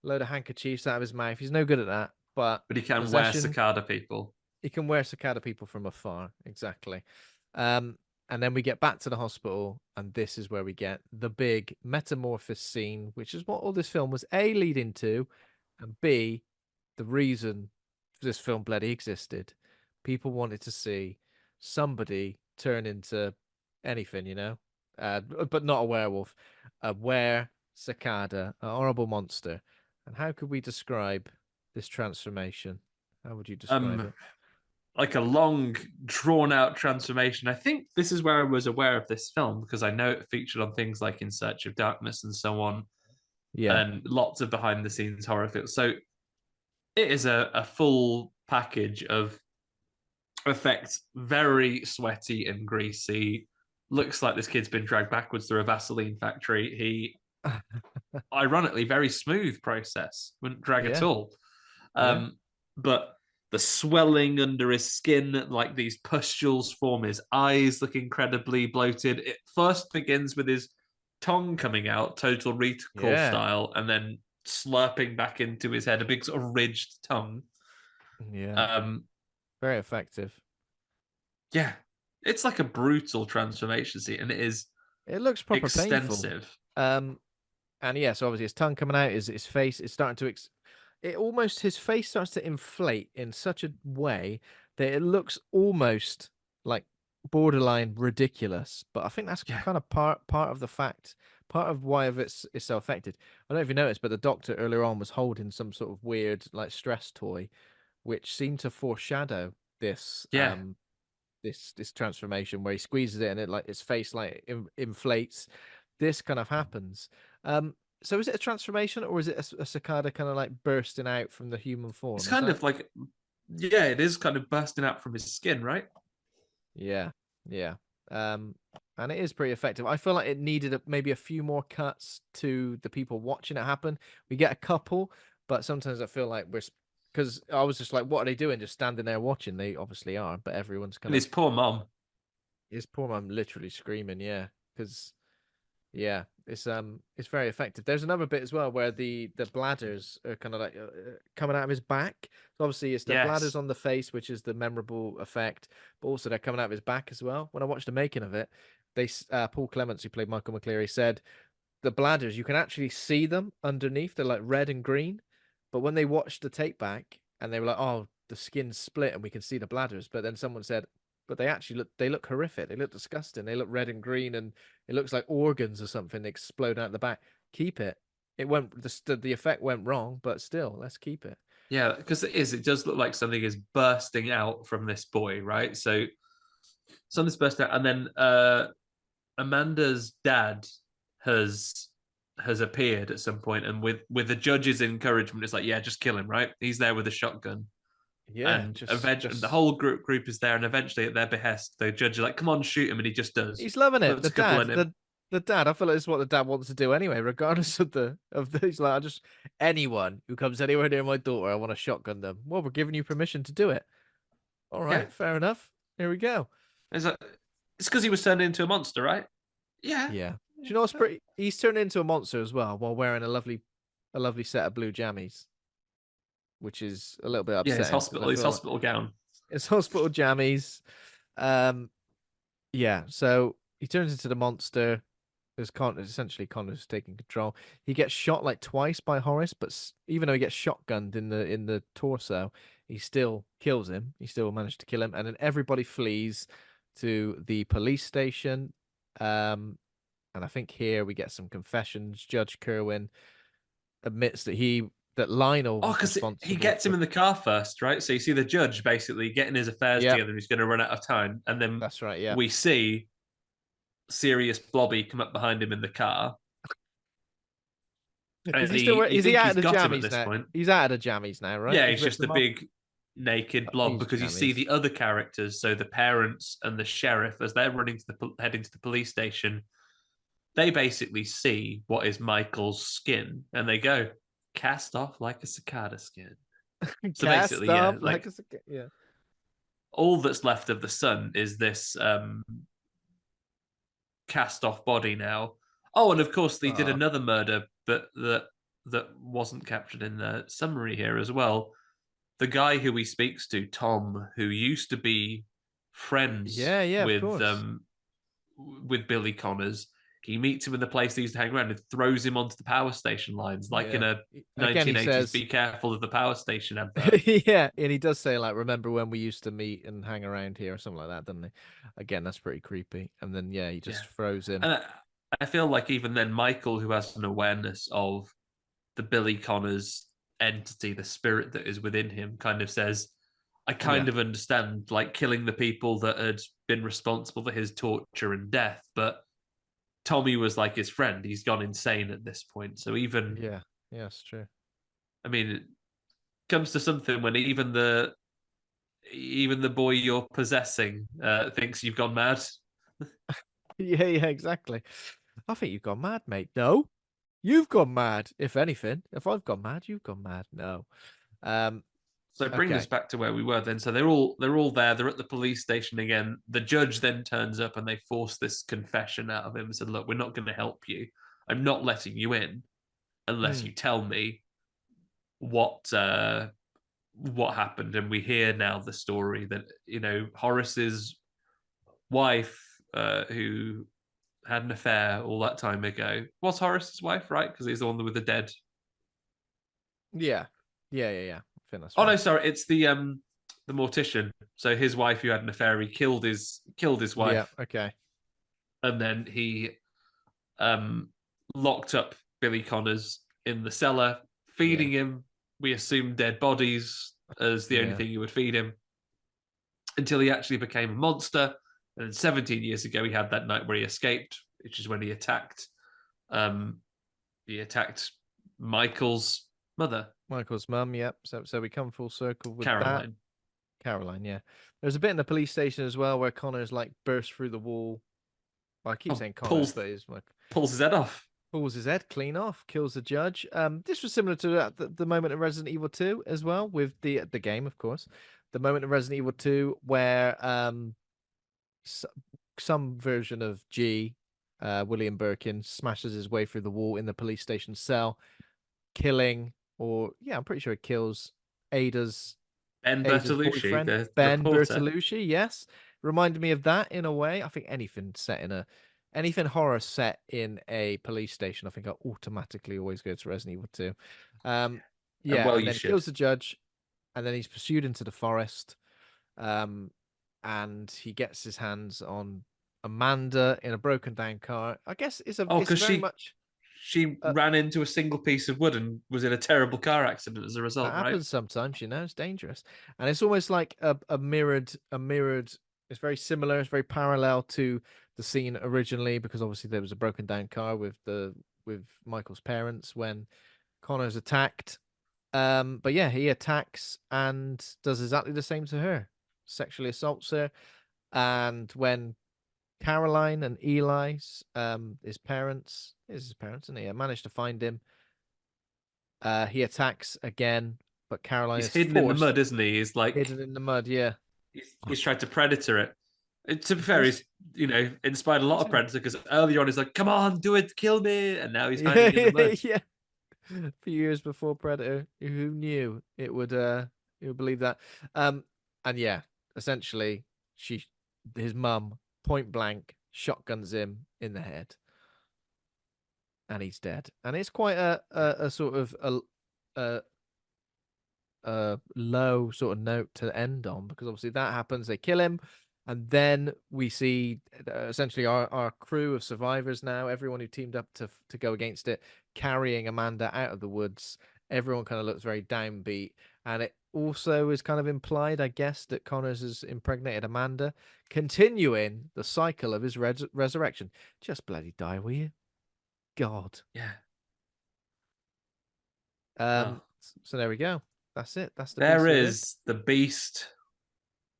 S1: load of handkerchiefs out of his mouth. He's no good at that. But
S2: But he can wear
S1: possession,
S2: cicada people.
S1: he can wear cicada people from afar. Exactly. Um, and then we get back to the hospital, and this is where we get the big metamorphosis scene, which is what all this film was A, leading to, and B, the reason this film bloody existed. People wanted to see somebody turn into anything, but not a werewolf, a were cicada, a horrible monster. And how could we describe this transformation? How would you describe
S2: Um,
S1: it?
S2: like a long, drawn out transformation. I think this is where I was aware of this film because I know it featured on things like In Search of Darkness and so on,
S1: Yeah.
S2: and lots of behind the scenes horror films. So it is a full package of effect, very sweaty and greasy. Looks like this kid's been dragged backwards through a Vaseline factory. He, ironically, very smooth process, wouldn't drag at
S1: Yeah,
S2: all.
S1: yeah,
S2: But the swelling under his skin, like these pustules form his eyes, look incredibly bloated. It first begins with his tongue coming out, total recall
S1: yeah,
S2: style, and then slurping back into his head, a big sort of ridged tongue.
S1: yeah.
S2: Um,
S1: Very effective.
S2: yeah, it's like a brutal transformation scene, and it is
S1: It looks proper painful.
S2: extensive.
S1: Um, and yeah, so obviously his tongue coming out, his face is starting to it almost his face starts to inflate in such a way that it looks almost like borderline ridiculous. But I think that's
S2: Yeah,
S1: kind of part of the fact, part of why of it's so affected. I don't know if you noticed, but the doctor earlier on was holding some sort of weird like stress toy, which seemed to foreshadow this
S2: yeah.
S1: this transformation where he squeezes it and it like his face like inflates. This kind of happens. So is it a transformation or is it a cicada kind of like bursting out from the human
S2: It's
S1: form? Is
S2: kind
S1: that?
S2: of like, yeah, it is kind of bursting out from his skin, right?
S1: Yeah, yeah. Um, and it is pretty effective. I feel like it needed maybe a few more cuts to the people watching it happen. We get a couple, but sometimes I feel like we're because I was just like, what are they doing? Just standing there watching. They obviously are, but everyone's
S2: And
S1: kind
S2: his
S1: of
S2: poor mom.
S1: his poor mum literally screaming. Yeah, because yeah, it's very effective. There's another bit as well where the bladders are kind of like coming out of his back. So obviously it's the bladders
S2: Yes.
S1: on the face, which is the memorable effect, but also they're coming out of his back as well. When I watched the making of it, Paul Clemens, who played Michael McCleary, said the bladders you can actually see them underneath. They're like red and green, but when they watched the tape back and they were like, "Oh, the skin's split and we can see the bladders," but then someone said, "But they look horrific. They look disgusting. They look red and green, and it looks like organs or something explode out the back. Keep it. It went the effect went wrong, but still, let's keep it."
S2: Yeah, because it does look like something is bursting out from this boy, right? So something's bursting out, and then Amanda's dad has has appeared at some point, and with the judge's encouragement, it's like, yeah, just kill him, right? He's there with a shotgun,
S1: Yeah,
S2: and eventually the
S1: just
S2: whole group is there, and eventually at their behest, the judge is like, come on, shoot him, and he just does.
S1: he's loving it.
S2: Puts a couple in him.
S1: The dad. I feel like it's what the dad wants to do anyway, regardless of the. He's like, I just anyone who comes anywhere near my daughter, I want to shotgun them. Well, we're giving you permission to do it. All
S2: Yeah,
S1: right, fair enough. Here we go.
S2: it's like, it's because he was turned into a monster, right? Yeah.
S1: Yeah. Do you know what's pretty? He's turned into a monster as well while wearing a lovely set of blue jammies, which is a little bit
S2: Yeah,
S1: upsetting because I
S2: his
S1: feel like
S2: hospital gown.
S1: it's hospital jammies. Um, yeah. So he turns into the monster. There's essentially Connor's taking control. He gets shot like twice by Horace, but even though he gets shotgunned in the torso, he still kills him. He still managed to kill him, and then everybody flees to the police station. Um, And I think here we get some confessions. Judge Kerwin admits that Lionel
S2: Oh,
S1: was
S2: because he
S1: responsible
S2: gets him
S1: for.
S2: in the car first, right? So you see the judge basically getting his affairs
S1: Yeah,
S2: together and he's going to run out of time. And then
S1: that's right. Yeah,
S2: we see Sirius Blobby come up behind him in the car.
S1: is
S2: And
S1: he still?
S2: you
S1: Is he
S2: think
S1: out
S2: he's
S1: of the
S2: got him at
S1: jammies
S2: this
S1: now?
S2: point.
S1: He's out of the jammies now, right?
S2: Yeah,
S1: He's
S2: he's
S1: ripped
S2: just a
S1: them off.
S2: big naked blob
S1: He's
S2: because you see
S1: jammies.
S2: the other characters, so the parents and the sheriff, as they're heading to the police station, they basically see what is Michael's skin and they go, cast off like a cicada skin. So
S1: Cast
S2: basically, yeah,
S1: off like
S2: like
S1: a yeah.
S2: all that's left of the sun is this cast off body now. Oh, and of course they did
S1: Oh,
S2: another murder, but that wasn't captured in the summary here as well. The guy who he speaks to, Tom, who used to be friends
S1: yeah, yeah. Of course.
S2: with Billy Connors, he meets him in the place they used to hang around and throws him onto the power station lines, like in
S1: Yeah.
S2: a
S1: Again, he
S2: 1980s
S1: says,
S2: "Be careful of the power station" advert.
S1: yeah, and he does say like, "Remember when we used to meet and hang around here," or something like that, doesn't he? Again, that's pretty creepy. And then yeah, he
S2: Yeah,
S1: just throws him.
S2: and I feel like even then, Michael, who has an awareness of the Billy Connors entity, the spirit that is within him, kind of says, I
S1: Yeah,
S2: kind of understand like killing the people that had been responsible for his torture and death, but Tommy was like his friend. He's gone insane at this point. So even,
S1: yeah, yeah. It's true.
S2: I mean, it comes to something when even even the boy you're possessing thinks you've gone mad.
S1: Yeah, yeah, exactly. I think you've gone mad, mate. No, you've gone mad. If anything, if I've gone mad, you've gone mad. No. Um.
S2: So bring us
S1: Okay.
S2: back to where we were then. So they're all there. They're at the police station again. The judge then turns up and they force this confession out of him and said, "Look, we're not going to help you. I'm not letting you in unless
S1: Hmm.
S2: you tell me what happened." And we hear now the story that Horace's wife, who had an affair all that time ago, was Horace's wife, right? Because he's the one with the dead.
S1: Yeah. Yeah. Yeah. Yeah. I think that's
S2: Oh no,
S1: right.
S2: sorry, it's the mortician. So his wife, who had an affair, he killed his
S1: Yeah.
S2: wife,
S1: Okay.
S2: and then he um locked up Billy Connors in the cellar,
S1: Yeah.
S2: feeding him. We assume dead bodies as the only
S1: Yeah.
S2: thing you would feed him until he actually became a monster. And then 17 years ago, he had that night where he escaped, which is when um, he attacked Michael's mother,
S1: Michael's mum. Yep. So we come full circle with that.
S2: Caroline.
S1: Caroline. Yeah. There's a bit in the police station as well where Connor's like burst through the wall. Well, I keep
S2: Oh,
S1: saying Connors,
S2: pulls
S1: but he's like
S2: pulls his head off.
S1: pulls his head clean off, kills the judge. This was similar to the moment in Resident Evil 2 as well, with the game, of course. The moment in Resident Evil 2 where s- some version of G, William Birkin, smashes his way through the wall in the police station cell, killing, or yeah, I'm pretty sure it kills Ada's
S2: Ben
S1: Ada's
S2: Bertolucci,
S1: boyfriend,
S2: the
S1: Ben
S2: reporter.
S1: Bertolucci. Yes, reminded me of that in a way. I think anything horror set in a police station, I think I automatically always go to Resident Evil 2. Um,
S2: And
S1: yeah,
S2: well,
S1: and
S2: you
S1: then
S2: should.
S1: kills the judge, and then he's pursued into the forest. Um, and he gets his hands on Amanda in a broken down car. I guess
S2: Oh,
S1: it's
S2: because
S1: very
S2: she
S1: much
S2: she
S1: uh,
S2: ran into a single piece of wood and was in a terrible car accident as a
S1: that
S2: result, right?
S1: happens sometimes, it's dangerous. And it's almost like a mirrored it's very similar, it's very parallel to the scene originally, because obviously there was a broken down car with Michael's parents when Connor's attacked. But yeah, he attacks and does exactly the same to her. Sexually assaults her. And when Caroline and Eli's his parents, and he managed to find him. He attacks again, but Caroline
S2: He's
S1: is
S2: hidden in the
S1: forced
S2: mud, isn't he? He's like
S1: hidden in the mud. Yeah.
S2: he's tried to predator it. To be
S1: He
S2: fair,
S1: does.
S2: he's inspired a lot
S1: He's
S2: of Predator because earlier on he's like, "Come on, do it, kill me," and now he's hiding in the
S1: yeah,
S2: mud.
S1: yeah. A few years before Predator, who knew it would believe that? Um, and yeah, essentially, his mum, point blank, shotguns him in the head, and he's dead. And it's quite a sort of a low sort of note to end on, because obviously that happens, they kill him, and then we see essentially our crew of survivors now, everyone who teamed up to go against it, carrying Amanda out of the woods. Everyone kind of looks very downbeat, and it also is kind of implied, I guess, that Connors has impregnated Amanda, continuing the cycle of his resurrection. Just bloody die, will you? God.
S2: Yeah.
S1: um
S2: Well,
S1: so there we go. That's it. That's the
S2: there
S1: beast within.
S2: is the beast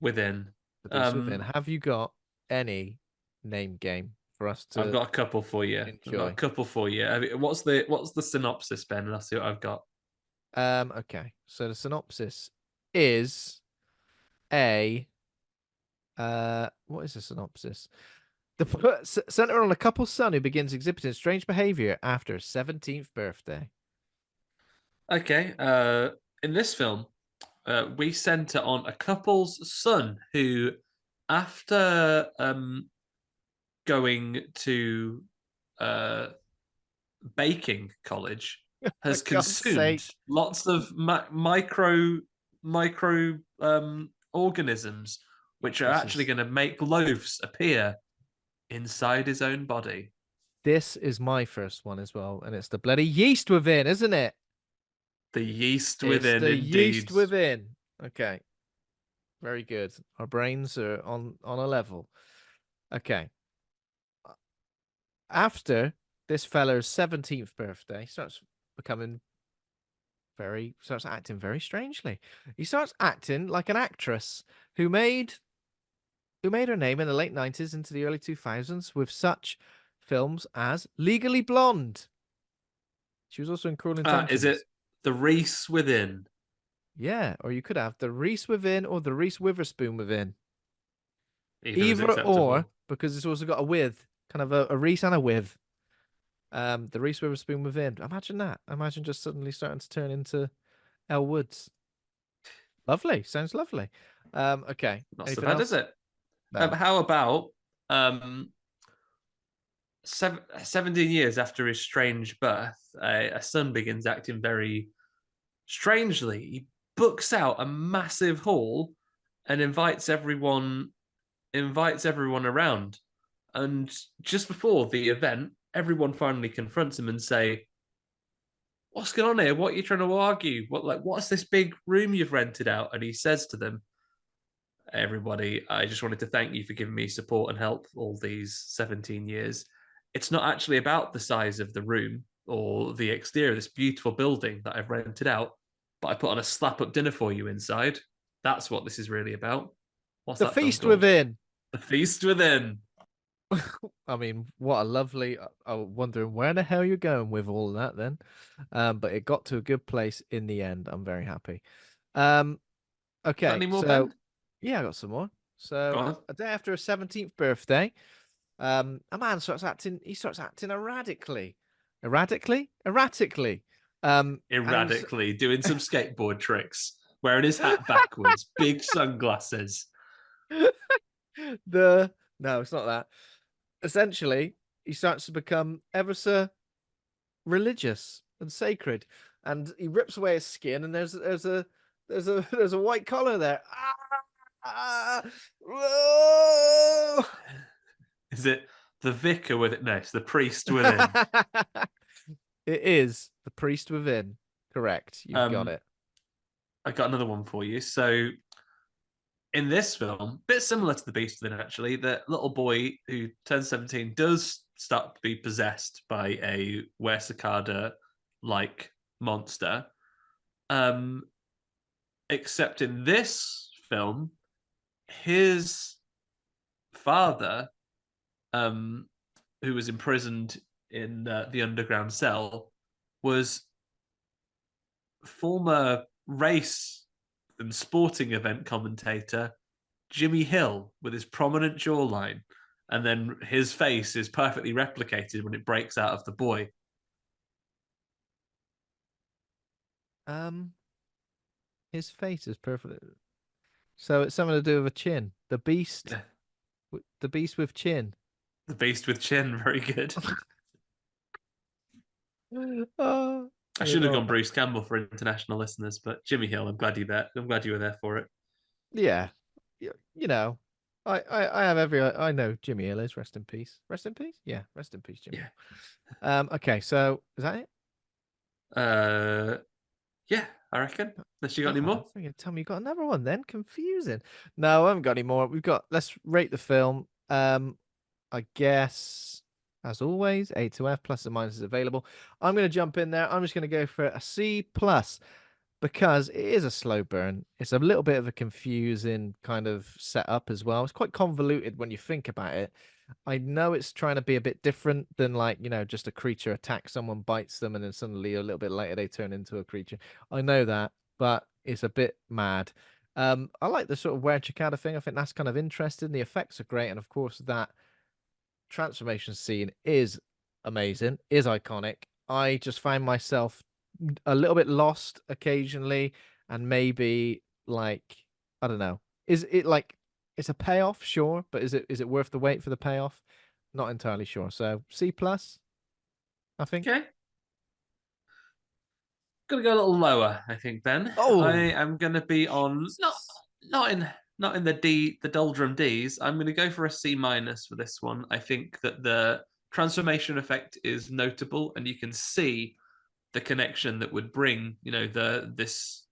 S2: within.
S1: The beast within.
S2: Um,
S1: Have you got any name game for us
S2: I've
S1: to
S2: got a couple for you. I've got a
S1: enjoy?
S2: couple for you. What's the synopsis, Ben? And I'll see what I've got.
S1: Okay. So the synopsis is a what is the synopsis? Center on a couple's son who begins exhibiting strange behavior after his 17th birthday.
S2: Okay. In this film, we center on a couple's son who, after going to uh, baking college,
S1: For
S2: has
S1: God's
S2: consumed
S1: sake.
S2: lots of micro organisms, which are
S1: This
S2: actually
S1: is
S2: going to make loaves appear inside his own body.
S1: this is my first one as well, and it's the bloody yeast within, isn't it?
S2: The yeast
S1: It's
S2: within,
S1: the
S2: indeed.
S1: yeast within. Okay. Very good. Our brains are on a level. Okay. After this fella's 17th birthday, starts becoming starts acting very strangely. He starts acting like an actress who made her name in the late 90s into the early 2000s with such films as Legally Blonde. She was also in Cruel
S2: Is it
S1: Intentions.
S2: the Reese Within?
S1: Yeah, or you could have the Reese Within or the Reese Witherspoon Within.
S2: Either is
S1: Either or,
S2: acceptable.
S1: because it's also got a with, kind of a Reese and a with. The Reese Witherspoon Within. Imagine that. Imagine just suddenly starting to turn into Elle Woods. Lovely. Sounds lovely. Okay.
S2: Not so
S1: Anything
S2: bad, is
S1: else?
S2: it?
S1: No.
S2: How about 17 years after his strange birth, a son begins acting very strangely. He books out a massive hall and invites everyone around. And just before the event, everyone finally confronts him and say, "What's going on here? What are you trying to argue? What's this big room you've rented out?" And he says to them, "Everybody, I just wanted to thank you for giving me support and help all these 17 years. It's not actually about the size of the room or the exterior of this beautiful building that I've rented out, but I put on a slap up dinner for you inside. That's what this is really about." What's
S1: The
S2: that film
S1: Feast
S2: called?
S1: Within.
S2: The Feast Within.
S1: I mean, what a lovely. I was wondering where the hell you're going with all of that then. But it got to a good place in the end. I'm very happy. Um,
S2: Got
S1: okay.
S2: any more,
S1: So,
S2: Ben?
S1: yeah, I got some more.
S2: Go
S1: So,
S2: on.
S1: a day after his 17th birthday, a man starts acting. He starts acting erratically. And he's
S2: Erratically doing some skateboard tricks, wearing his hat backwards, big sunglasses.
S1: the no, it's not that. Essentially, he starts to become ever so religious and sacred, and he rips away his skin, and there's a white collar there. Whoa!
S2: Is it the vicar with it? No, it's the priest within.
S1: It is the priest within. Correct. You've got
S2: Um,
S1: it.
S2: I got another one for you. So in this film, a bit similar to the Beast Within, actually, the little boy who turns 17 does start to be possessed by a Wersicada like monster. Um, except in this film, his father, um, who was imprisoned in the underground cell, was former race and sporting event commentator Jimmy Hill with his prominent jawline. And then his face is perfectly replicated when it breaks out of the boy.
S1: Um, his face is perfect. So it's something to do with a chin.
S2: Yeah.
S1: The beast with chin.
S2: The beast with chin, very good.
S1: Oh,
S2: I
S1: I don't
S2: should have
S1: know.
S2: gone Bruce Campbell for international listeners, but Jimmy Hill, I'm glad you there. I'm glad you were there for it.
S1: Yeah, you know, I have I know Jimmy Hill is rest in peace. Rest in peace. Yeah, rest in peace, Jimmy.
S2: Yeah.
S1: Okay, so is that it?
S2: Uh, yeah, I reckon. Unless you got
S1: Oh,
S2: any
S1: I was
S2: more?
S1: thinking, tell me you got another one then. Confusing. No, I haven't got any more. Let's rate the film. I guess as always, A to F plus and minus is available. I'm gonna jump in there. I'm just gonna go for a C plus, because it is a slow burn. It's a little bit of a confusing kind of setup as well. It's quite convoluted when you think about it. I know it's trying to be a bit different than, like, just a creature attacks someone, bites them, and then suddenly a little bit later they turn into a creature. I know that, but it's a bit mad. I like the sort of wear cicada thing. I think that's kind of interesting. The effects are great, and of course that transformation scene is amazing, is iconic. I just find myself a little bit lost occasionally, and maybe, like, I don't know. Is it like it's a payoff, sure, but is it worth the wait for the payoff? Not entirely sure. So C plus, I think.
S2: Okay. Gonna go a little lower, I think, Ben. I
S1: Oh,
S2: am gonna be on not in the doldrum D's. I'm gonna go for a C minus for this one. I think that the transformation effect is notable, and you can see the connection that would bring, this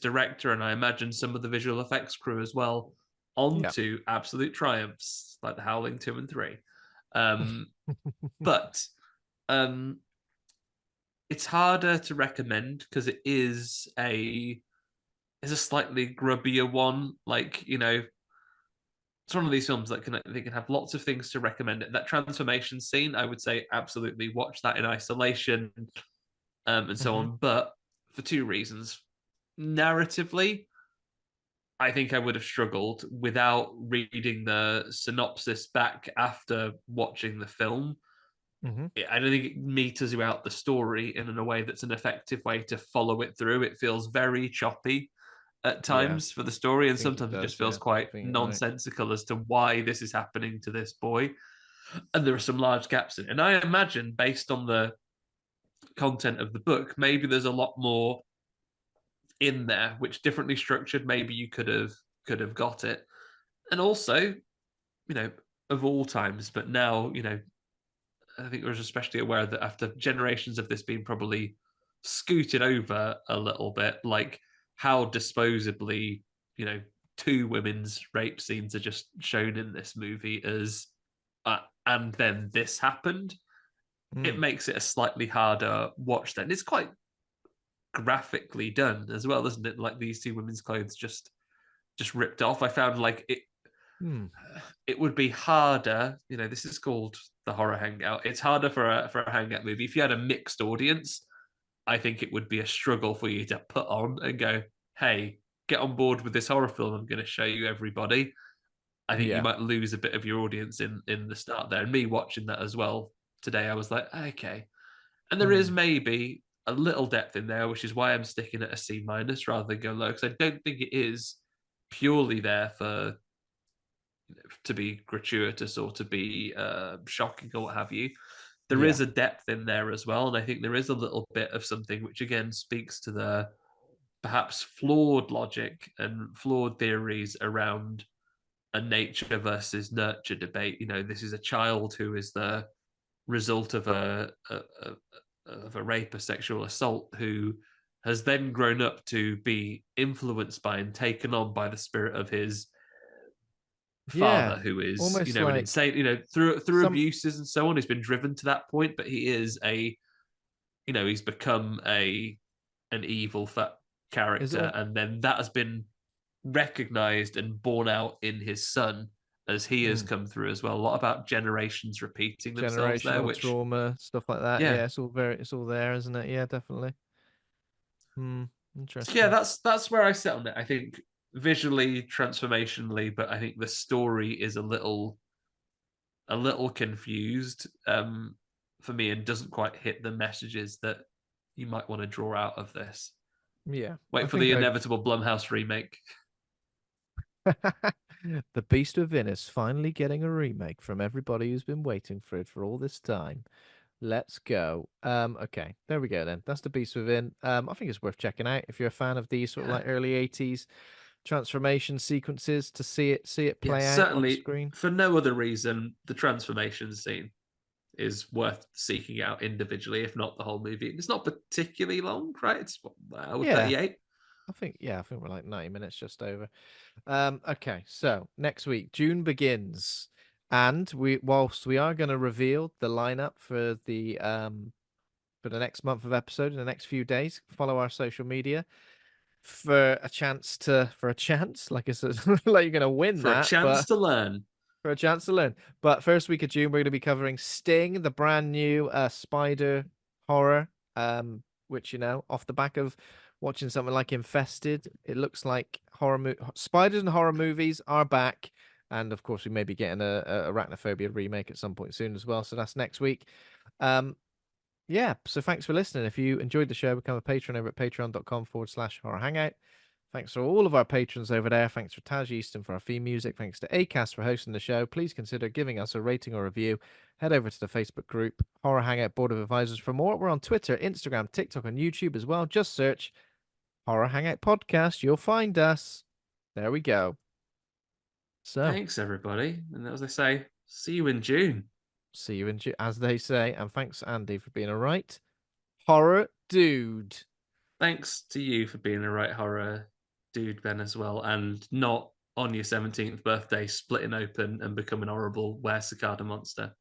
S2: director, and I imagine some of the visual effects crew as well,
S1: yeah.
S2: onto absolute triumphs like The Howling 2 and 3. Um, but um, it's harder to recommend because is a slightly grubbier one. Like, it's one of these films that they can have lots of things to recommend it. That transformation scene, I would say absolutely watch that in isolation, and so
S1: Hmm.
S2: on. But for two reasons. Narratively, I think I would have struggled without reading the synopsis back after watching the film.
S1: Hmm.
S2: I don't think it meters you out the story in a way that's an effective way to follow it through. It feels very choppy at
S1: Yeah,
S2: times for the story,
S1: I
S2: and
S1: think it
S2: sometimes it just
S1: does.
S2: feels
S1: Yeah, I
S2: quite
S1: think you're right.
S2: nonsensical as to why this is happening to this boy. And there are some large gaps in it. And I imagine, based on the content of the book, maybe there's a lot more in there, which differently structured, maybe you could have got it. And also, of all times, but now, I think I was especially aware that after generations of this being probably scooted over a little bit, like how disposably, you know, two women's rape scenes are just shown in this movie as, and then this happened. It
S1: Mm.
S2: makes it a slightly harder watch. Then it's quite graphically done as well, isn't it? Like these two women's clothes just ripped off. I found like
S1: Mm.
S2: it would be harder. This is called the horror hangout. It's harder for a hangout movie. If you had a mixed audience, I think it would be a struggle for you to put on and go, hey, get on board with this horror film. I'm going to show you everybody. I think you
S1: Yeah.
S2: might lose a bit of your audience in the start there. And me watching that as well today, I was like, okay. And there is
S1: Mm.
S2: maybe a little depth in there, which is why I'm sticking at a C minus rather than go low, because I don't think it is purely there to be gratuitous or to be shocking or what have you. There
S1: Yeah.
S2: is a depth in there as well, and I think there is a little bit of something which again speaks to the perhaps flawed logic and flawed theories around a nature versus nurture debate. This is a child who is the result of a rape, a sexual assault, who has then grown up to be influenced by and taken on by the spirit of his
S1: Yeah.
S2: father, who is
S1: Almost
S2: an
S1: like
S2: insane, through
S1: some.
S2: abuses and so on, he's been driven to that point, but he is he's become an evil
S1: Is
S2: character,
S1: all
S2: and then that has been recognized and borne out in his son as he has
S1: mm,
S2: come through as well. A lot about generations repeating themselves there,
S1: generational
S2: which
S1: trauma stuff like that.
S2: yeah.
S1: Yeah, it's all there, isn't it? Yeah, definitely. Hmm.
S2: So yeah,
S1: Interesting.
S2: that's where I sit on it. I think visually, transformationally, but I think the story is a little confused for me and doesn't quite hit the messages that you might want to draw out of this.
S1: Yeah, I
S2: Wait for the
S1: think I.
S2: inevitable Blumhouse remake.
S1: The Beast Within is finally getting a remake from everybody who's been waiting for it for all this time. Let's go. Okay, there we go then. That's The Beast Within. I think it's worth checking out if you're a fan of these sort of
S2: Yeah,
S1: like early 80s transformation sequences to see it
S2: yeah,
S1: play out on
S2: certainly.
S1: screen.
S2: For no other reason, the transformation scene is worth seeking out individually, if not the whole movie. It's not particularly long, right? It's what, hour
S1: Yeah,
S2: 38.
S1: I think we're like 90 minutes just over. Okay, so next week, June begins, and whilst we are going to reveal the lineup for the next month of episode in the next few days, follow our social media for a chance, like I said, like you're going to win
S2: For a
S1: that,
S2: chance
S1: but
S2: to learn.
S1: for a chance to learn. But first week of June, we're going to be covering Sting, the brand new spider horror, which off the back of watching something like Infested, it looks like spiders and horror movies are back. And of course, we may be getting a Arachnophobia remake at some point soon as well. So that's next week. Um, yeah. So thanks for listening. If you enjoyed the show, become a patron over at patreon.com/horror hangout. Thanks to all of our patrons over there. Thanks for Taj Easton for our theme music. Thanks to Acast for hosting the show. Please consider giving us a rating or review. Head over to the Facebook group, Horror Hangout Board of Advisors, for more. We're on Twitter, Instagram, TikTok, and YouTube as well. Just search Horror Hangout Podcast. You'll find us. There we go. So,
S2: Thanks, everybody. And as I say, see you in June.
S1: see you in June, as they say. And thanks, Andy, for being a right horror dude.
S2: Thanks to you for being a right horror dude, Ben, as well, and not on your 17th birthday splitting open and becoming a horrible were cicada monster.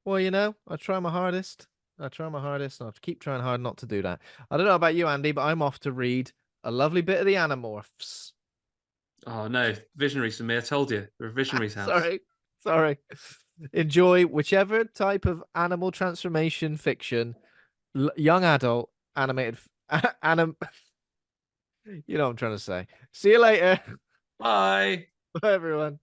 S1: Well, I try my hardest. I try my hardest, and I have to keep trying hard not to do that. I don't know about you, Andy, but I'm off to read a lovely bit of the Animorphs.
S2: Oh no, visionaries for me. I told you, we're a visionaries house.
S1: Sorry. Enjoy whichever type of animal transformation fiction, young adult, animated, anim. You know what I'm trying to say. See you later.
S2: Bye.
S1: Bye, everyone.